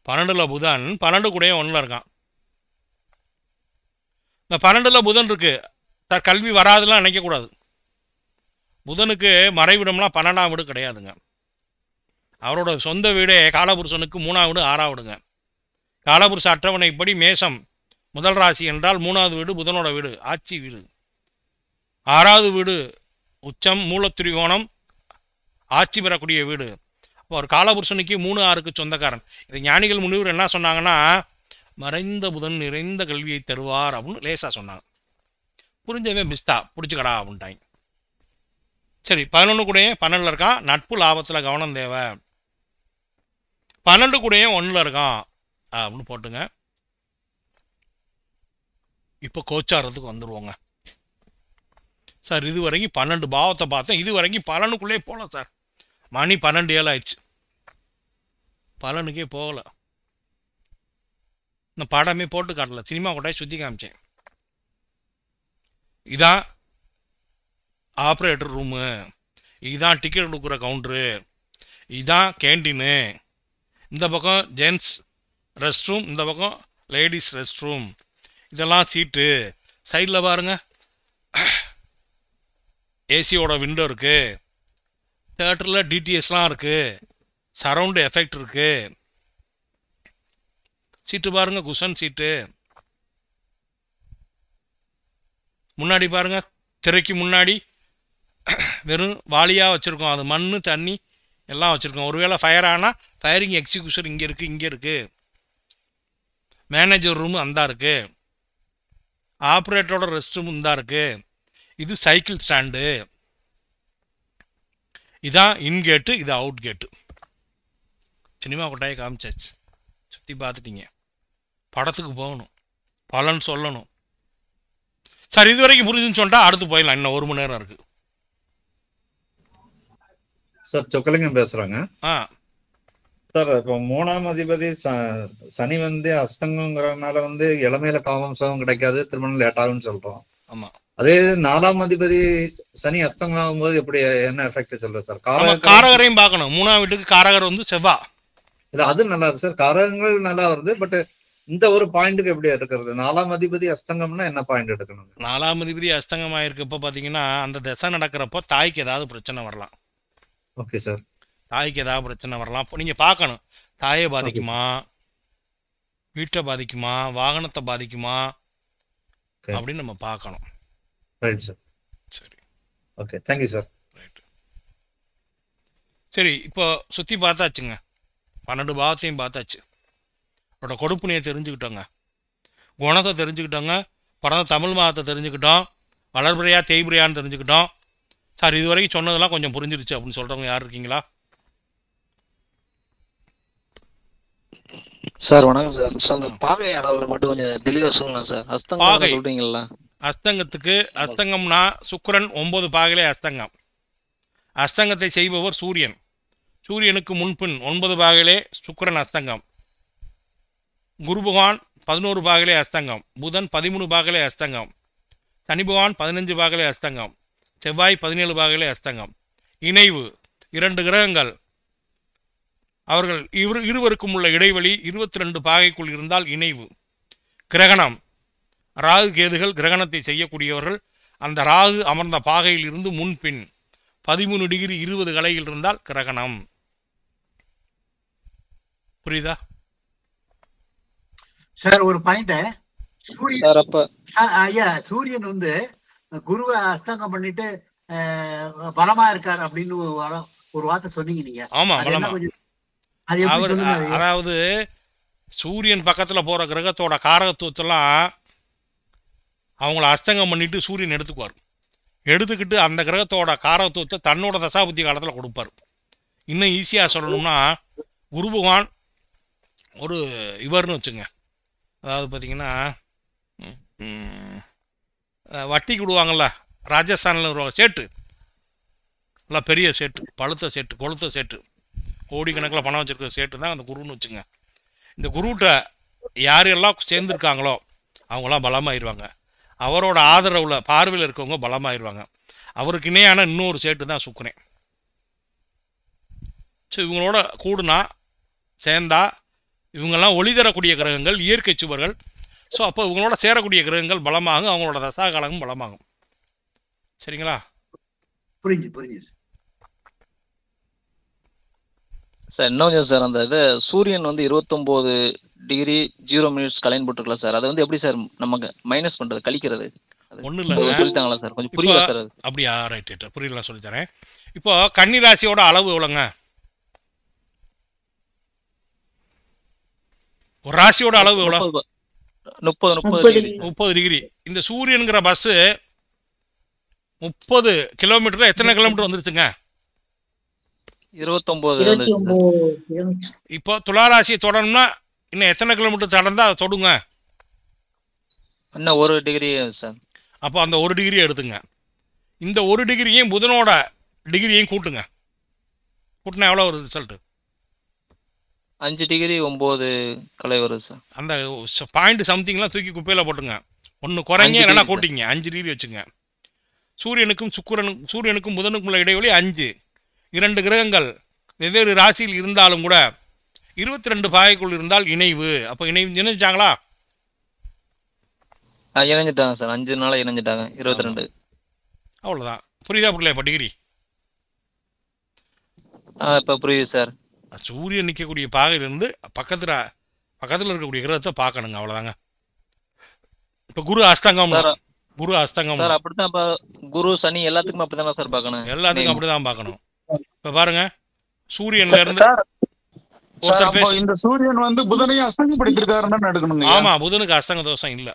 12ல் புதன் 12 கூடையவன் 1ல் இருக்கான். இந்த 12ல் புதன் இருக்கு சார், கல்வி வராதுலாம் நினைக்கக்கூடாது. புதனுக்கு மறைவிடம்லாம் 12ஆம் வீடு கிடையாதுங்க. அவரோட சொந்த வீடே காலபுருஷனுக்கு 3ஆம் வீடு 6ஆம் வீடுங்க. காலபுருஷ அட்டவணைப்படி மேஷம் முதல் ராசி என்றால் 3வது வீடு புதனோட வீடு, ஆட்சி வீடு. 6வது வீடு உச்சம் மூலத்திரிகோணம், ஆட்சி பெறக்கூடிய வீடு. அப்போ ஒரு காலபுருஷனுக்கு 3 6க்கு சொந்தக்காரன். இது ஞானிகள் முனிவர் என்ன சொன்னாங்கன்னா, மறைந்த புதன் நிறைந்த கல்வியை தருவார் அப்படின்னு லேசாக சொன்னாங்க. புரிஞ்சவே பிஸ்தா பிடிச்சிக்கடா அப்படின்ட்டாங்க. சரி, 11 கூடையே 12ல் இருக்கான். நட்பு லாபத்தில் கவனம் தேவை. 12 கூடையே 1ல் இருக்கான் அப்படின்னு போட்டுங்க. இப்போ கோச்சாரத்துக்கு வந்துடுவோங்க. சார், இது வரைக்கும் 12 பாவத்தை பார்த்தேன், இது வரைக்கும் பலனுக்குள்ளே போகல சார். மணி 12 ஆயிடுச்சு, பலனுக்கே போகல. இந்த படமே போட்டு காட்டல, சினிமா கொட்டாய் சுற்றி காமிச்சேன். இதான் ஆப்ரேட்டர் ரூமு, இதுதான் டிக்கெட் கொடுக்குற கவுண்டரு, இதுதான் கேண்டீனு. இந்த பக்கம் ஜென்ஸ் ரெஸ்ட் ரூம், இந்த பக்கம் லேடிஸ் ரெஸ்ட் ரூம். இதெல்லாம் சீட்டு. சைடில் பாருங்கள் ஏசியோட விண்டோ இருக்குது. தேட்டரில் டிடிஎஸ்லாம் இருக்குது. சரவுண்டு எஃபெக்ட் இருக்குது. சீட்டு பாருங்கள், குஷன் சீட்டு. முன்னாடி பாருங்கள், திரைக்கு முன்னாடி வெறும் வாளியாக வச்சுருக்கோம். அது மண் தண்ணி எல்லாம் வச்சுருக்கோம். ஒருவேளை ஃபயர் ஆனால் ஃபயரிங் எக்ஸிக்யூஷன் இங்கே இருக்குது, இங்கே இருக்குது. மேனேஜர் ரூமு அந்தா இருக்குது. ஆப்ரேட்டரோட ரெஸ்ட் ரூம் இந்தா இருக்குது. இது சைக்கிள் ஸ்டாண்டு. இதான் இன்கேட்டு, இது அவுட் கேட்டு. சினிமா கொட்டாயை காமிச்சாச்சு, சுற்றி பார்த்துட்டீங்க. படத்துக்கு போகணும், பலன் சொல்லணும். சார், இது வரைக்கும் புரிஞ்சுன்னு சொன்னால் அடுத்து போயிடலாம். இன்னும் 1 மணி நேரம் இருக்குது. சார், சொக்கலிங்கம் பேசுகிறாங்க. சார் இப்போ 3ஆம் அதிபதி சனி வந்து அஸ்தங்கங்கிறதுனால வந்து இளமையில காமம் சுகம் கிடைக்காது, திருமணம் லேட் ஆகும்னு சொல்றோம். ஆமா. அதே 4ஆம் அதிபதி சனி அஸ்தங்கம் ஆகும்போது எப்படி என்ன எஃபெக்ட் சொல்றது சார்? காரகரையும் பார்க்கணும். 3ஆம் வீட்டுக்கு காரகர் வந்து செவ்வாய். இல்ல அது நல்லா இருக்கு சார், காரகங்கள் நல்லா வருது. பட் இந்த ஒரு பாயிண்ட்டுக்கு எப்படி எடுக்கிறது? 4ஆம் அதிபதி அஸ்தங்கம்னா என்ன பாயிண்ட் எடுக்கணும்? 4ஆம் அதிபதி அஸ்தங்கம் ஆயிருக்கப்ப பாத்தீங்கன்னா அந்த திசை நடக்கிறப்போ தாய்க்கு ஏதாவது பிரச்சனை வரலாம். Okay sir. தாய்க்கு ஏதாவது பிரச்சனை வரலாம். அப்போ நீங்க பார்க்கணும், தாயை பாதிக்குமா, வீட்டை பாதிக்குமா, வாகனத்தை பாதிக்குமா அப்படின்னு நம்ம பார்க்கணும். Right sir. சரி, ஓகே, தேங்க்யூ சார். ரைட். சரி, இப்போ சுற்றி பார்த்தாச்சுங்க, 12 பாவத்தையும் பார்த்தாச்சு. அவரோட கொடுப்புனையை தெரிஞ்சுக்கிட்டோங்க, குணத்தை தெரிஞ்சுக்கிட்டோங்க, பிறந்த தமிழ் மாதத்தை தெரிஞ்சுக்கிட்டோம், வளர்பிறையா தேய்பிறையான்னு தெரிஞ்சுக்கிட்டோம். சார் இது வரைக்கும் சொன்னதெல்லாம் கொஞ்சம் புரிஞ்சிருச்சு அப்படின்னு சொல்கிறவங்க யார் இருக்கீங்களா? சார் வணக்கம் சார். சார் அந்த பாகை அளவில் மட்டும் கொஞ்சம் தெளிவாக சொல்லலாம் சார். அஸ்தங்கம் சொல்றீங்களா? அஸ்தங்கத்துக்கு அஸ்தங்கம்னா சுக்கிரன் 9 பாகையிலே அஸ்தங்கம். அஸ்தங்கத்தை செய்பவர் சூரியன். சூரியனுக்கு முன்பின் 9 பாகையிலே சுக்கிரன் அஸ்தங்கம். குரு பகவான் 11 பாகையிலே அஸ்தங்கம். புதன் 13 பாகையிலே அஸ்தங்கம். சனி பகவான் 15 பாகையிலே அஸ்தங்கம். செவ்வாய் 17 பாகையிலே அஸ்தங்கம். இணைவு 2 கிரகங்கள், அவர்கள் இருவருக்கும் உள்ள இடைவெளி 22 பாகைக்குள் இருந்தால் இணைவு. கிரகணம், ராகு கேதுகள் கிரகணத்தை செய்யக்கூடியவர்கள். அந்த ராகு அமர்ந்த பாகையில் இருந்து முன்பின் 13 டிகிரி 20 கலையில் இருந்தால் கிரகணம். புரியுதா சார்? ஒரு பாயிண்ட் சார். அப்ப ஐயா, சூரியன் வந்து குருவை அஸ்தங்கம் பண்ணிட்டு பலமா இருக்காரு அப்படின்னு ஒரு வார்த்தை சொன்னீங்க நீங்க. ஆமா, பலமா. அதாவது சூரியன் பக்கத்துல போற கிரகத்தோட காரகத்துவத்தெல்லாம் அவங்கள அஸ்தங்கம் பண்ணிட்டு சூரியன் எடுத்துக்குவார். எடுத்துக்கிட்டு அந்த கிரகத்தோட காரகத்துவத்தை தன்னோட தசாபுத்தி காலத்துல கொடுப்பார். இன்னும் ஈஸியா சொல்லணும்னா, குரு பகவான் ஒரு இவர்னு வச்சுங்க, அதாவது பார்த்தீங்கன்னா வட்டிக்கு விடுவாங்கள்ல ராஜஸ்தானில் வருவாங்க, சேட்டு, நல்லா பெரிய சேட்டு, பழுத்த சேட்டு, கொளுத்த சேட்டு, கோடிக்கணக்கில் பணம் வச்சுருக்க சேட்டு தான் அந்த குருன்னு வச்சுங்க. இந்த குருகிட்ட யாரெல்லாம் சேர்ந்துருக்காங்களோ அவங்களாம் பலமாயிருவாங்க. அவரோட ஆதரவில் பார்வையில் இருக்கவங்க பலமாயிருவாங்க. அவருக்கு இணையான இன்னொரு சேட்டு தான் சுக்கிரன். ஸோ இவங்களோட கூடுனா சேர்ந்தா இவங்கெல்லாம் ஒளி தரக்கூடிய கிரகங்கள், இயற்கை சுவர்கள். ஸோ அப்போ இவங்களோட சேரக்கூடிய கிரகங்கள் பலமாகும், அவங்களோட தசாகாலமும் பலமாகும். சரிங்களா? புரிஞ்சு சார். இன்னும் கொஞ்சம் சார், அந்த இது சூரியன் வந்து 29 டிகிரி 0 மினிட்ஸ் கலைன் போட்டுருக்கலாம் சார். அதை வந்து எப்படி சார் நமக்கு மைனஸ் பண்றது, கழிக்கிறது? ஒன்றும் இல்லைங்க, சொல்லித்தாங்களா சார்? கொஞ்சம் புரியல சார் அது. அப்படியா? ரைட் ரைட், புரியல, சொல்லித்தரேன். இப்போ கன்னி ராசியோட அளவு எவ்வளோங்க? ஒரு ராசியோட அளவு எவ்வளோ? 30 டிகிரி. இந்த சூரியனுங்கிற பஸ் 30 கிலோமீட்டர் எத்தனை கிலோமீட்டர் வந்துருச்சுங்க? 29. இப்போ துளாராசியை தொடரணும்னா இன்னும் எத்தனை கிலோமீட்டர் தொடர்ந்தா அதை தொடுங்க? இன்னும் 1 டிகிரி சார். அப்போ அந்த 1 டிகிரி எடுத்துங்க. இந்த 1 டிகிரியும் புதனோட டிகிரியையும் கூட்டுங்க. கூட்டினா எவ்வளோ வருது ரிசல்ட்டு? 5 டிகிரி 9 கலை வருது சார். அந்த பாயிண்ட் சம்திங்லாம் தூக்கி குப்பையில் போட்டுங்க. ஒன்று குறைங்க, இல்லைன்னா கூட்டிங்க. 5 டிகிரி வச்சுங்க. சூரியனுக்கும் புதனுக்கும் உள்ள இடைவெளி 5. 2 கிரகங்கள் வெவ்வேறு ராசியில் இருந்தாலும் கூட 22 பாகைக்குள் இருந்தால் இணைவு. அப்போ இணைஞ்சாங்களா? இணைஞ்சிட்டாங்க சார். 5 நாளா இணைஞ்சிட்டாங்க. 22. அவ்வளோதான். புரியுதா புரியல? இப்போ டிகிரி இப்போ புரியுது சார். சூரியன் நிற்கக்கூடிய பாகையிலிருந்து பக்கத்தில் இருக்கக்கூடிய கிரகத்தை பார்க்கணுங்க. அவ்வளோதாங்க. இப்போ குரு அஸ்தங்கம் சார். அப்படித்தான் இப்போ குரு சனி எல்லாத்துக்கும் அப்படித்தானே சார் பார்க்கணும்? எல்லாத்துக்கும் அப்படிதான் பார்க்கணும். இப்போ பாருங்க, சூரியன்ல இருந்து இந்த சூரியன் வந்து புதனையும் அஸ்தங்கப்படுத்திருக்காருன்னு எடுக்கணுங்க. ஆமா, புதனுக்கு அஸ்தங்க தோஷம் இல்ல.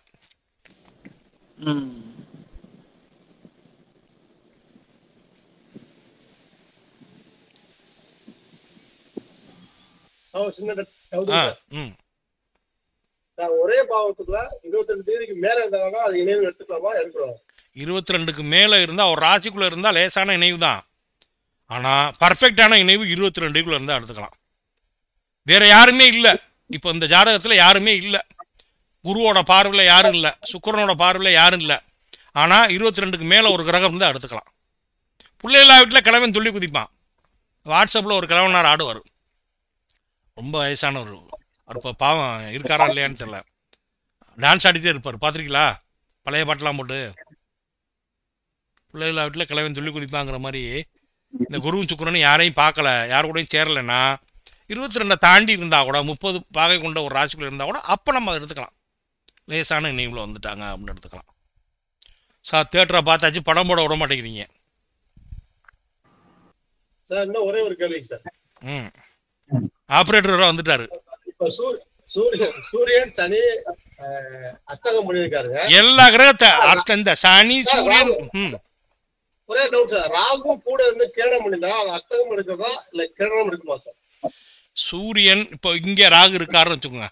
ஒரே பாவத்துக்குள்ள 22 டிகிரிக்கு மேல இருந்தாங்கன்னா அது இணைவு எடுத்துக்கலாமா? எடுக்கிறோம். 22க்கு மேல இருந்தா ஒரு ராசிக்குள்ள இருந்தா லேசான இணைவு தான். ஆனா பர்ஃபெக்டான இணைவு 22 டிகிரிக்குள்ள இருந்தா எடுத்துக்கலாம். வேற யாருமே இல்லை. இப்போ இந்த ஜாதகத்தில் யாருமே இல்லை. குருவோட பார்வையில் யாரும் இல்லை, சுக்கிரனோட பார்வையில் யாரும் இல்லை. ஆனால் 22க்கு மேலே ஒரு கிரகம் இருந்தால் எடுத்துக்கலாம். பிள்ளைகளா வீட்டில் கிழவன் துள்ளி குதிப்பான். வாட்ஸ்அப்பில் ஒரு கிழவனார் ஆடுவார், ரொம்ப வயசானவர். அவர் இப்போ பாவம் இருக்காரா இல்லையான்னு தெரியல, டான்ஸ் ஆடிட்டே இருப்பார். பார்த்துருக்கீங்களா பழைய பாட்டெலாம் போட்டு? பிள்ளைகளா வீட்டில் கிழவன் துள்ளி குதிப்பாங்கிற மாதிரி இந்த குருவும் சுக்கிரனும் யாரையும் பார்க்கல, யாரு கூடயும் சேரலைன்னா 22 தாண்டி இருந்தால் கூட 30 பாகை கொண்ட ஒரு ராசிக்குள்ள இருந்தால் கூட அப்போ நம்ம அதை எடுத்துக்கலாம். லேசான நினைவில் வந்துட்டாங்க அப்படின்னு எடுத்துக்கலாம். சார் தியேட்டரை பார்த்தாச்சு, படம் போட விட மாட்டேங்கிறீங்க. சார் இன்னும் ஒரே ஒரு கேள்வி சார். ஆபரேட்டர் வந்துட்டாரு. இப்ப சூரியன் சனி அஸ்தங்கம் பண்ணிருக்காருங்க. எல்லா கிரகத்தை இந்த சனி சூரியன். ஒரே டவுட் சார், ராகு கூட இருந்து கிரகணம் பண்ணிருந்தா அஸ்தங்கம் எடுக்கிறதா இல்ல கிரகணம் எடுக்குமா சார்? சூரியன் இப்போ இங்கே ராகு இருக்காருன்னு வச்சுக்கோங்க.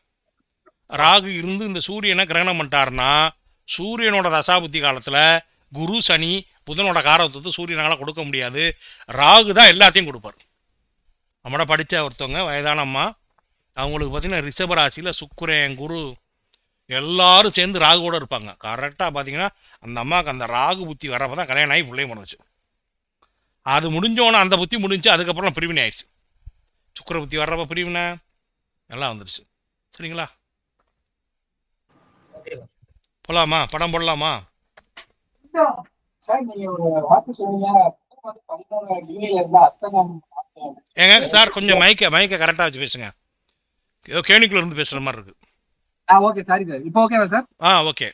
ராகு இருந்து இந்த சூரியனை கிரகணம் பண்ணிட்டாருன்னா சூரியனோட தசாபுத்தி காலத்தில் குரு சனி புதனோட காரகத்தை சூரியனால் கொடுக்க முடியாது. ராகு தான் எல்லாத்தையும் கொடுப்பார். நம்மளோட படித்த ஒருத்தவங்க வயதான அம்மா, அவங்களுக்கு பார்த்தீங்கன்னா ரிஷபராசியில் சுக்கிரன் குரு எல்லாரும் சேர்ந்து ராகுவோட இருப்பாங்க. கரெக்டாக பார்த்தீங்கன்னா அந்த அம்மாவுக்கு அந்த ராகு புத்தி வரப்போ தான் கல்யாணம் ஆகி பிள்ளையும் பண்ணுச்சு. அது முடிஞ்சோன்னே அந்த புத்தி முடிஞ்சு அதுக்கப்புறம் பிரிவினை ஆயிடுச்சு. சுக்கிர புத்தி வர்றப்ப பிரிவினை எல்லாம் வந்துடுச்சு. சரிங்களா? போலாமா? படம் போடலாமா? ஏங்க சார் கொஞ்சம் மைக்கை கரெக்டாக வச்சு பேசுங்க. கேணிக்குள்ள இருந்து பேசுற மாதிரி இருக்கு. ஓகே சாரி சார், இப்போ ஓகேவா சார்? Okay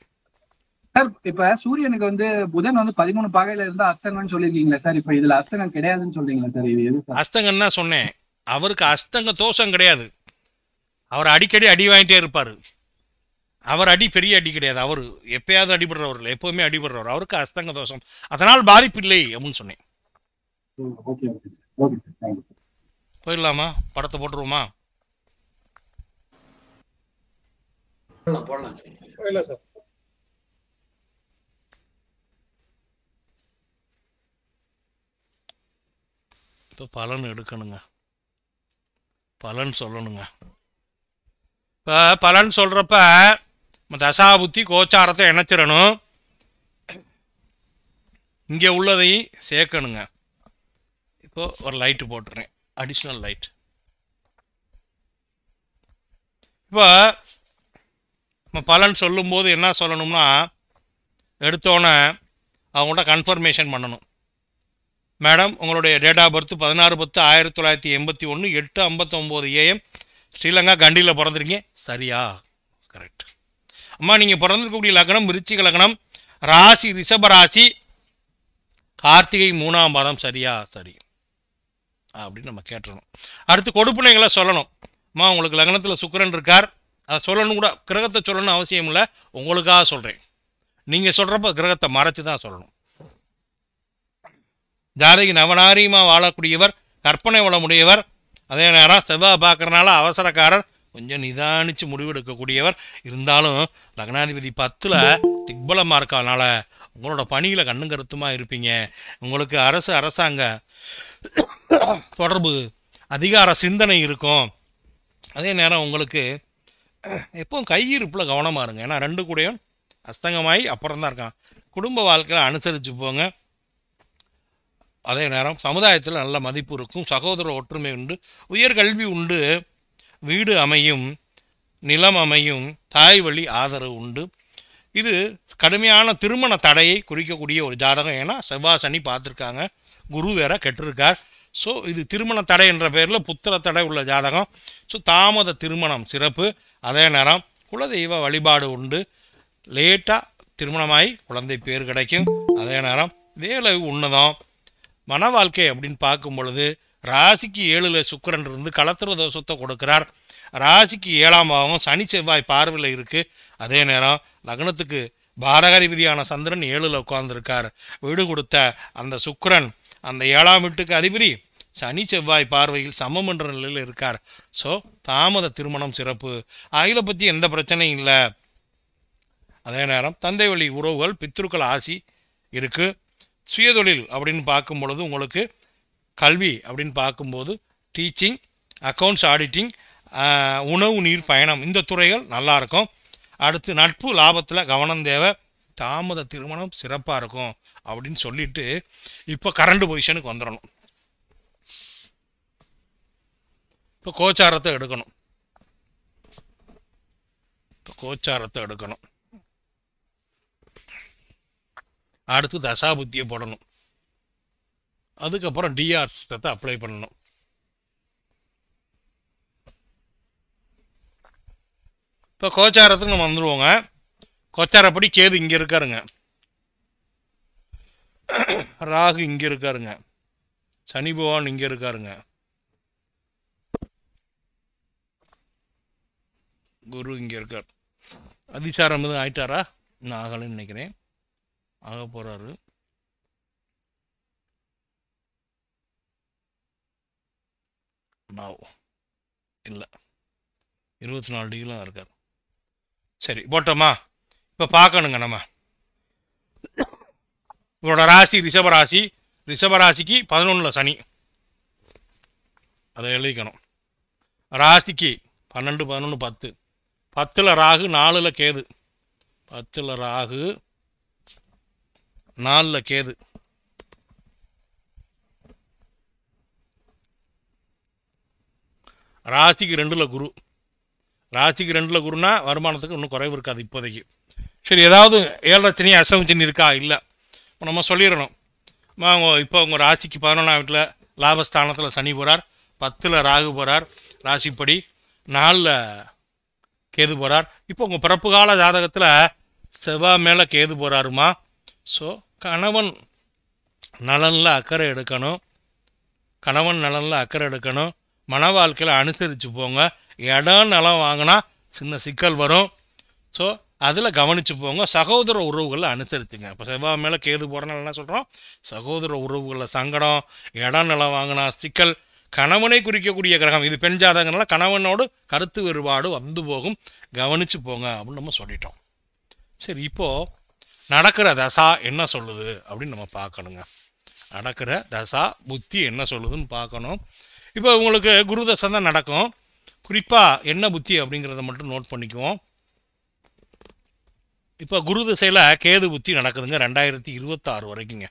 sir. இப்ப சூரியனுக்கு வந்து புதன் வந்து 13 பாகையில இருந்தா அஸ்தங்கம்னு சொல்லிருக்கீங்களா சார்? இப்ப இதுல அஸ்தங்கம் கிடையாதுன்னு சொல்றீங்களா சார்? இது எது சார்? அஸ்தங்கம்னா சொன்னேன், அவருக்கு அஸ்தங்க தோஷம் கிடையாது. அவர் அடிக்கடி அடி வாங்கிட்டே இருப்பாரு. அவர் அடி பெரிய அடி கிடையாது, அவர் எப்பயாவது அடிபடுறவர் இல்லை, எப்பவுமே அடிபடுறவர். அவருக்கு அஸ்தங்க தோஷம், அதனால் பாதிப்பில்லை அப்படின்னு சொன்னேன். போயிடலாமா? படத்தை போட்டுருவோமா? இப்போ பலன் எடுக்கணுங்க, பலன் சொல்லணுங்க. இப்போ பலன் சொல்றப்ப தசாபுத்தி கோச்சாரத்தை இணைச்சிடணும், இங்கே உள்ளதை சேர்க்கணுங்க. இப்போ ஒரு லைட்டு போட்டுறேன், அடிஷ்னல் லைட். இப்போ நம்ம பலன் சொல்லும்போது என்ன சொல்லணும்னா, எடுத்தோன்னே அவங்கள்ட்ட கன்ஃபர்மேஷன் பண்ணணும். மேடம் உங்களுடைய date of birth 16/10/1981 8:59 AM Sri Lanka கண்டியில் பிறந்திருக்கீங்க, சரியா? கரெக்ட். அம்மா நீங்கள் பிறந்திருக்கக்கூடிய லக்னம் விருச்சிக லக்னம், ராசி ரிஷபராசி, கார்த்திகை 3ஆம் பாதம், சரியா? சரி அப்படின்னு நம்ம கேட்டுறணும். அடுத்து கொடுப்பினைகளை சொல்லணும். அம்மா உங்களுக்கு லக்னத்தில் சுக்கிரன் இருக்கார், அதை சொல்லணும் கூட, கிரகத்தை சொல்லணும்னு அவசியம் இல்லை, உங்களுக்காக சொல்கிறேன். நீங்கள் சொல்கிறப்ப கிரகத்தை மறைச்சி தான் சொல்லணும். ஜாதகி நவநாரியமாக வாழக்கூடியவர், கற்பனை வளமுடையவர், அதே நேரம் செவ்வாய் பார்க்கறனால அவசரக்காரர், கொஞ்சம் நிதானித்து முடிவெடுக்கக்கூடியவர். இருந்தாலும் லக்னாதிபதி 10ல் திக்பலமாக இருக்கனால உங்களோட பணியில் கண்ணும் கருத்துமாக இருப்பீங்க. உங்களுக்கு அரசாங்க தொடர்பு, அதிகார சிந்தனை இருக்கும். அதே நேரம் உங்களுக்கு எப்பவும் கையிருப்பில் கவனமாக இருங்க. ஏன்னா 2 கூடயும் அஸ்தங்கமாகி அப்புறம் தான் இருக்கான். குடும்ப வாழ்க்கையில் அனுசரித்து போங்க. அதே நேரம் சமுதாயத்தில் நல்ல மதிப்பு இருக்கும், சகோதர ஒற்றுமை உண்டு, உயர்கல்வி உண்டு, வீடு அமையும், நிலம் அமையும், தாய் வழி ஆதரவு உண்டு. இது கடுமையான திருமண தடையை குறிக்கக்கூடிய ஒரு ஜாதகம். ஏன்னா செவ்வாய் சனி பார்த்துருக்காங்க, குரு வேற கெட்டிருக்கார். ஸோ இது திருமண தடை என்ற பேரில் புத்திர தடை உள்ள ஜாதகம். ஸோ தாமத திருமணம் சிறப்பு. அதே நேரம் குலதெய்வ வழிபாடு உண்டு, லேட்டாக திருமணமாகி குழந்தை பேர் கிடைக்கும். அதே நேரம் வேலை உன்னதம். மன வாழ்க்கை அப்படின்னு பார்க்கும் பொழுது ராசிக்கு 7ல் சுக்கிரன் இருந்து கலத்திர தோஷத்தை கொடுக்கிறார். ராசிக்கு 7ஆம் பாவம் சனி செவ்வாய் பார்வையில் இருக்குது. அதே நேரம் லக்னத்துக்கு பாரகாதிபதியான சந்திரன் 7ல் உட்கார்ந்துருக்கார். வீடு கொடுத்த அந்த சுக்கிரன் அந்த 7ஆம் வீட்டுக்கு அதிபதி சனி செவ்வாய் பார்வையில் சமம் என்ற நிலையில் இருக்கார். ஸோ தாமத திருமணம் சிறப்பு. அகில பற்றி எந்த பிரச்சனையும் இல்லை. அதே நேரம் தந்தை வழி உறவுகள், பித்ருக்கள் ஆசி இருக்குது. சுயதொழில் அப்படின்னு பார்க்கும் பொழுது உங்களுக்கு கல்வி அப்படின்னு பார்க்கும்போது டீச்சிங், அக்கௌண்ட்ஸ் ஆடிட்டிங், உணவு நீர் பயணம் இந்த துறைகள் நல்லா இருக்கும். அடுத்து நட்பு லாபத்தில் கவனம் தேவை, தாமத திருமணம் சிறப்பாக இருக்கும் அப்படின்னு சொல்லிட்டு இப்போ கரண்ட் பொசிஷனுக்கு வந்துடணும். இப்போ கோச்சாரத்தை எடுக்கணும். அடுத்து தசாபுத்தியை போடணும். அதுக்கப்புறம் டிஆர் சிஸ்டத்தை அப்ளை பண்ணணும். இப்போ கோச்சாரத்துக்கு நம்ம வந்துடுவோங்க. கோச்சாரப்படி கேது இங்கே இருக்காருங்க, ராகு இங்கே இருக்காருங்க, சனி பகவான் இங்கே இருக்காருங்க, குரு இங்கே இருக்கார். அதிசாரம் எதுவும் ஆயிட்டாரா? இன்னும் ஆகலைன்னு நினைக்கிறேன். ஆக போகிறாரு. இல்லை, 24 டிகிரிலாம் இருக்கார். சரி போட்டோமா? இப்போ பார்க்கணுங்க நம்ம இவரோட ராசி ரிஷபராசி. ரிஷபராசிக்கு 11ல் சனி, அதை எழுதிக்கணும். ராசிக்கு 12, 11, 10. 10ல் ராகு, 4ல் கேது. 10ல் ராகு, 4ல் கேது. ராசிக்கு 2ல் குரு. ராசிக்கு 2ல் குருனா வருமானத்துக்கு இன்னும் குறைவு இருக்காது இப்போதைக்கு. சரி, ஏதாவது 7 சனி அசம சனி இருக்கா? இல்லை. இப்போ நம்ம சொல்லிடணும். இப்போ உங்கள் ராசிக்கு 11ஆம் வீட்டில் லாபஸ்தானத்தில் சனி போகிறார், 10ல் ராகு போகிறார் ராசிப்படி, 4ல் கேது போகிறார். இப்போ உங்கள் பிறப்பு கால ஜாதகத்தில் செவ்வாய் மேலே கேது போகிறாருமா. ஸோ கணவன் நலனில் அக்கறை எடுக்கணும். மன வாழ்க்கையில் அனுசரித்து போங்க. இடம் நலம் வாங்கினா சின்ன சிக்கல் வரும். ஸோ அதில் கவனித்து போங்க. சகோதர உறவுகளில் அனுசரிச்சுங்க. இப்போ செவ்வாய் மேலே கேது போகிறனால என்ன சொல்கிறோம்? சகோதர உறவுகளில் சங்கடம், இடம் நிலம் வாங்கினா சிக்கல். கணவனை குறிக்கக்கூடிய கிரகம் இது பெண் ஜாதகங்கள்லாம் கணவனோடு கருத்து வேறுபாடு வந்து போகும், கவனித்து போங்க அப்படின்னு நம்ம சொல்லிட்டோம். சரி, இப்போது நடக்கிற தசா என்ன சொல்லுது அப்படின்னு நம்ம பார்க்கணுங்க. நடக்கிற தசா புத்தி என்ன சொல்லுதுன்னு பார்க்கணும். இப்போ உங்களுக்கு குரு தசை தான் நடக்கும். குறிப்பாக என்ன புத்தி அப்படிங்கிறத மட்டும் நோட் பண்ணிக்குவோம். இப்போ குரு திசையில் கேது புத்தி நடக்குதுங்க. 2026 வரைக்குங்க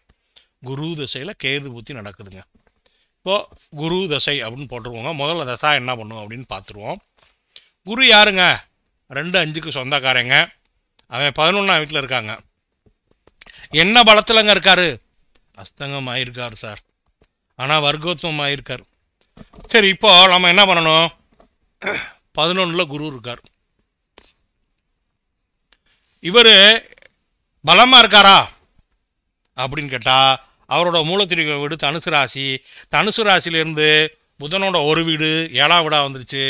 குரு திசையில் கேது புத்தி நடக்குதுங்க. இப்போது குரு தசை அப்படின்னு போட்டுருவோங்க. முதல்ல தசா என்ன பண்ணும் அப்படின்னு பார்த்துருவோம். குரு யாருங்க? 2, 5க்கு சொந்தக்காரங்க. அவன் 11ஆம் வீட்டில் இருக்காங்க. என்ன பலத்திலங்க இருக்காரு? அஸ்தங்கம் ஆயிருக்கார் சார், ஆனால் வர்க்கோத்வம் ஆயிருக்கார். சரி, இப்போ நம்ம என்ன பண்ணணும்? 11ல் குரு இருக்கார். இவர் பலமாக இருக்காரா அப்படின்னு கேட்டால் அவரோட மூலத்திரிகை வீடு தனுசு ராசி. தனுசு ராசியிலேருந்து புதனோட ஒரு வீடு 7ஆம் வீடாக வந்துருச்சு,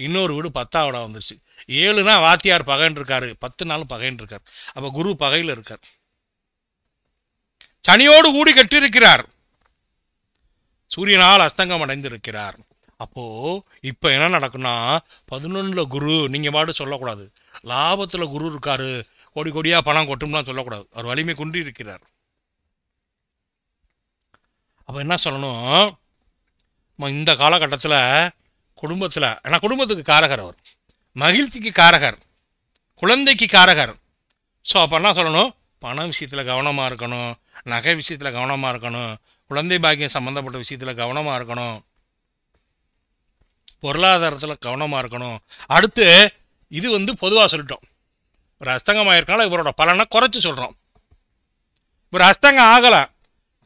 இன்னொரு வீடு 10ஆம் வீடாக வந்துருச்சு. 7னா வாத்தியார் பகைன்னு இருக்காரு, 10 நாள் பகைன்னு இருக்கார். அப்போ குரு பகையில் இருக்கார். சனியோடு கூடி கட்டியிருக்கிறார். சூரியனால் அஸ்தங்கம் அடைந்திருக்கிறார். அப்போது இப்போ என்ன நடக்குன்னா 11ல் குரு, நீங்கள் பாட்டு சொல்லக்கூடாது. லாபத்தில் குரு இருக்காரு, கோடி கோடியாக பணம் கொட்டும்லாம் சொல்லக்கூடாது. அவர் வலிமை குன்றி இருக்கிறார். அப்போ என்ன சொல்லணும்? இந்த காலகட்டத்தில் குடும்பத்தில், ஏன்னா குடும்பத்துக்கு காரகர் அவர், மகிழ்ச்சிக்கு காரகர், குழந்தைக்கு காரகர். ஸோ அப்போ என்ன சொல்லணும்? பண விஷயத்தில் கவனமாக இருக்கணும், நகை விஷயத்தில் கவனமாக இருக்கணும், குழந்தை பாக்கியம் சம்மந்தப்பட்ட விஷயத்தில் கவனமாக இருக்கணும், பொருளாதாரத்தில் கவனமாக இருக்கணும். அடுத்து இது பொதுவாக சொல்லிட்டோம். ஒரு அஸ்தங்கம் ஆயிருக்கனால இவரோட பலனை குறைச்சி சொல்கிறோம். இவர் அஸ்தங்கம் ஆகலை,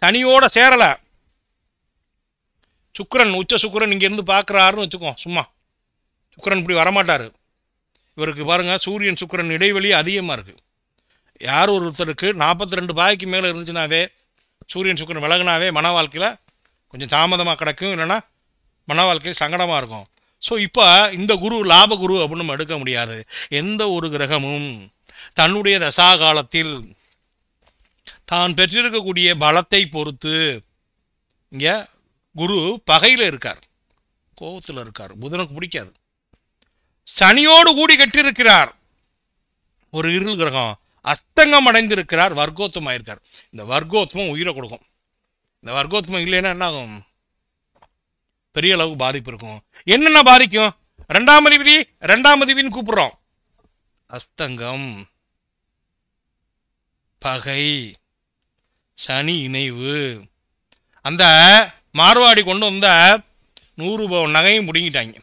சனியோடு சேரலை, சுக்கிரன் உச்ச சுக்கிரன் இங்கேருந்து பார்க்குறாருன்னு வச்சுக்கோ. சும்மா சுக்கிரன் இப்படி வரமாட்டார். இவருக்கு பாருங்கள், சூரியன் சுக்கிரன் இடைவெளி அதிகமாக இருக்குது. யார் ஒருத்தருக்கு 42 பாய்க்கு மேலே இருந்துச்சுனாவே, சூரியன் சுக்கிரன் விலகுனாவே மன வாழ்க்கையில் கொஞ்சம் தாமதமாக கிடக்கும், இல்லைன்னா மன வாழ்க்கையில் சங்கடமாக இருக்கும். ஸோ இப்போ இந்த குரு லாப குரு அப்படின்னு நம்ம எடுக்க முடியாது. எந்த ஒரு கிரகமும் தன்னுடைய தசா காலத்தில் தான் பெற்றிருக்கக்கூடிய பலத்தை பொறுத்து, இங்கே குரு பகையில் இருக்கார், கோபத்தில் இருக்கார், புதனுக்கு பிடிக்காது. சனியோடு கூடி கட்டியிருக்கிறார். ஒரு இருள் கிரகம் அஸ்தங்கம் அடைந்திருக்கிறார், வர்க்கோத்தம் ஆயிருக்கார். இந்த வர்க்கோத்மம் உயிரை கொடுக்கும். இந்த வர்க்கோத்மம் இல்லைன்னா என்ன ஆகும்? பெரிய அளவுக்கு பாதிப்பு இருக்கும். என்னென்ன பாதிக்கும்? ரெண்டாம் அதிபதினு கூப்பிடுறோம். அஸ்தங்கம், பகை, சனி இணைவு. அந்த மார்வாடி கொண்டு வந்த 100 பவுன் நகையும் முடிங்கிட்டாங்க.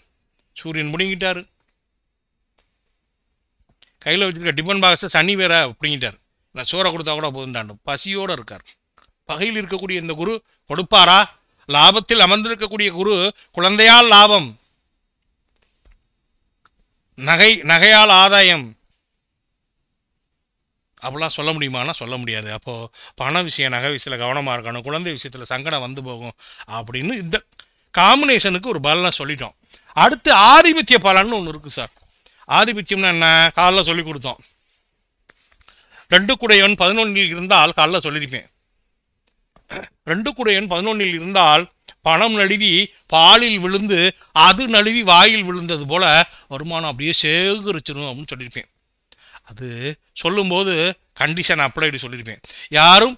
சூரியன் முடிங்கிட்டாரு. கையில் வச்சுருக்க டிஃபன் பாக்ஸை சனி வேற பிடிங்கிட்டார். நான் சோறை கொடுத்தா கூட போதுண்டாண்டு பசியோடு இருக்கார். பகையில் இருக்கக்கூடிய இந்த குரு கொடுப்பாரா? லாபத்தில் அமர்ந்திருக்கக்கூடிய குரு குழந்தையால் லாபம், நகையால் ஆதாயம். அப்படிலாம் சொல்ல முடியுமானா சொல்ல முடியாது. அப்போது பண விஷயம், நகை விஷயத்தில் கவனமாக இருக்கணும், குழந்தை விஷயத்தில் சங்கடம் வந்து போகும் அப்படின்னு இந்த காம்பினேஷனுக்கு ஒரு பலனை சொல்லிட்டோம். அடுத்து ஆதிபத்திய பலன்னு ஒன்று இருக்குது சார். ஆதிபத்தியம்னா என்ன? காலைல சொல்லி கொடுத்தோம். 2 குடையவன் 11 இருந்தால் காலைல சொல்லியிருப்பேன். 2 குடையவன் 11 இருந்தால் பணம் நழுவி பாலில் விழுந்து அது நழுவி வாயில் விழுந்தது போல வருமானம் அப்படியே சேகரிச்சிடும் அப்படின்னு சொல்லியிருப்பேன். அது சொல்லும்போது கண்டிஷன் அப்ளைடு சொல்லியிருப்பேன். யாரும்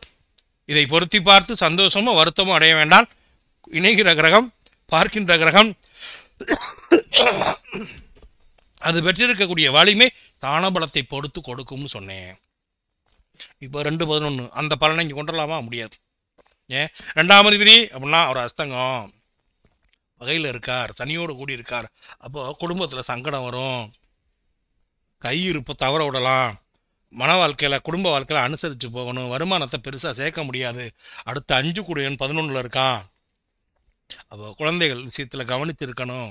இதை பொருத்தி பார்த்து சந்தோஷமோ வருத்தமோ அடைய வேண்டாம். இணைகிற கிரகம், பார்க்கின்ற கிரகம், அது பெற்றிருக்கக்கூடிய வலிமை தானபலத்தை பொறுத்து கொடுக்கும்னு சொன்னேன். இப்போ 2-11 அந்த பலனை இங்கே கொண்டுடலாமா? முடியாது. ஏன்? 2ஆம் அதிபதி அப்படின்னா ஒரு அஸ்தங்கம், வகையில் இருக்கார், சனியோடு கூடி இருக்கார். அப்போது குடும்பத்தில் சங்கடம் வரும், கையிருப்பை தவற விடலாம், மன வாழ்க்கையில் குடும்ப வாழ்க்கையில் அனுசரித்து போகணும், வருமானத்தை பெருசாக சேர்க்க முடியாது. அடுத்த 5 குடையன் 11 இருக்கான். அப்போ குழந்தைகள் விஷயத்தில் கவனித்து இருக்கணும்.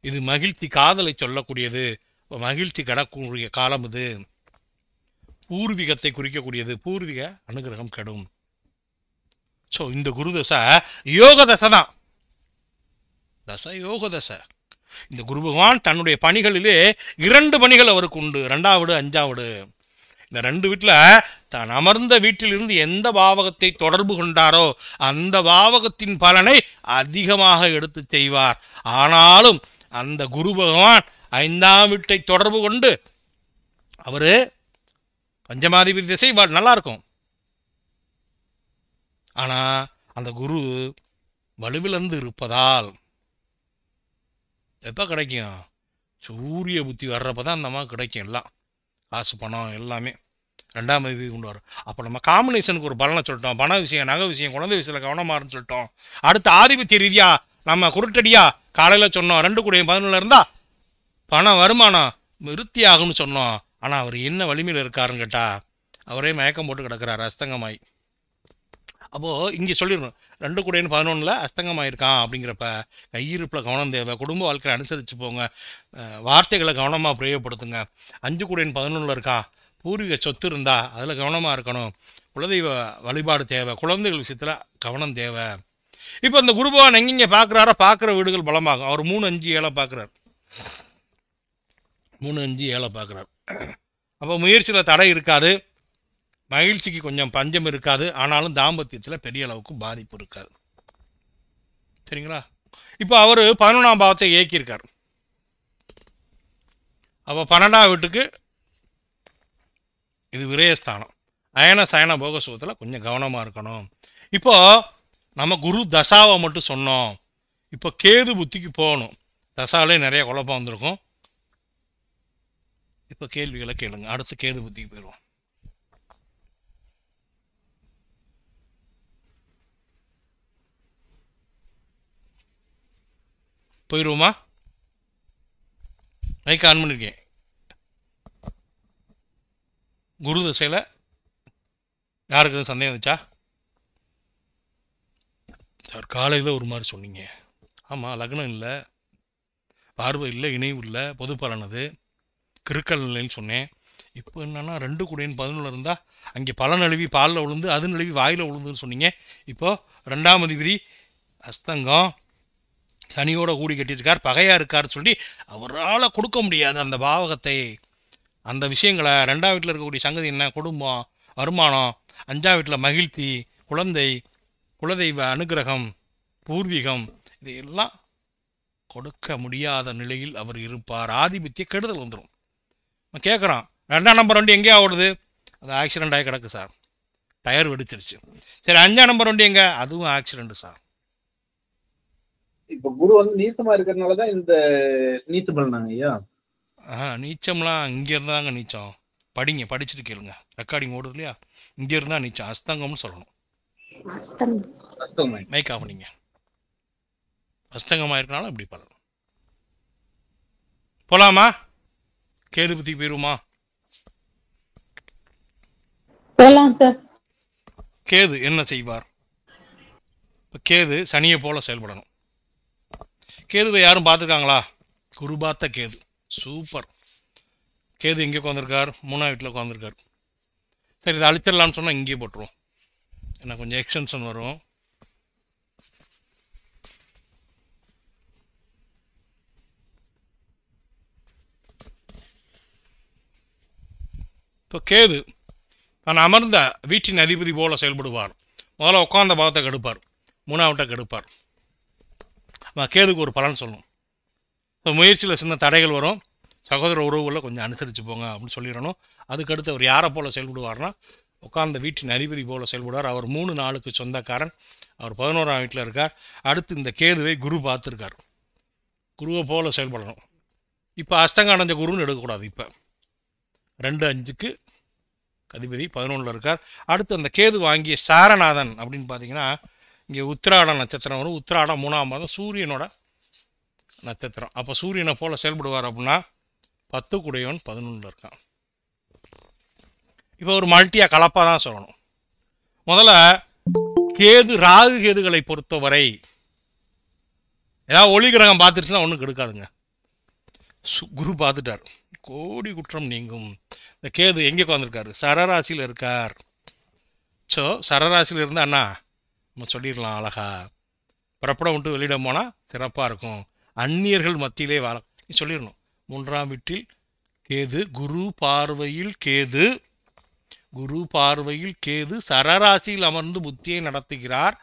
இது மகிழ்ச்சி, காதலை சொல்லக்கூடியது. இப்போ மகிழ்ச்சி கிடக்கூடிய காலம் இது. பூர்வீகத்தை குறிக்கக்கூடியது. பூர்வீக அனுகிரகம் கெடும். ஸோ இந்த குரு தசை யோக தசை தான். தசை யோக தசை. இந்த குரு பகவான் தன்னுடைய பணிகளிலே 2 பணிகள் அவருக்கு உண்டு. 2வது 5வது. இந்த 2 வீட்டில் தான் அமர்ந்த வீட்டிலிருந்து எந்த பாவகத்தை தொடர்பு கொண்டாரோ அந்த பாவகத்தின் பலனை அதிகமாக எடுத்து செய்வார். ஆனாலும் அந்த குரு பகவான் 5ஆம் வீட்டை தொடர்பு கொண்டு அவர் பஞ்சமாதிபதி திசை நல்லா இருக்கும். ஆனால் அந்த குரு வலுவிழந்து இருப்பதால் எப்போ கிடைக்கும்? சூரிய புத்தி வர்றப்ப தான் அந்த மாதிரி கிடைக்கும். எல்லாம் காசு பணம் எல்லாமே 2ஆம் அதிபதி கொண்டு வரும். அப்போ நம்ம காம்பினேஷனுக்கு ஒரு பலனை சொல்லிட்டோம். பண விஷயம், நகை விஷயம், குழந்தை விஷயத்தில் கவனமாகனு சொல்லிட்டோம். அடுத்த ஆதிபத்திய ரீதியாக நம்ம குருட்டடியாக காலையில் சொன்னோம். 2 குடையன் 11 இருந்தால் பணம் வருமானம் விருத்தி ஆகும்னு சொன்னோம். ஆனால் அவர் என்ன வலிமையில் இருக்காருன்னு கேட்டால் அவரே மயக்கம் போட்டு கிடக்கிறார் அஸ்தங்கமாய். அப்போது இங்கே சொல்லிடணும், 2 குடையன் 11 அஸ்தங்கமாயிருக்கான் அப்படிங்கிறப்ப கையிருப்பில் கவனம் தேவை. குடும்ப வாழ்க்கையை அனுசரித்து போங்க. வார்த்தைகளை கவனமாக பிரயோகப்படுத்துங்க. 5 குடையன் 11 இருக்கா, பூர்வீக சொத்து இருந்தால் அதில் கவனமாக இருக்கணும். குலதெய்வ வழிபாடு தேவை. குழந்தைகள் விஷயத்தில் கவனம் தேவை. இப்போ இந்த குரு பகவான் எங்கெங்கே பார்க்குறாரோ பார்க்குற வீடுகள் பலமாகும். அவர் 3, 5, 7 பார்க்குறார். 3, 5, 7 பார்க்குறார். அப்போ முயற்சியில் தடை இருக்காது, மகிழ்ச்சிக்கு கொஞ்சம் பஞ்சம் இருக்காது. ஆனாலும் தாம்பத்தியத்தில் பெரிய அளவுக்கு பாதிப்பு இருக்காது. சரிங்களா? இப்போ அவர் 11ஆம் பாவத்தை இயக்கியிருக்கார். அப்போ 12ஆம் வீட்டுக்கு இது விரயஸ்தானம். அயன சயன போக சுகத்தில் கொஞ்சம் கவனமாக இருக்கணும். இப்போது நம்ம குரு தசாவை மட்டும் சொன்னோம். இப்போ கேது புத்திக்கு போகணும். தசாவிலே நிறைய குழப்பம் வந்திருக்கும். இப்போ கேள்விகளை கேளுங்க. அடுத்து கேது புத்திக்கு போயிடுவோம். போயிடுவோமா? மைக் ஆன் பண்ணியிருக்கேன். குரு தசையில் யாருக்கு எதுவும் சந்தேகம் இருந்துச்சா? சார் காலையில் ஒரு மாதிரி சொன்னீங்க. ஆமாம், லக்னம் இல்லை, பார்வை இல்லை, இணைவு இல்லை, பொது பலனது கிறுக்கல் நிலைன்னு சொன்னேன். இப்போ என்னென்னா 2 குடையன் 11 இருந்தால் அங்கே பலன் நழுவி பாலில் விழுந்து அது நழுவி வாயில் விழுந்துன்னு சொன்னீங்க. இப்போது 2ஆம் அதிபதி அஸ்தங்கம் சனியோட கூடி கட்டியிருக்கார், பகையாக இருக்கார் சொல்லி அவரால் கொடுக்க முடியாது அந்த பாவகத்தை, அந்த விஷயங்களை. 2ஆம் வீட்டில் இருக்கக்கூடிய சங்கதி என்ன? குடும்பம், வருமானம். 5ஆம் வீட்டில் மகிழ்ச்சி, குழந்தை, குலதெய்வ அனுகிரகம், பூர்வீகம், இதையெல்லாம் கொடுக்க முடியாத நிலையில் அவர் இருப்பார். ஆதிபத்திய கெடுதல் வந்துடும். கேட்குறான், 2ஆம் நம்பர் வண்டி எங்கேயா ஓடுது? அது ஆக்சிடெண்ட் ஆகி கிடக்கு சார், டயர் வெடிச்சிருச்சு. சரி, 5ஆம் நம்பர் வண்டி எங்கே? அதுவும் ஆக்சிடெண்ட்டு சார். இப்ப குரு வந்து நீசமா இருக்கிறதுனாலதான் இந்த நீச்ச பலனாங்க ஐயா. நீச்சம்லாம் இங்கே இருந்தாங்க நீச்சம். படிங்க, படிச்சுட்டு கேளுங்க. ரெக்கார்டிங் ஓடுது இல்லையா? இங்கே இருந்தா நீச்சம். அஸ்தங்கம்னு சொல்லணும். மைக் ஆஃப் பண்ணிங்க. அஸ்தங்கமாக இருக்கனால இப்படி பலன். போலாமா? கேது பத்தி போயிருமா? போலாம் சார். கேது என்ன செய்வார்? இப்போ கேது சனியை போல செயல்படணும். கேதுவை யாரும் பார்த்துருக்காங்களா? குரு பார்த்த கேது. சூப்பர். கேது எங்கே உட்காந்துருக்கார்? 3ஆம் வீட்டில் உட்காந்துருக்கார். சரி, இதை அழிச்சிடலான்னு சொன்னால் இங்கேயே போட்டுருவோம். ஏன்னா கொஞ்சம் எக்ஸ்டென்ஷன் வரும். இப்போ கேது நான் அமர்ந்த வீட்டின் அதிபதி போல செயல்படுவார். முதல்ல உட்காந்த பாகத்தை கெடுப்பார், 3ஆம் வீட்டை கெடுப்பார். கேதுக்கு ஒரு பலன் சொல்லணும். இப்போ முயற்சியில் சின்ன தடைகள் வரும். சகோதர உறவுகளில் கொஞ்சம் அனுசரித்து போங்க அப்படின்னு சொல்லிடணும். அதுக்கடுத்து அவர் யாரை போல் செயல்படுவார்னா, உட்கார்ந்த வீட்டின் அதிபதி போல் செயல்படுவார். அவர் 3 நாளுக்கு சொந்தக்காரன். அவர் 11ஆம் வீட்டில் இருக்கார். அடுத்து இந்த கேதுவை குரு பார்த்துருக்கார். குருவை போல் செயல்படணும். இப்போ அஸ்தங்க அடைஞ்ச குருன்னு எடுக்கக்கூடாது. இப்போ 2-5க்கு அதிபதி 11ல் இருக்கார். அடுத்து அந்த கேது வாங்கிய சாரநாதன் அப்படின்னு பார்த்தீங்கன்னா, இங்கே உத்திராட நட்சத்திரம் வரும். உத்திராடம் 3ஆம் மாதம் சூரியனோட நட்சத்திரம். அப்போ சூரியனை போல் செயல்படுவார். அப்படின்னா 10 குடையவன் 11ல் இருக்கான். இப்போ ஒரு மல்டியாக கலப்பாக தான் சொல்லணும். முதல்ல கேது ராகு கேதுகளை பொறுத்தவரை ஏதாவது ஒளி கிரகம் பார்த்துருச்சுன்னா ஒன்றும் கெடுக்காதுங்க. குரு பார்த்துட்டார், கோடி குற்றம் நீங்கும். இந்த கேது எங்கே உட்காந்துருக்காரு? சரராசியில் இருக்கார். ஸோ சரராசியில் இருந்து அண்ணா நம்ம சொல்லிடலாம் அழகா, புறப்பட விட்டு வெளியிடம் போனால் சிறப்பாக இருக்கும். அந்நியர்கள் மத்தியிலே வாழ சொல்லிடணும். 3ஆம் வீட்டில் கேது, குரு பார்வையில் கேது, குரு பார்வையில் கேது சரராசியில் அமர்ந்து புத்தியை நடத்துகிறார்.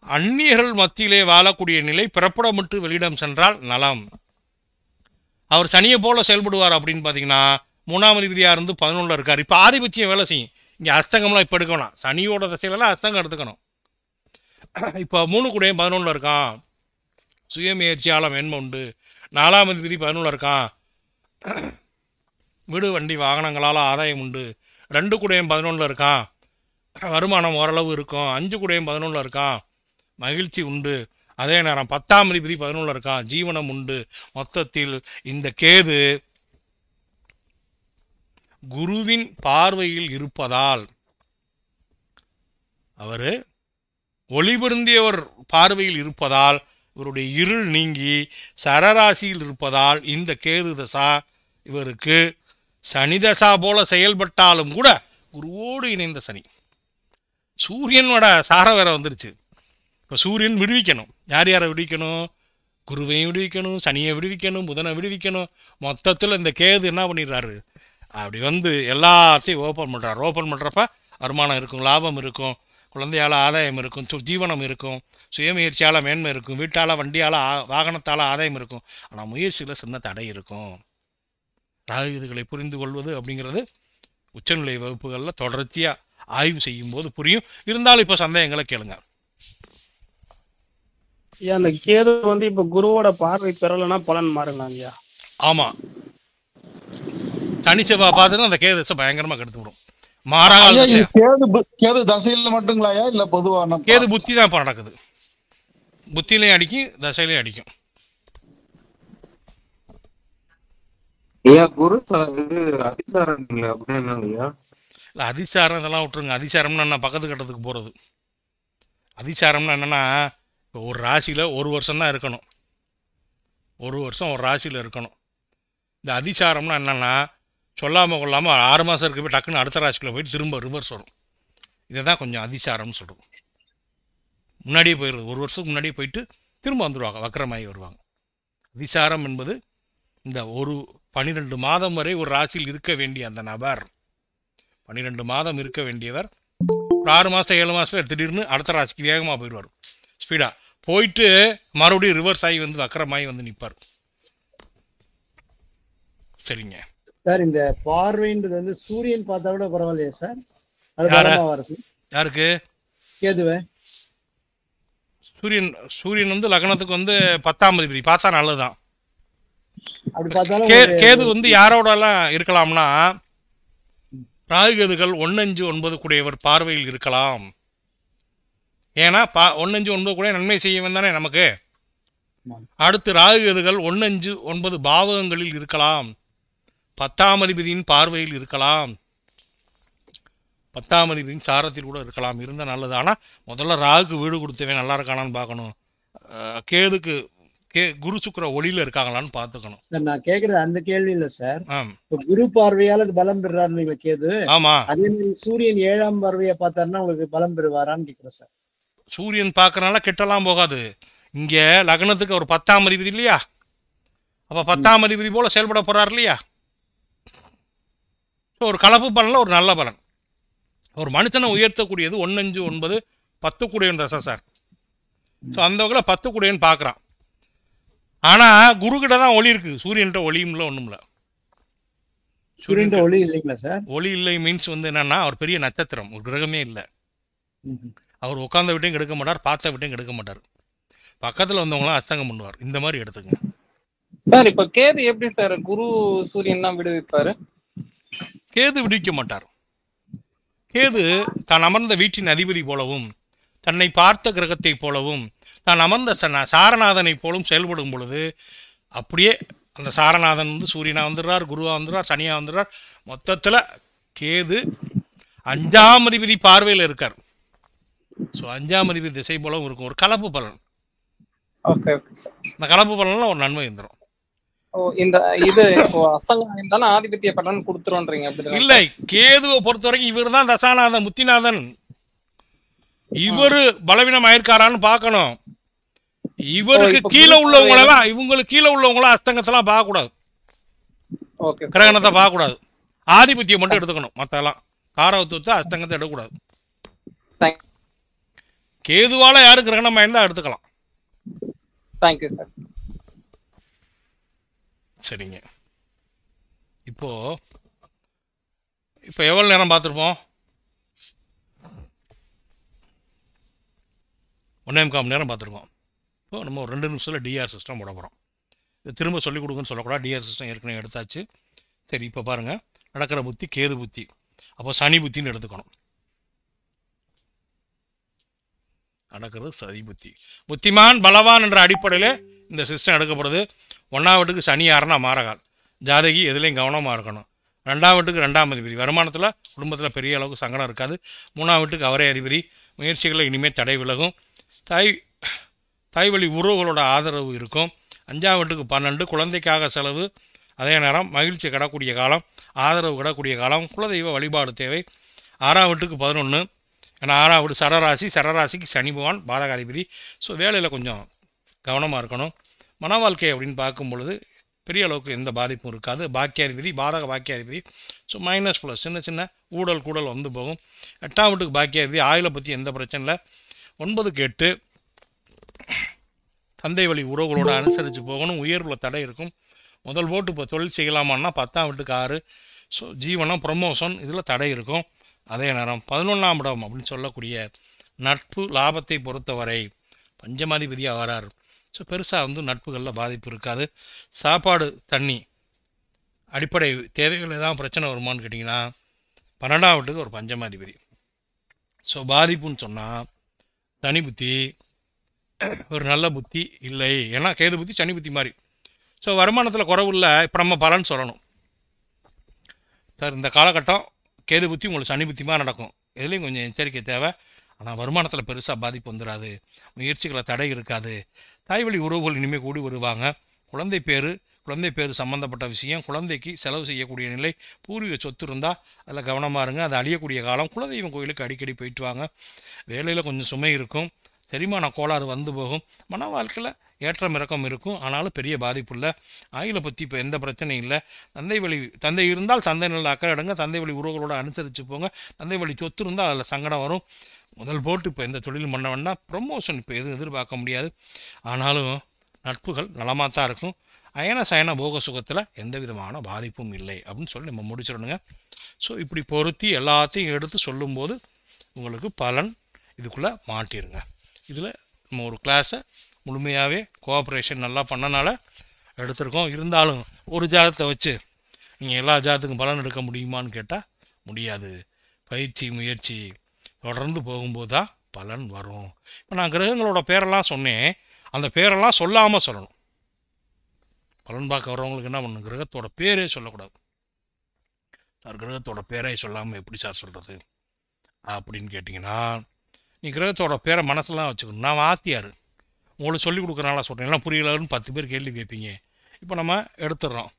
அந்நியர்கள் மத்தியிலே வாழக்கூடிய நிலை, பிறப்படமிட்டு வெளியிடம் சென்றால் நலம். அவர் சனியை போல செயல்படுவார் அப்படின்னு பார்த்தீங்கன்னா, 3ஆம் அதிபதியாக இருந்து 11ல் இருக்கார். இப்போ ஆதிபத்தியம் வேலை செய்யும். இங்கே அஸ்தங்கம்லாம் இப்போ எடுக்கணும். சனியோட திசையிலலாம் அஸ்தங்கம் எடுத்துக்கணும். இப்போ 3 கூடயும் 11ல் இருக்கான். சுயமுயற்சியால் மேன்மை உண்டு. 4ஆம் அதிபதி 11ல் இருக்கான். வீடு வண்டி வாகனங்களால் ஆதாயம் உண்டு. 2 கூடயும் 11ல் இருக்கான். வருமானம் ஓரளவு இருக்கும். 5 கூடயும் 11ல் இருக்கான். மகிழ்ச்சி உண்டு. அதே நேரம் 10ஆம் அதிபதி 11ல் இருக்கான். ஜீவனம் உண்டு. மொத்தத்தில் இந்த கேது குருவின் பார்வையில் இருப்பதால், அவர் ஒளிபெருந்தியவர் பார்வையில் இருப்பதால், இவருடைய இருள் நீங்கி சரராசியில் இருப்பதால் இந்த கேது தசா இவருக்கு சனி தசா போல செயல்பட்டாலும் கூட குருவோடு இணைந்த சனி. சூரியனோட சார வேற வந்துருச்சு. இப்போ சூரியன் விடுவிக்கணும். யார் யாரை விடுவிக்கணும்? குருவையும் விடுவிக்கணும், சனியை விடுவிக்கணும், புதனை விடுவிக்கணும். மொத்தத்தில் இந்த கேது என்ன பண்ணிடுறாரு? அப்படி வந்து எல்லாத்தையும் ஓப்பன் பண்ணுறாரு. ஓப்பன் பண்ணுறப்ப வருமானம் இருக்கும், லாபம் இருக்கும், குழந்தையால் ஆதாயம் இருக்கும், ஜீவனம் இருக்கும், சுயமுயற்சியால் மேன்மை இருக்கும், வீட்டால் வண்டியால் வாகனத்தால் ஆதாயம் இருக்கும். ஆனால் முயற்சியில் சின்ன தடை இருக்கும். ராகுகளை புரிந்து கொள்வது அப்படிங்கிறது உச்சநிலை வகுப்புகளில் தொடர்ச்சியாக ஆய்வு செய்யும்போது புரியும். இருந்தாலும் இப்போ சந்தேகங்களை கேளுங்க. ஐயா, அந்த கேது வந்து இப்ப குருவோட பார்வை பெறலைன்னா பலன் மாறுங்களா ஐயா? ஆமா, சனி செவ்வாய் பார்த்துட்டு அந்த கேது தசை பயங்கரமா கெடுத்து விடும். மாறாக கேது தசையில மட்டுங்களா இல்ல பொதுவான? கேது புத்தி தான் இப்போ நடக்குது. புத்திலையும் அடிக்கும், தசையிலையும் அடிக்கும். ஐயா குரு அதிசாரம் அப்படின்னா ஐயா? இல்லை, அதிசாரம் இதெல்லாம் விட்டுருங்க. அதிசாரம்னா என்ன? பக்கத்து கட்டத்துக்கு போகிறது. அதிசாரம்னா என்னென்னா, இப்போ ஒரு ராசியில் 1 வருஷம் தான் இருக்கணும். 1 வருஷம் ஒரு ராசியில் இருக்கணும். இந்த அதிசாரம்னா என்னென்னா, சொல்லாமல் கொள்ளாமல் 6 மாதம் இருக்க போய் டக்குன்னு அடுத்த ராசிக்குள்ளே போயிட்டு திரும்ப ரிவர்ஸ் வரும். இதை தான் கொஞ்சம் அதிசாரம்னு சொல்கிறோம். முன்னாடியே போயிடுறது. 1 வருஷத்துக்கு முன்னாடியே போயிட்டு திரும்ப வந்துடுவாங்க, வக்கரமாகி வருவாங்க. அதிசாரம் என்பது இந்த 12 மாதம் வரை ஒரு ராசியில் இருக்க வேண்டிய அந்த நபர், 12 மாதம் இருக்க வேண்டியவர் ஒரு 6 மாதம் 7 மாதத்தில் திடீர்னு அடுத்த ராசிக்கு வேகமாக போயிடுவார். ஸ்பீடாக போயிட்டு மறுபடியும் ரிவர்ஸ் ஆகி வந்து வக்கரமாகி வந்து நிற்பார். சரிங்க சார், இந்த பார்வைன்றது வந்து சூரியன் பார்த்தா விட பரவாயில்லையா சார்? அது யாருக்கு? கேதுவே சூரியன் வந்து லக்னத்துக்கு வந்து 10ஆம் அதிபதி பார்த்தா நல்லதுதான். அப்படி பார்த்தாலும் கேது வந்து யாரோடலாம் இருக்கலாம்னா ராகுகேதுகள் 1-5-9 கூடியவர் பார்வையில் இருக்கலாம். ஏன்னா 1-5-9 கூட நன்மை செய்யவன் தானே நமக்கு. அடுத்து ராகுகேதுகள் 1-5-9 பாவகங்களில் இருக்கலாம், 10ஆம் அதிபதியின் பார்வையில் இருக்கலாம், 10ஆம் அதிபதியின் சாரத்தில் கூட இருக்கலாம். இருந்தால் நல்லது. ஆனால் முதல்ல ராகுக்கு வீடு கொடுத்தவன் நல்லா இருக்கானான்னு பார்க்கணும். கேதுக்கு குரு சுக்கிர ஒளியில இருக்காங்களான்னு பார்த்துக்கணும். சார் நான் கேக்குறது அந்த கேள்வி இல்ல சார். இப்ப குரு பார்வையால அது பலம் பெறாரு கேது. ஆமா. அதே மாதிரி சூரியன் 7ஆம் பார்வையை பார்த்தாருன்னா உங்களுக்கு பலம் பெறுவாரான்னு கேட்கிறேன் சார். சூரியன் பார்க்கறனால கெட்டலாம் போகாது. இங்க லக்னத்துக்கு ஒரு 10ஆம் அதிபதி இல்லையா, அப்ப 10ஆம் அதிபதி போல செயல்பட போறாரு இல்லையா. ஒரு கலப்பு பலன்ல ஒரு நல்ல பலன். ஒரு மனுஷனை உயர்த்தக்கூடியது 1-5-9 10 கூடியவன் தசை சார். ஸோ அந்த வகையில் 10 கூடியவன் பார்க்குறான். ஆனால் குரு கிட்ட தான் ஒளி இருக்கு, சூரியன்கிட்ட ஒளியும் இல்லை, ஒன்றும் இல்லை. சூரியன் ஒளி இல்லைங்களா சார்? ஒளி இல்லை மீன்ஸ் வந்து என்னன்னா அவர் பெரிய நட்சத்திரம், ஒரு கிரகமே இல்லை. அவர் உட்காந்த விட்டையும் கெடுக்க மாட்டார், பார்த்த விட்டையும் கெடுக்க மாட்டார். பக்கத்தில் வந்தவங்களாம் அஸ்தங்கம் பண்ணுவார். இந்த மாதிரி எடுத்துங்க சார். இப்போ கேது எப்படி சார் குரு சூரியன் தான் விடுவிப்பாரு? கேது விடுவிக்க மாட்டார். கேது தான் அமர்ந்த வீட்டின் அதிபதி போலவும் தன்னை பார்த்த கிரகத்தை போலவும் தான் அமர்ந்த சாரநாதனை போலும் செயல்படும் பொழுது அப்படியே அந்த சாரநாதன் வந்து சூரியனா வந்துடுறார், குருவா வந்துடுறார், சனியா வந்துடுறார். மொத்தத்தில் கேது 5ஆம் அதிபதி பார்வையில் இருக்கார். ஸோ 5ஆம் அதிபதி திசை போலவும் இருக்கும். ஒரு கலப்பு பலன். இந்த கலப்பு பலன்ல ஒரு நன்மை வந்துடும். இந்த இது அஸ்தங்கம் தானே ஆதிபத்திய பலன் கொடுத்துருன்றீங்க அப்படி இல்லை. கேதுவை பொறுத்த வரைக்கும் இவர் தான் தசாநாதன், முத்திநாதன். இவரு பலவீனம் ஆயிருக்காரான்னு பார்க்கணும். இவருக்கு கீழே உள்ளவங்களெல்லாம், இவங்களுக்கு கீழே உள்ளவங்களாம் அஸ்தங்கத்தெல்லாம் பார்க்கக்கூடாது, கிரகணத்தை பார்க்கக்கூடாது. ஆதிபத்தியம் மட்டும் எடுத்துக்கணும். மற்றெல்லாம் காரவத்துவத்தை அஸ்தங்கத்தை எடுக்கக்கூடாது. கேதுவால யாரும் கிரகணம் ஆயிருந்தா எடுத்துக்கலாம். Thank you sir. சரிங்க. இப்போ எவ்வளவு நேரம் பார்த்துருப்போம்? 1.25 மணி நேரம் பார்த்துருக்கோம். இப்போ நம்ம ஒரு 2 நிமிஷத்தில் டிஆர் சிஸ்டம் போட போகிறோம். இது திரும்ப சொல்லிக் கொடுக்குன்னு சொல்லக்கூடாது. டிஆர் சிஸ்டம் ஏற்கனவே எடுத்தாச்சு. சரி, இப்போ பாருங்கள். நடக்கிற புத்தி கேது புத்தி, அப்போ சனி புத்தின்னு எடுத்துக்கணும். நடக்கிறது சனி புத்தி. புத்திமான் பலவான் என்ற அடிப்படையில் இந்த சிஸ்டம் எடுக்கப்படுது. 1ஆம் வீட்டுக்கு சனி யாருன்னா மாரகால், ஜாதகி எதுலேயும் கவனமாக இருக்கணும். 2ஆம் வீட்டுக்கு 2ஆம் அதிபதி, வருமானத்தில் குடும்பத்தில் பெரிய அளவுக்கு சங்கடம் இருக்காது. 3ஆம் வீட்டுக்கு அவரே அதிபதி, முயற்சிகளில் இனிமேல் தடை விலகும். தாய் வழி உறவுகளோட ஆதரவு இருக்கும். 5ஆம் வீட்டுக்கு 12, குழந்தைக்காக செலவு, அதே நேரம் மகிழ்ச்சி கிடக்கூடிய காலம், ஆதரவு கிடக்கூடிய காலம், குலதெய்வ வழிபாடு தேவை. 6ஆம் வீட்டுக்கு 11, ஏன்னா 6ஆம் வீடு சரராசி, சரராசிக்கு சனி பகவான் பாதகாதிபதி. ஸோ வேலையில் கொஞ்சம் கவனமாக இருக்கணும். மன வாழ்க்கை அப்படின்னு பார்க்கும் பொழுது பெரிய அளவுக்கு எந்த பாதிப்பும் இருக்காது. பாக்கியாதிபதி பாதக பாக்கியாதிபதி. ஸோ மைனஸ் ப்ளஸ் சின்ன சின்ன ஊடல் கூடல் வந்து போகும். 8ஆம் வீட்டுக்கு பாக்கியாதிபதி, ஆயுளை பற்றி எந்த பிரச்சனை இல்லை. 9க்கு 8, தந்தை வழி உறவுகளோடு அனுசரித்து போகணும். உயர்வுல தடை இருக்கும். முதல் போட்டு இப்போ தொழில் செய்யலாமான்னா 10ஆம் வீட்டுக்கு 6. ஸோ ஜீவனம் ப்ரமோஷன் இதில் தடை இருக்கும். அதே நேரம் 11ஆம் இடம் அப்படின்னு சொல்லக்கூடிய நட்பு லாபத்தை பொறுத்தவரை பஞ்சமாதிபதியாக வராரு. ஸோ பெருசாக வந்து நட்புகளில் பாதிப்பு இருக்காது. சாப்பாடு தண்ணி அடிப்படை தேவைகள் ஏதாவது பிரச்சனை வருமானு கேட்டிங்கன்னா 12ஆம் வீட்டுக்கு ஒரு பஞ்சமாதிபதி. ஸோ பாதிப்புன்னு சொன்னால் சனி புத்தி ஒரு நல்ல புத்தி இல்லை. ஏன்னா கேது புத்தி சனி புத்தி மாதிரி. ஸோ வருமானத்தில் குறவு இல்லை. இப்போ நம்ம பலன் சொல்லணும் சார். இந்த காலகட்டம் கேது புத்தி உங்களுக்கு சனி புத்திமாக நடக்கும். எதுலேயும் கொஞ்சம் எச்சரிக்கை தேவை. ஆனால் வருமானத்தில் பெருசாக பாதிப்பு வந்துடாது. முயற்சிகளை தடை இருக்காது. தாய்வழி உறவுகள் இனிமேல் கூடி வருவாங்க. குழந்தை பேர் சம்மந்தப்பட்ட விஷயம், குழந்தைக்கு செலவு செய்யக்கூடிய நிலை, பூர்வீக சொத்து இருந்தால் அதில் கவனமாக இருங்க. அது அழியக்கூடிய காலம். குலதெய்வம் கோயிலுக்கு அடிக்கடி போயிட்டு வாங்க. வேலையில் கொஞ்சம் சுமை இருக்கும். செரிமான கோளாறு வந்து போகும். மன வாழ்க்கையில் ஏற்றம் இறக்கம் இருக்கும். ஆனாலும் பெரிய பாதிப்பு இல்லை. ஆயுளை பற்றி இப்போ எந்த பிரச்சனையும் இல்லை. தந்தை இருந்தால் தந்தை நல்ல அக்கறை எடுங்க. தந்தை வழி உறவுகளோடு அனுசரித்து போங்க. தந்தை வழி சொத்து இருந்தால் அதில் சங்கடம் வரும். முதல் போட்டு இப்போ எந்த தொழிலும் பண்ண வேண்டாம். ப்ரமோஷன் இப்போ எதுவும் எதிர்பார்க்க முடியாது. ஆனாலும் நட்புகள் நலமாக தான் இருக்கும். அயன சயன போக சுகத்தில் எந்த விதமான பாதிப்பும் இல்லை அப்படின்னு சொல்லி நம்ம முடிச்சிடணுங்க. ஸோ இப்படி பொருத்தி எல்லாத்தையும் எடுத்து சொல்லும்போது உங்களுக்கு பலன் இதுக்குள்ளே மாட்டிருங்க. இதில் நம்ம ஒரு கிளாஸை முழுமையாகவே கோஆப்ரேஷன் நல்லா பண்ணனால எடுத்திருக்கோம். இருந்தாலும் ஒரு ஜாதகத்தை வச்சு நீங்கள் எல்லா ஜாதத்துக்கும் பலன் எடுக்க முடியுமான்னு கேட்டால் முடியாது. பயிற்சி முயற்சி தொடர்ந்து போகும்போது தான் பலன் வரும். இப்போ நான் கிரகங்களோட பேரெல்லாம் சொன்னேன், அந்த பேரெல்லாம் சொல்லாமல் சொல்லணும். பலன் பார்க்க வர்றவங்களுக்கு என்ன பண்ணணும், கிரகத்தோட பேரே சொல்லக்கூடாது. சார் கிரகத்தோட பேரே சொல்லாமல் எப்படி சார் சொல்கிறது அப்படின்னு கேட்டிங்கன்னா, நீ கிரகத்தோட பேரை மனசுலாம் வச்சுக்கணும். நான் வாத்தியார், உங்களுக்கு சொல்லிக் கொடுக்குறனால சொல்கிறேன், எல்லாம் புரியலன்னு 10 பேர் கேள்வி கேட்பீங்க. இப்போ நம்ம எடுத்துடுறோம்,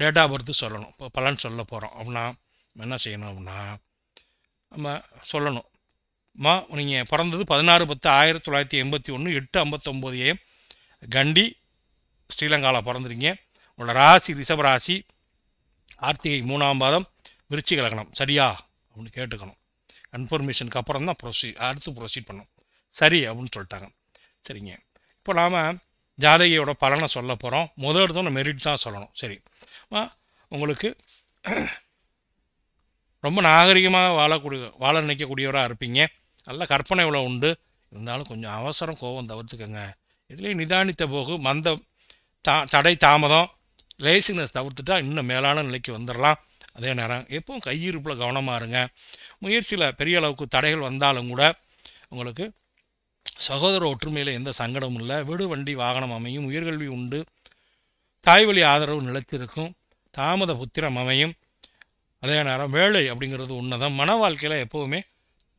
டேட் ஆஃப் பர்த்து சொல்லணும். இப்போ பலன் சொல்ல போகிறோம் அப்படின்னா என்ன செய்யணும் அப்படின்னா, நம்ம சொல்லணும், நீங்கள் பிறந்தது 16/10/1981 8:59 AM கண்டி ஸ்ரீலங்காவில் பிறந்துருங்க. உங்களோட ராசி ரிஷபராசி, கார்த்திகை 3ஆம் பாதம், விருச்சிக லக்னம். சரியா அப்படின்னு கேட்டுக்கணும். கன்ஃபர்மேஷனுக்கு அப்புறம் தான் அடுத்து ப்ரொசீட் பண்ணணும். சரி அப்படின்னு சொல்லிட்டாங்க. சரிங்க, இப்போ நாம் ஜாதகியோட பலனை சொல்ல போகிறோம். முதல் எடுத்தோம் மெரிட் தான் சொல்லணும். சரி, உங்களுக்கு ரொம்ப நாகரிகமாக வாழ நினைக்கக்கூடியவராக இருப்பீங்க. நல்ல கற்பனை உள்ள உண்டு. இருந்தாலும் கொஞ்சம் அவசரம் கோபம் தவிர்த்துக்கங்க. இதுலேயும் நிதானித்த போகு மந்த தடை தாமதம் லேசினஸ் தவிர்த்துட்டா இன்னும் மேலான நிலைக்கு வந்துடலாம். அதே நேரம் எப்பவும் கையிருப்பில் கவனமாக இருங்க. முயற்சியில் பெரிய அளவுக்கு தடைகள் வந்தாலும் கூட உங்களுக்கு சகோதர ஒற்றுமையில் எந்த சங்கடமும் இல்லை. வீடு வண்டி வாகனம் அமையும். உயர்கல்வி உண்டு. தாய்வழி ஆதரவு நிலைத்திருக்கும். தாமத புத்திரம் அமையும். அதே நேரம் வேலை அப்படிங்கிறது உன்னதம். மன வாழ்க்கையில் எப்போவுமே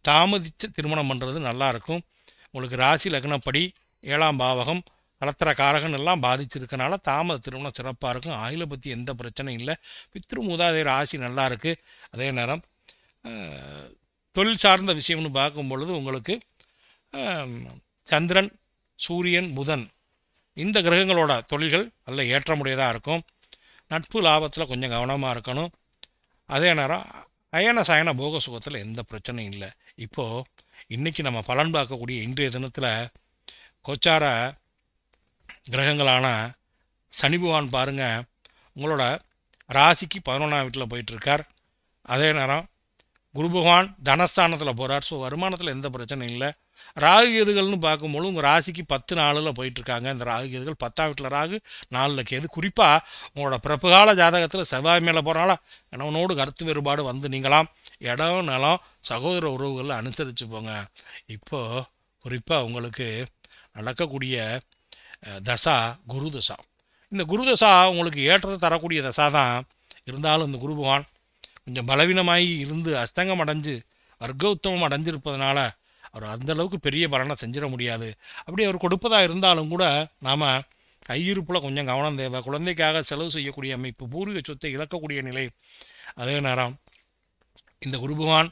தாமதித்து திருமணம் பண்ணுறது நல்லாயிருக்கும். உங்களுக்கு ராசி லக்னப்படி 7ஆம் பாவகம் கலத்திர காரகன் எல்லாம் பாதிச்சிருக்கனால தாமத திருமணம் சிறப்பாக இருக்கும். ஆயுள பற்றி எந்த பிரச்சனையும் இல்லை. பித்ரு மூதாதையர் ராசி நல்லா இருக்குது. அதே நேரம் தொழில் சார்ந்த விஷயம்னு பார்க்கும் பொழுது உங்களுக்கு சந்திரன், சூரியன், புதன் இந்த கிரகங்களோட தொழில்கள் நல்ல ஏற்றமுடையதாக இருக்கும். நட்பு லாபத்தில் கொஞ்சம் கவனமாக இருக்கணும். அதே நேரம் அயன சயன போக சுகத்தில் எந்த பிரச்சனையும் இல்லை. இப்போது இன்றைக்கி நம்ம பலன் பார்க்கக்கூடிய இன்றைய தினத்தில் கோச்சார கிரகங்களான சனி பகவான் பாருங்கள், உங்களோட ராசிக்கு 11ஆம் வீட்டில் போயிட்டுருக்கார். அதே நேரம் குரு பகவான் தனஸ்தானத்தில் போகிறார். ஸோ வருமானத்தில் எந்த பிரச்சனையும் இல்லை. ராகு கேதுகள்னு பார்க்கும்போது உங்கள் ராசிக்கு 10 நாளில் போயிட்டுருக்காங்க. இந்த ராகு கேதுகள் 10ஆம் வீட்டில் ராகு 4 கேது. குறிப்பாக உங்களோட பிறப்புகால ஜாதகத்தில் செவ்வாய் மேலே போகிறனால கணவனோடு கருத்து வேறுபாடு வந்து நீங்களாம். இடம் நலம் சகோதர உறவுகளில் அனுசரித்து போங்க. இப்போது குறிப்பாக உங்களுக்கு நடக்கக்கூடிய தசா குரு தசா. இந்த குரு தசா உங்களுக்கு ஏற்றத்தை தரக்கூடிய தசா தான். இருந்தாலும் இந்த குரு பகவான் கொஞ்சம் பலவீனமாகி இருந்து அஸ்தங்கம் அடைஞ்சு வர்க்க உத்தமம் அடைஞ்சிருப்பதனால அவர் அந்தளவுக்கு பெரிய பலனை செஞ்சிட முடியாது. அப்படி அவர் கொடுப்பதாக இருந்தாலும் கூட நாம் கையிருப்பில் கொஞ்சம் கவனம் தேவை. குழந்தைக்காக செலவு செய்யக்கூடிய அமைப்பு, பூர்வீக சொத்தை இழக்கக்கூடிய நிலை. அதே நேரம் இந்த குரு பகவான்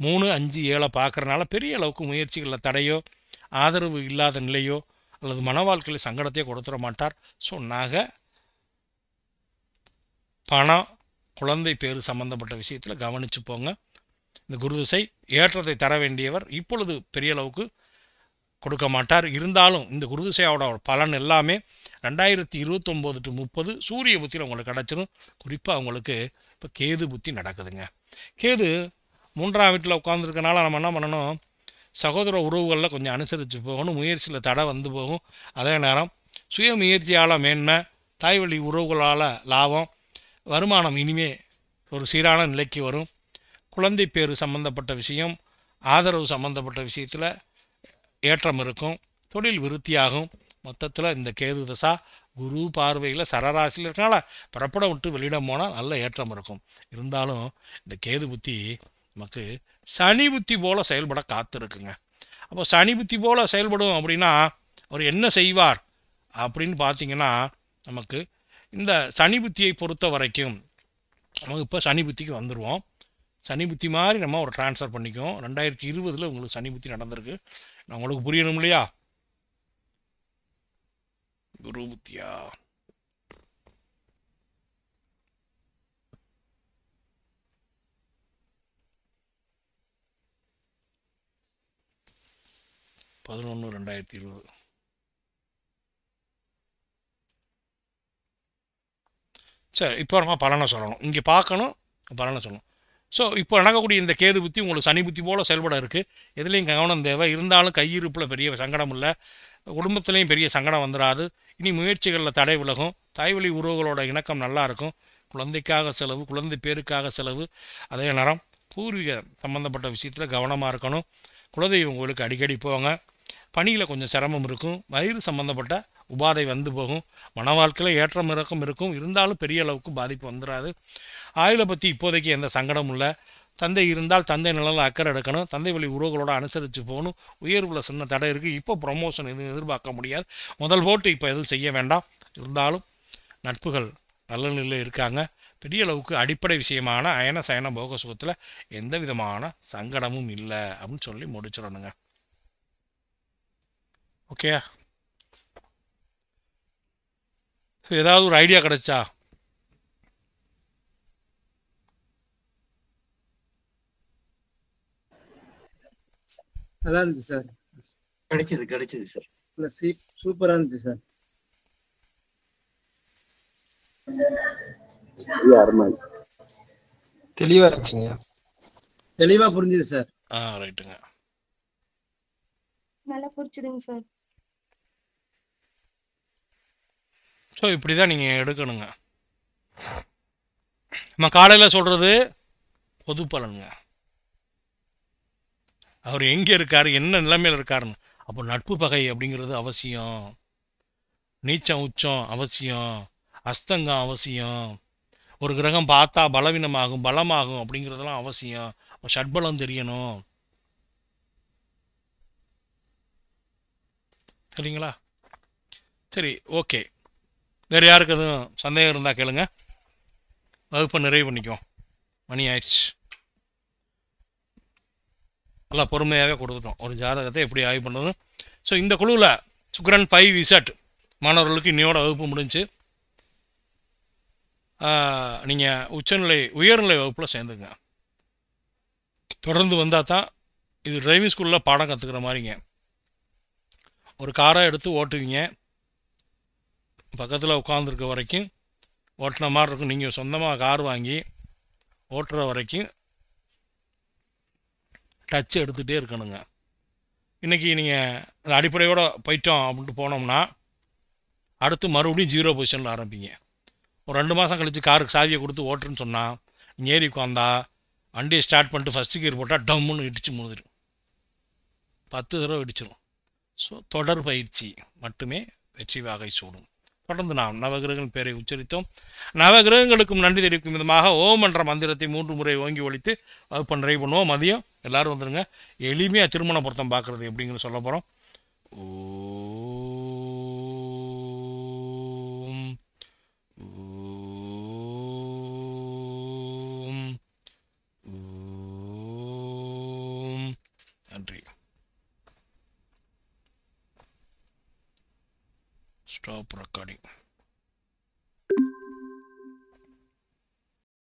3, 5, 7 பார்க்குறனால பெரிய அளவுக்கு முயற்சிகளில் தடையோ ஆதரவு இல்லாத நிலையோ அல்லது மன வாழ்க்கையில் சங்கடத்தையோ கொடுத்துட மாட்டார். ஸோ நகை, பணம், குழந்தை பேர் சம்பந்தப்பட்ட விஷயத்தில் கவனித்து போங்க. இந்த குருதிசை ஏற்றத்தை தர வேண்டியவர் இப்பொழுது பெரிய அளவுக்கு கொடுக்க மாட்டார். இருந்தாலும் இந்த குருதிசையோட பலன் எல்லாமே 2029 to 30 சூரிய புத்தியில் உங்களுக்கு கிடச்சிடும். குறிப்பாக உங்களுக்கு இப்போ கேது புத்தி நடக்குதுங்க. கேது 3ஆம் வீட்டில் உட்காந்துருக்கனால நம்ம என்ன பண்ணணும், சகோதர உறவுகளில் கொஞ்சம் அனுசரித்து போகணும். முயற்சியில் தடை வந்து போகும். அதே நேரம் சுய முயற்சியால் மேன்மை, தாய்வழி உறவுகளால் லாபம், வருமானம் இனிமே ஒரு சீரான நிலைக்கு வரும். குழந்தை பேர் சம்பந்தப்பட்ட விஷயம், ஆதரவு சம்பந்தப்பட்ட விஷயத்தில் ஏற்றம் இருக்கும். தொழில் விருத்தியாகும். மொத்தத்தில் இந்த கேது தசா குரு பார்வையில் சரராசியில் இருக்கனால பிறப்படம் விட்டு வெளியிடம் போனால் நல்ல ஏற்றம் இருக்கும். இருந்தாலும் இந்த கேது புத்தி நமக்கு சனி புத்தி போல் செயல்பட காத்திருக்குங்க. அப்போ சனி புத்தி போல் செயல்படும் அப்படின்னா அவர் என்ன செய்வார் அப்படின்னு பார்த்தீங்கன்னா, நமக்கு இந்த சனி புத்தியை பொறுத்த வரைக்கும் நமக்கு இப்போ சனி புத்திக்கு வந்துடுவோம். சனி புத்தி மாதிரி நம்ம ஒரு ட்ரான்ஸ்ஃபர் பண்ணிக்குவோம். 2020 உங்களுக்கு சனி புத்தி நடந்திருக்கு. நான் உங்களுக்கு புரியணும் இல்லையா? குரு புத்தியா பதினொன்று 2020. சரி, இப்போ நம்ம பலனை சொல்லணும். இங்கே பார்க்கணும், பலனை சொல்லணும். ஸோ இப்போ நடக்கக்கூடிய இந்த கேது புத்தி உங்களுக்கு சனி புத்தி போல் செயல்பட இருக்குது. எதுலேயும் கவனம் தேவை. இருந்தாலும் கையிருப்பில் பெரிய சங்கடம் இல்லை, குடும்பத்துலேயும் பெரிய சங்கடம் வந்துடாது. இனி முயற்சிகளில் தடை விலகும். தாய்வழி உறவுகளோட இணக்கம் நல்லா இருக்கும். குழந்தைக்காக செலவு, குழந்தை பேருக்காக செலவு. அதே நேரம் பூர்வீக சம்மந்தப்பட்ட விஷயத்தில் கவனமாக இருக்கணும். குலதெய்வம் கோயிலுக்கு அடிக்கடி போவாங்க. பணியில் கொஞ்சம் சிரமம் இருக்கும். வயிறு சம்மந்தப்பட்ட உபாதை வந்து போகும். மன வாழ்க்கையில் ஏற்றம் இறக்கம் இருக்கும். இருந்தாலும் பெரிய அளவுக்கு பாதிப்பு வந்துடாது. ஆயுளை பற்றி இப்போதைக்கு எந்த சங்கடமும் இல்லை. தந்தை இருந்தால் தந்தை நிலையில் அக்கறை எடுக்கணும். தந்தை வழி உறவுகளோடு அனுசரித்து போகணும். உயர்வில் சின்ன தடை இருக்குது. இப்போ ப்ரொமோஷன் எதுவும் எதிர்பார்க்க முடியாது. முதல் போட்டு இப்போ எதுவும் செய்ய வேண்டாம். இருந்தாலும் நட்புகள் நல்ல நிலையில் இருக்காங்க. பெரிய அளவுக்கு அடிப்படை விஷயமான அயன சயன போக சுகத்தில் எந்த விதமான சங்கடமும் இல்லை அப்படின்னு சொல்லி முடிச்சிடணுங்க. ஓகே, ஏதாவது ஒரு ஐடியா கிடைச்சா? நல்லா இருந்துச்சு சார். கிடைச்சது சார். இல்ல சூப்பரா இருந்துச்சு சார். தெளிவா இருந்துச்சுங்க. தெளிவா புரிஞ்சுது சார். ரைட்டுங்க. நல்லா புரிச்சுதுங்க சார். ஸோ இப்படி தான் நீங்கள் எடுக்கணுங்க. நம்ம காலையில் சொல்கிறது பொது பலனுங்க. அவர் எங்கே இருக்கார், என்ன நிலைமையில் இருக்காருன்னு. அப்போ நட்பு பகை அப்படிங்கிறது அவசியம். நீச்சம் உச்சம் அவசியம். அஸ்தங்கம் அவசியம். ஒரு கிரகம் பார்த்தா பலவீனமாகும் பலமாகும் அப்படிங்கிறதெல்லாம் அவசியம். ஷட்பலம் தெரியணும். சரிங்களா? சரி, ஓகே. வேறு யாருக்கு எதுவும் சந்தேகம் இருந்தால் கேளுங்க. வகுப்பை நிறைவு பண்ணிக்குவோம். மணி ஆயிடுச்சு. நல்லா பொறுமையாகவே கொடுத்துட்டோம் ஒரு ஜாதகத்தை எப்படி ஆய்வு பண்ணுறது. ஸோ இந்த குழுவில் சுக்கிரன் 5Z மாணவர்களுக்கு இன்னையோட வகுப்பு முடிஞ்சு நீங்கள் உயர்நிலை வகுப்பில் சேர்ந்துங்க. தொடர்ந்து வந்தால் தான் இது டிரைவிங் ஸ்கூலில் பாடம் கற்றுக்கிற மாதிரிங்க. ஒரு காரை எடுத்து ஓட்டுவீங்க, பக்கத்தில் உட்காந்துருக்க வரைக்கும் ஓட்டுன மாதிரி இருக்கும். நீங்கள் சொந்தமாக கார் வாங்கி ஓட்டுற வரைக்கும் டச்சு எடுத்துகிட்டே இருக்கணுங்க. இன்றைக்கி நீங்கள் அடிப்படையோடு போயிட்டோம் அப்படின்ட்டு போனோம்னா அடுத்து மறுபடியும் 0 பொசிஷனில் ஆரம்பிங்க. ஒரு 2 மாதம் கழித்து காருக்கு சாவியை கொடுத்து ஓட்டுருன்னு சொன்னால் நீங்கள் ஏறி உட்காந்தா வண்டியை ஸ்டார்ட் பண்ணிட்டு ஃபஸ்ட்டு கியர் போட்டால் டம்முன்னு இடித்து முழுதிடும். 10 தடவை இடிச்சிடும். ஸோ தொடர் பயிற்சி மட்டுமே வெற்றி வாகை சூடும். தொடர்ந்து நாம் நவகிரகங்கள் பேரை உச்சரித்தோம். நவகிரகங்களுக்கும் நன்றி தெரிவிக்கும் விதமாக ஓம் என்ற மந்திரத்தை 3 முறை ஓங்கி ஒழித்து வகுப்பை நிறைவு பண்ணுவோம். மதியம் எல்லோரும் வந்துடுங்க. எளிமையாக திருமண பொருத்தம் பார்க்குறது எப்படிங்கிறது சொல்ல போகிறோம். நன்றி. Stop recording.